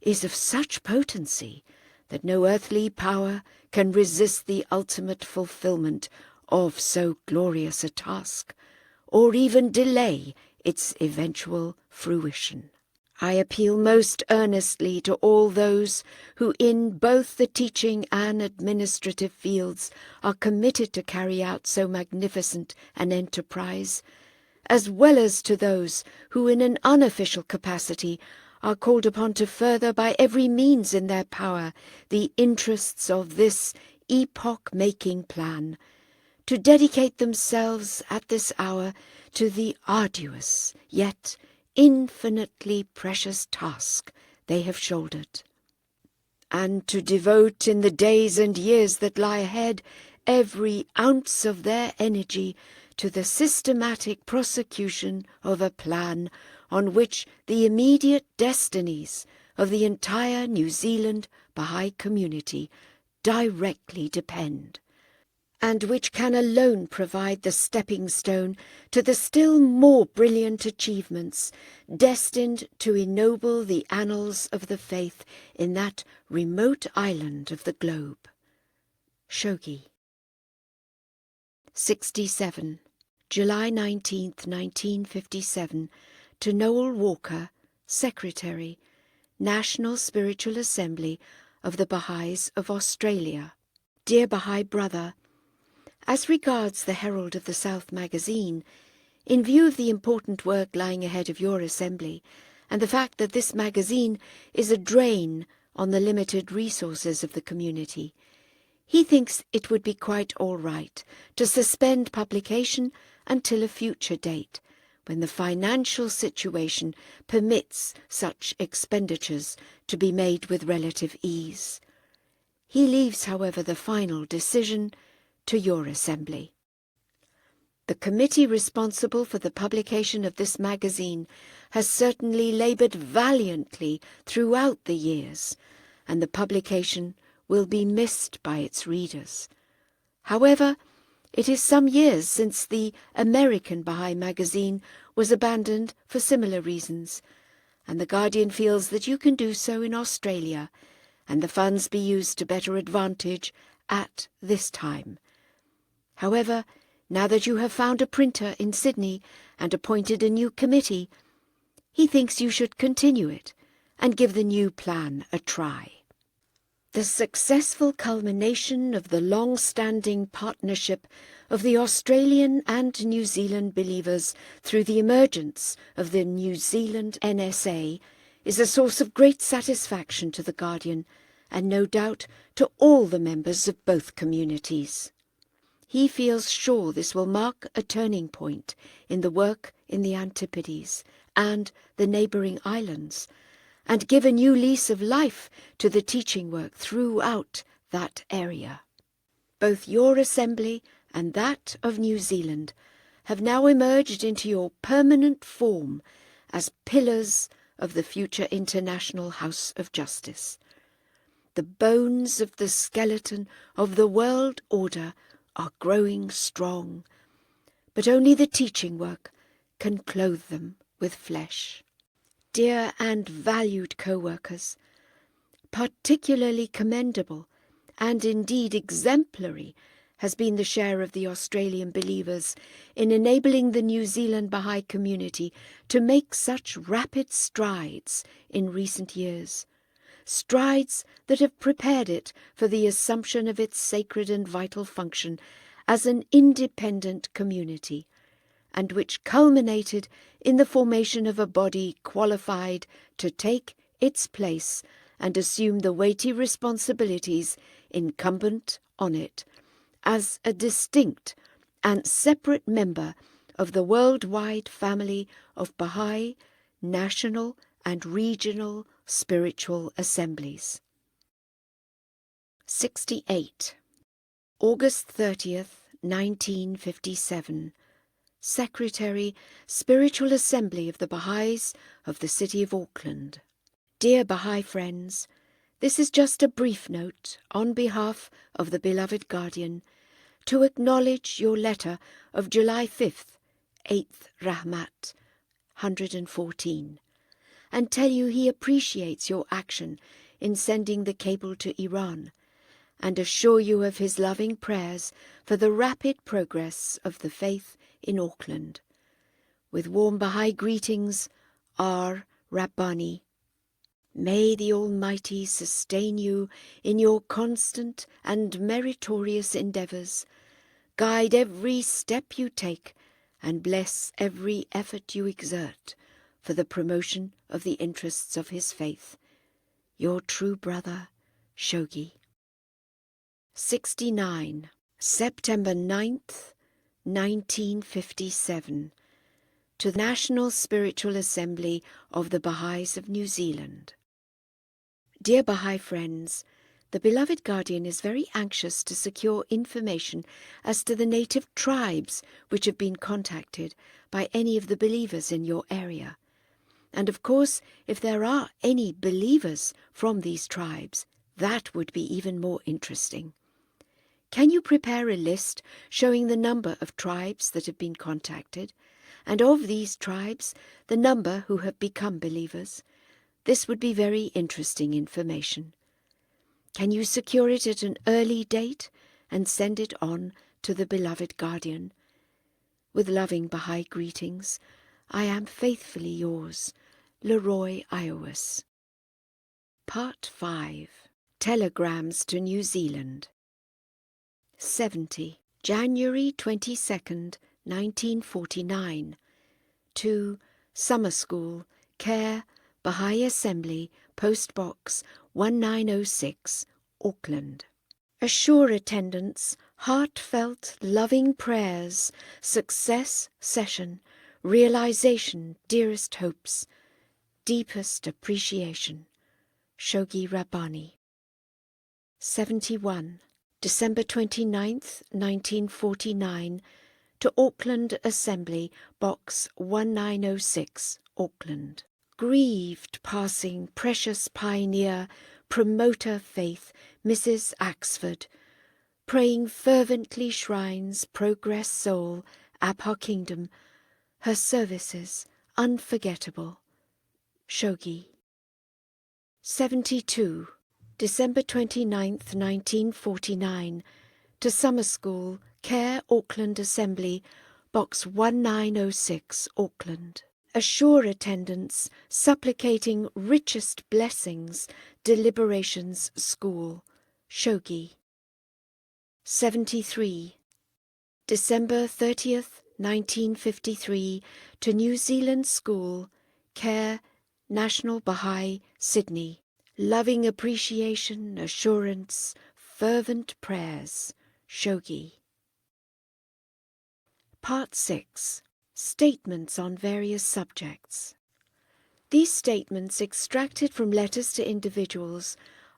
is of such potency that no earthly power can resist the ultimate fulfillment of so glorious a task, or even delay its eventual fruition. I appeal most earnestly to all those who in both the teaching and administrative fields are committed to carry out so magnificent an enterprise, as well as to those who in an unofficial capacity are called upon to further by every means in their power the interests of this epoch-making plan to dedicate themselves at this hour to the arduous yet infinitely precious task they have shouldered, and to devote in the days and years that lie ahead every ounce of their energy to the systematic prosecution of a plan on which the immediate destinies of the entire New Zealand Baha'i community directly depend, and which can alone provide the stepping stone to the still more brilliant achievements destined to ennoble the annals of the faith in that remote island of the globe. Shoghi. 67. July 19th, 1957, to Noel Walker, Secretary, National Spiritual Assembly of the Bahá'ís of Australia. Dear Baha'i Brother, as regards the Herald of the South magazine, in view of the important work lying ahead of your assembly, and the fact that this magazine is a drain on the limited resources of the community, he thinks it would be quite all right to suspend publication until a future date, when the financial situation permits such expenditures to be made with relative ease. He leaves, however, the final decision to your assembly. The committee responsible for the publication of this magazine has certainly laboured valiantly throughout the years, and the publication will be missed by its readers. However, it is some years since the American Baha'i magazine was abandoned for similar reasons, and the Guardian feels that you can do so in Australia, and the funds be used to better advantage at this time. However, now that you have found a printer in Sydney and appointed a new committee, he thinks you should continue it and give the new plan a try. The successful culmination of the long-standing partnership of the Australian and New Zealand believers through the emergence of the New Zealand NSA is a source of great satisfaction to the Guardian, and no doubt to all the members of both communities. He feels sure this will mark a turning point in the work in the Antipodes and the neighbouring islands, and give a new lease of life to the teaching work throughout that area. Both your assembly and that of New Zealand have now emerged into your permanent form as pillars of the future International House of Justice. The bones of the skeleton of the world order are growing strong, but only the teaching work can clothe them with flesh. Dear and valued co-workers, particularly commendable and indeed exemplary has been the share of the Australian believers in enabling the New Zealand Baha'i community to make such rapid strides in recent years, strides that have prepared it for the assumption of its sacred and vital function as an independent community, and which culminated in the formation of a body qualified to take its place and assume the weighty responsibilities incumbent on it as a distinct and separate member of the worldwide family of Baha'i, national and regional spiritual assemblies. 68. August 30th, 1957. Secretary, Spiritual Assembly of the Bahá'ís of the City of Auckland. Dear Baha'i friends, this is just a brief note on behalf of the beloved Guardian to acknowledge your letter of July 5th, 8th Rahmat, 114, and tell you he appreciates your action in sending the cable to Iran, and assure you of his loving prayers for the rapid progress of the faith in Auckland. With warm Baha'i greetings, R. Rabbani. May the Almighty sustain you in your constant and meritorious endeavours, guide every step you take, and bless every effort you exert for the promotion of the interests of his faith. Your true brother, Shoghi. 69. September 9th, 1957. To the National Spiritual Assembly of the Bahá'ís of New Zealand. Dear Bahá'í friends, the beloved Guardian is very anxious to secure information as to the native tribes which have been contacted by any of the believers in your area. And of course, if there are any believers from these tribes, that would be even more interesting. Can you prepare a list showing the number of tribes that have been contacted, and of these tribes, the number who have become believers? This would be very interesting information. Can you secure it at an early date and send it on to the beloved Guardian? With loving Bahá'í greetings, I am faithfully yours, Leroy Iowis. Part 5. Telegrams to New Zealand. 70. January 22nd, 1949. To Summer School, Care, Bahá'í Assembly, Post Box 1906, Auckland. Assure attendance, heartfelt, loving prayers, success session, realization, dearest hopes, deepest appreciation. Shoghi Rabbani. 71. December 29th, 1949, to Auckland Assembly, Box 1906, Auckland. Grieved passing precious pioneer, promoter faith, Mrs. Axford, praying fervently shrines, progress soul, Abha Kingdom, her services unforgettable. Shoghi. 72. December 29th, 1949, to Summer School, Care Auckland Assembly, Box 1906, Auckland. Assure attendance, supplicating richest blessings, Deliberations School, Shoghi. 73. December 30th, 1953, to New Zealand School, Care National Bahá'í, Sydney. Loving appreciation, assurance, fervent prayers. Shoghi. Part 6. Statements on various subjects. These statements, extracted from letters to individuals,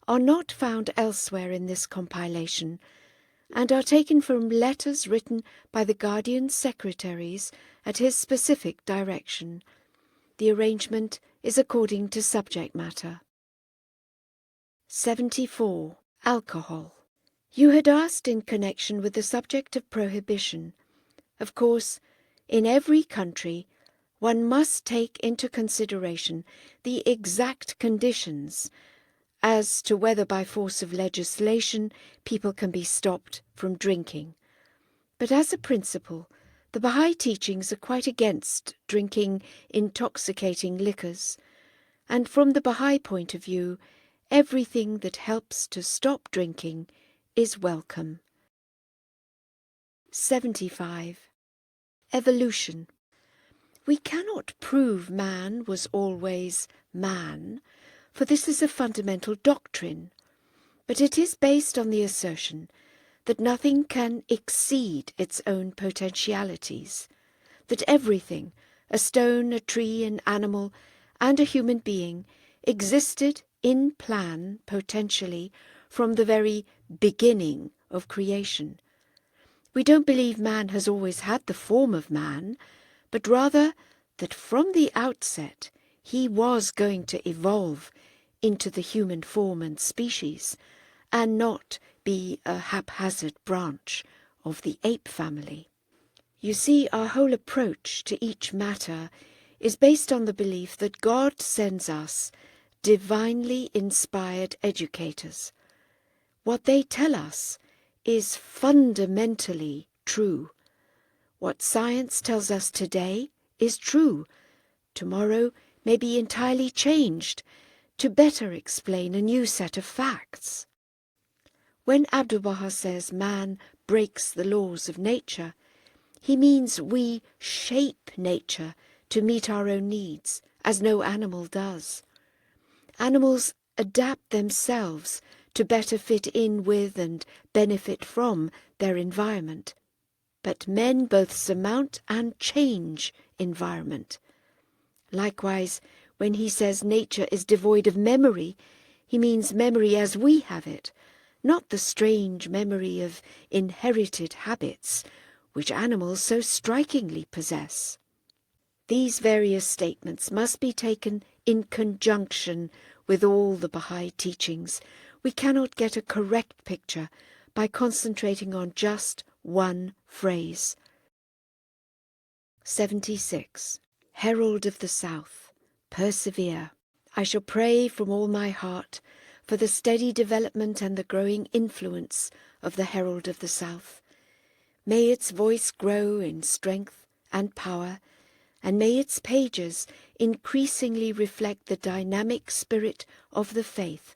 are not found elsewhere in this compilation, and are taken from letters written by the Guardian's secretaries at his specific direction. The arrangement is according to subject matter. 74. Alcohol. You had asked in connection with the subject of prohibition. Of course, in every country, one must take into consideration the exact conditions as to whether by force of legislation people can be stopped from drinking. But as a principle, the Bahá'í teachings are quite against drinking intoxicating liquors, and from the Bahá'í point of view, everything that helps to stop drinking is welcome. 75. Evolution. We cannot prove man was always man, for this is a fundamental doctrine, but it is based on the assertion that nothing can exceed its own potentialities, that everything, a stone, a tree, an animal, and a human being, existed in plan potentially from the very beginning of creation. We don't believe man has always had the form of man, but rather that from the outset he was going to evolve into the human form and species, and not be a haphazard branch of the ape family. You see, our whole approach to each matter is based on the belief that God sends us divinely inspired educators. What they tell us is fundamentally true. What science tells us today is true. Tomorrow may be entirely changed to better explain a new set of facts. When Abdu'l-Baha says man breaks the laws of nature, he means we shape nature to meet our own needs, as no animal does. Animals adapt themselves to better fit in with and benefit from their environment. But men both surmount and change environment. Likewise, when he says nature is devoid of memory, he means memory as we have it, not the strange memory of inherited habits which animals so strikingly possess. These various statements must be taken in conjunction with all the Bahá'í teachings. We cannot get a correct picture by concentrating on just one phrase. 76. Herald of the South, persevere. I shall pray from all my heart for the steady development and the growing influence of the Herald of the South. May its voice grow in strength and power, and may its pages increasingly reflect the dynamic spirit of the faith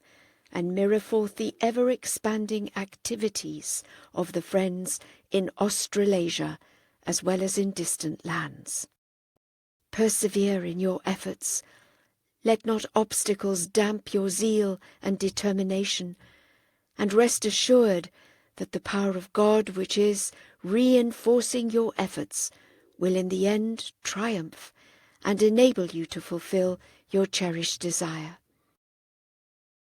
and mirror forth the ever-expanding activities of the Friends in Australasia as well as in distant lands. Persevere in your efforts. Let not obstacles damp your zeal and determination, and rest assured that the power of God, which is reinforcing your efforts, will in the end triumph and enable you to fulfill your cherished desire.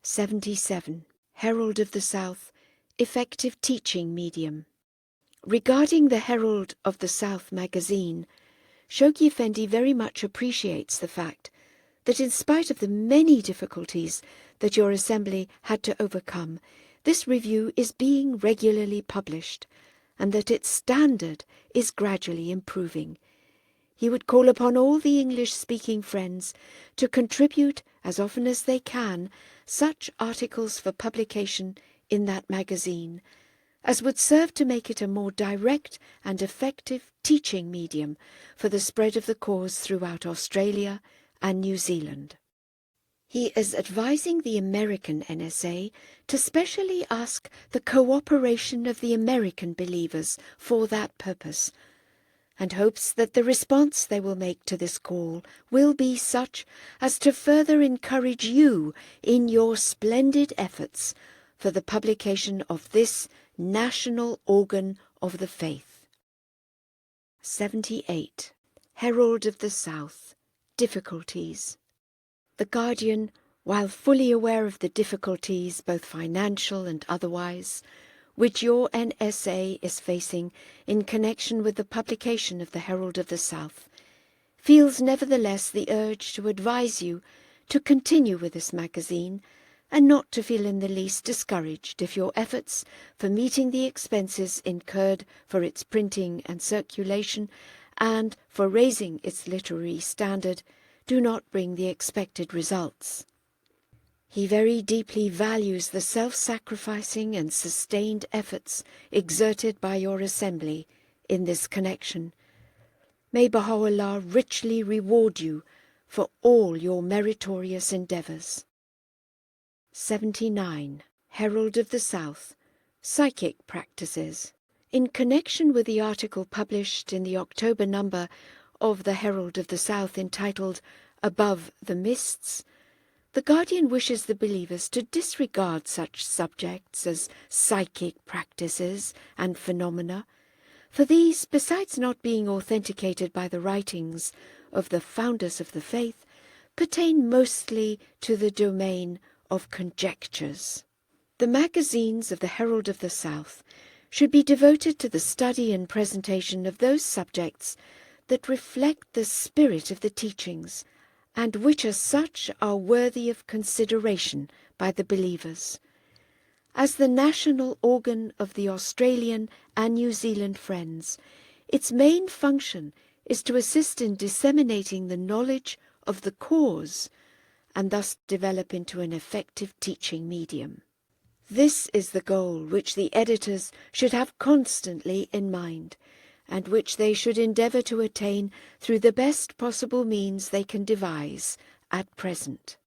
77. Herald of the South, effective teaching medium. Regarding the Herald of the South magazine, Shoghi Effendi very much appreciates the fact that in spite of the many difficulties that your assembly had to overcome, this review is being regularly published, and that its standard is gradually improving. He would call upon all the English-speaking Friends to contribute, as often as they can, such articles for publication in that magazine as would serve to make it a more direct and effective teaching medium for the spread of the cause throughout Australia and New Zealand. He is advising the American NSA to specially ask the cooperation of the American believers for that purpose, and hopes that the response they will make to this call will be such as to further encourage you in your splendid efforts for the publication of this national organ of the faith. 78. Herald of the South, difficulties. The Guardian, while fully aware of the difficulties, both financial and otherwise, which your NSA is facing in connection with the publication of the Herald of the South, feels nevertheless the urge to advise you to continue with this magazine and not to feel in the least discouraged if your efforts for meeting the expenses incurred for its printing and circulation and for raising its literary standard do not bring the expected results. He very deeply values the self-sacrificing and sustained efforts exerted by your assembly in this connection. May Baha'u'llah richly reward you for all your meritorious endeavours. 79. Herald of the South, psychic practices. In connection with the article published in the October number of the Herald of the South entitled Above the Mists, the Guardian wishes the believers to disregard such subjects as psychic practices and phenomena, for these, besides not being authenticated by the writings of the founders of the faith, pertain mostly to the domain of conjectures. The magazines of the Herald of the South should be devoted to the study and presentation of those subjects that reflect the spirit of the teachings, and which as such are worthy of consideration by the believers. As the national organ of the Australian and New Zealand Friends, its main function is to assist in disseminating the knowledge of the cause and thus develop into an effective teaching medium. This is the goal which the editors should have constantly in mind, and which they should endeavour to attain through the best possible means they can devise at present.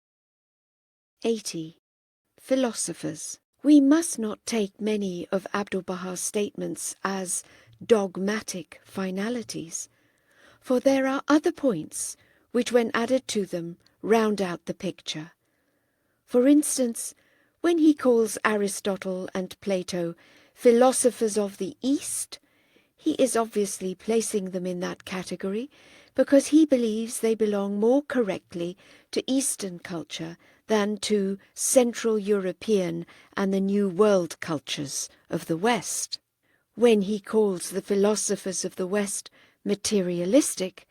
80. Philosophers. We must not take many of Abdu'l-Baha's statements as dogmatic finalities, for there are other points which, when added to them, round out the picture. For instance, When he calls Aristotle and Plato philosophers of the East, he is obviously placing them in that category because he believes they belong more correctly to Eastern culture than to Central European and the New World cultures of the West. When he calls the philosophers of the West materialistic,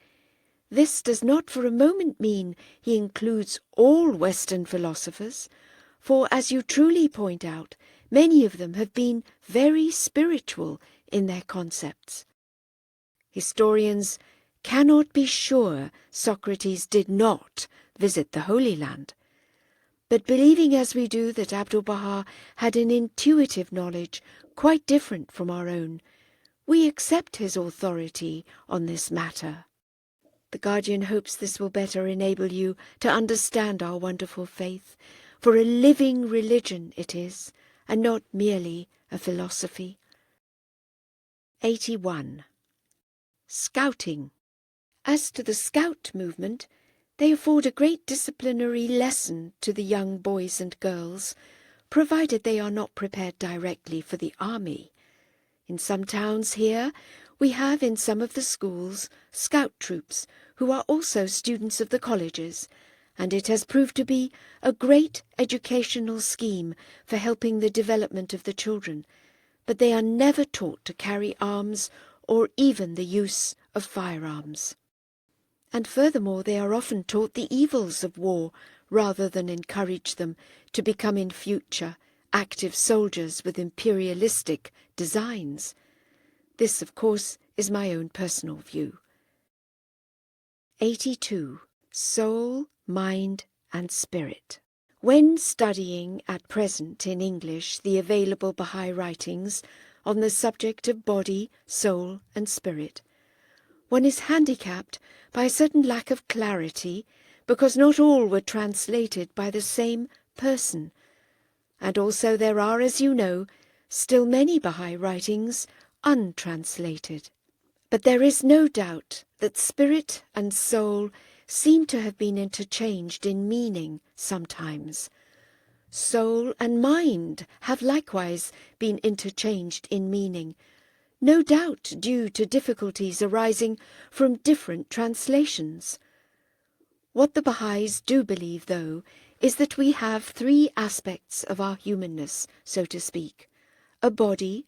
this does not for a moment mean he includes all Western philosophers, for as you truly point out, many of them have been very spiritual in their concepts. Historians cannot be sure Socrates did not visit the Holy Land, but believing as we do that Abdu'l-Baha had an intuitive knowledge quite different from our own, we accept his authority on this matter. The Guardian hopes this will better enable you to understand our wonderful faith, for a living religion it is, and not merely a philosophy. 81. Scouting. As to the Scout movement, they afford a great disciplinary lesson to the young boys and girls, provided they are not prepared directly for the army. In some towns here, we have in some of the schools Scout troops who are also students of the colleges, and it has proved to be a great educational scheme for helping the development of the children, but they are never taught to carry arms or even the use of firearms. And furthermore, they are often taught the evils of war rather than encourage them to become in future active soldiers with imperialistic designs. This, of course, is my own personal view. 82. Soul, Mind and Spirit. When studying at present in English the available Bahá'í writings on the subject of body, soul and spirit, one is handicapped by a certain lack of clarity because not all were translated by the same person, and also there are, as you know, still many Bahá'í writings untranslated. But there is no doubt that spirit and soul seem to have been interchanged in meaning sometimes. Soul and mind have likewise been interchanged in meaning, no doubt due to difficulties arising from different translations. What the Baha'is do believe, though, is that we have three aspects of our humanness, so to speak: a body,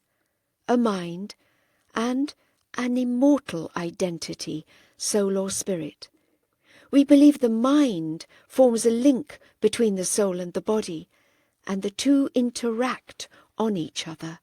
a mind, and an immortal identity, soul or spirit. We believe the mind forms a link between the soul and the body, and the two interact on each other.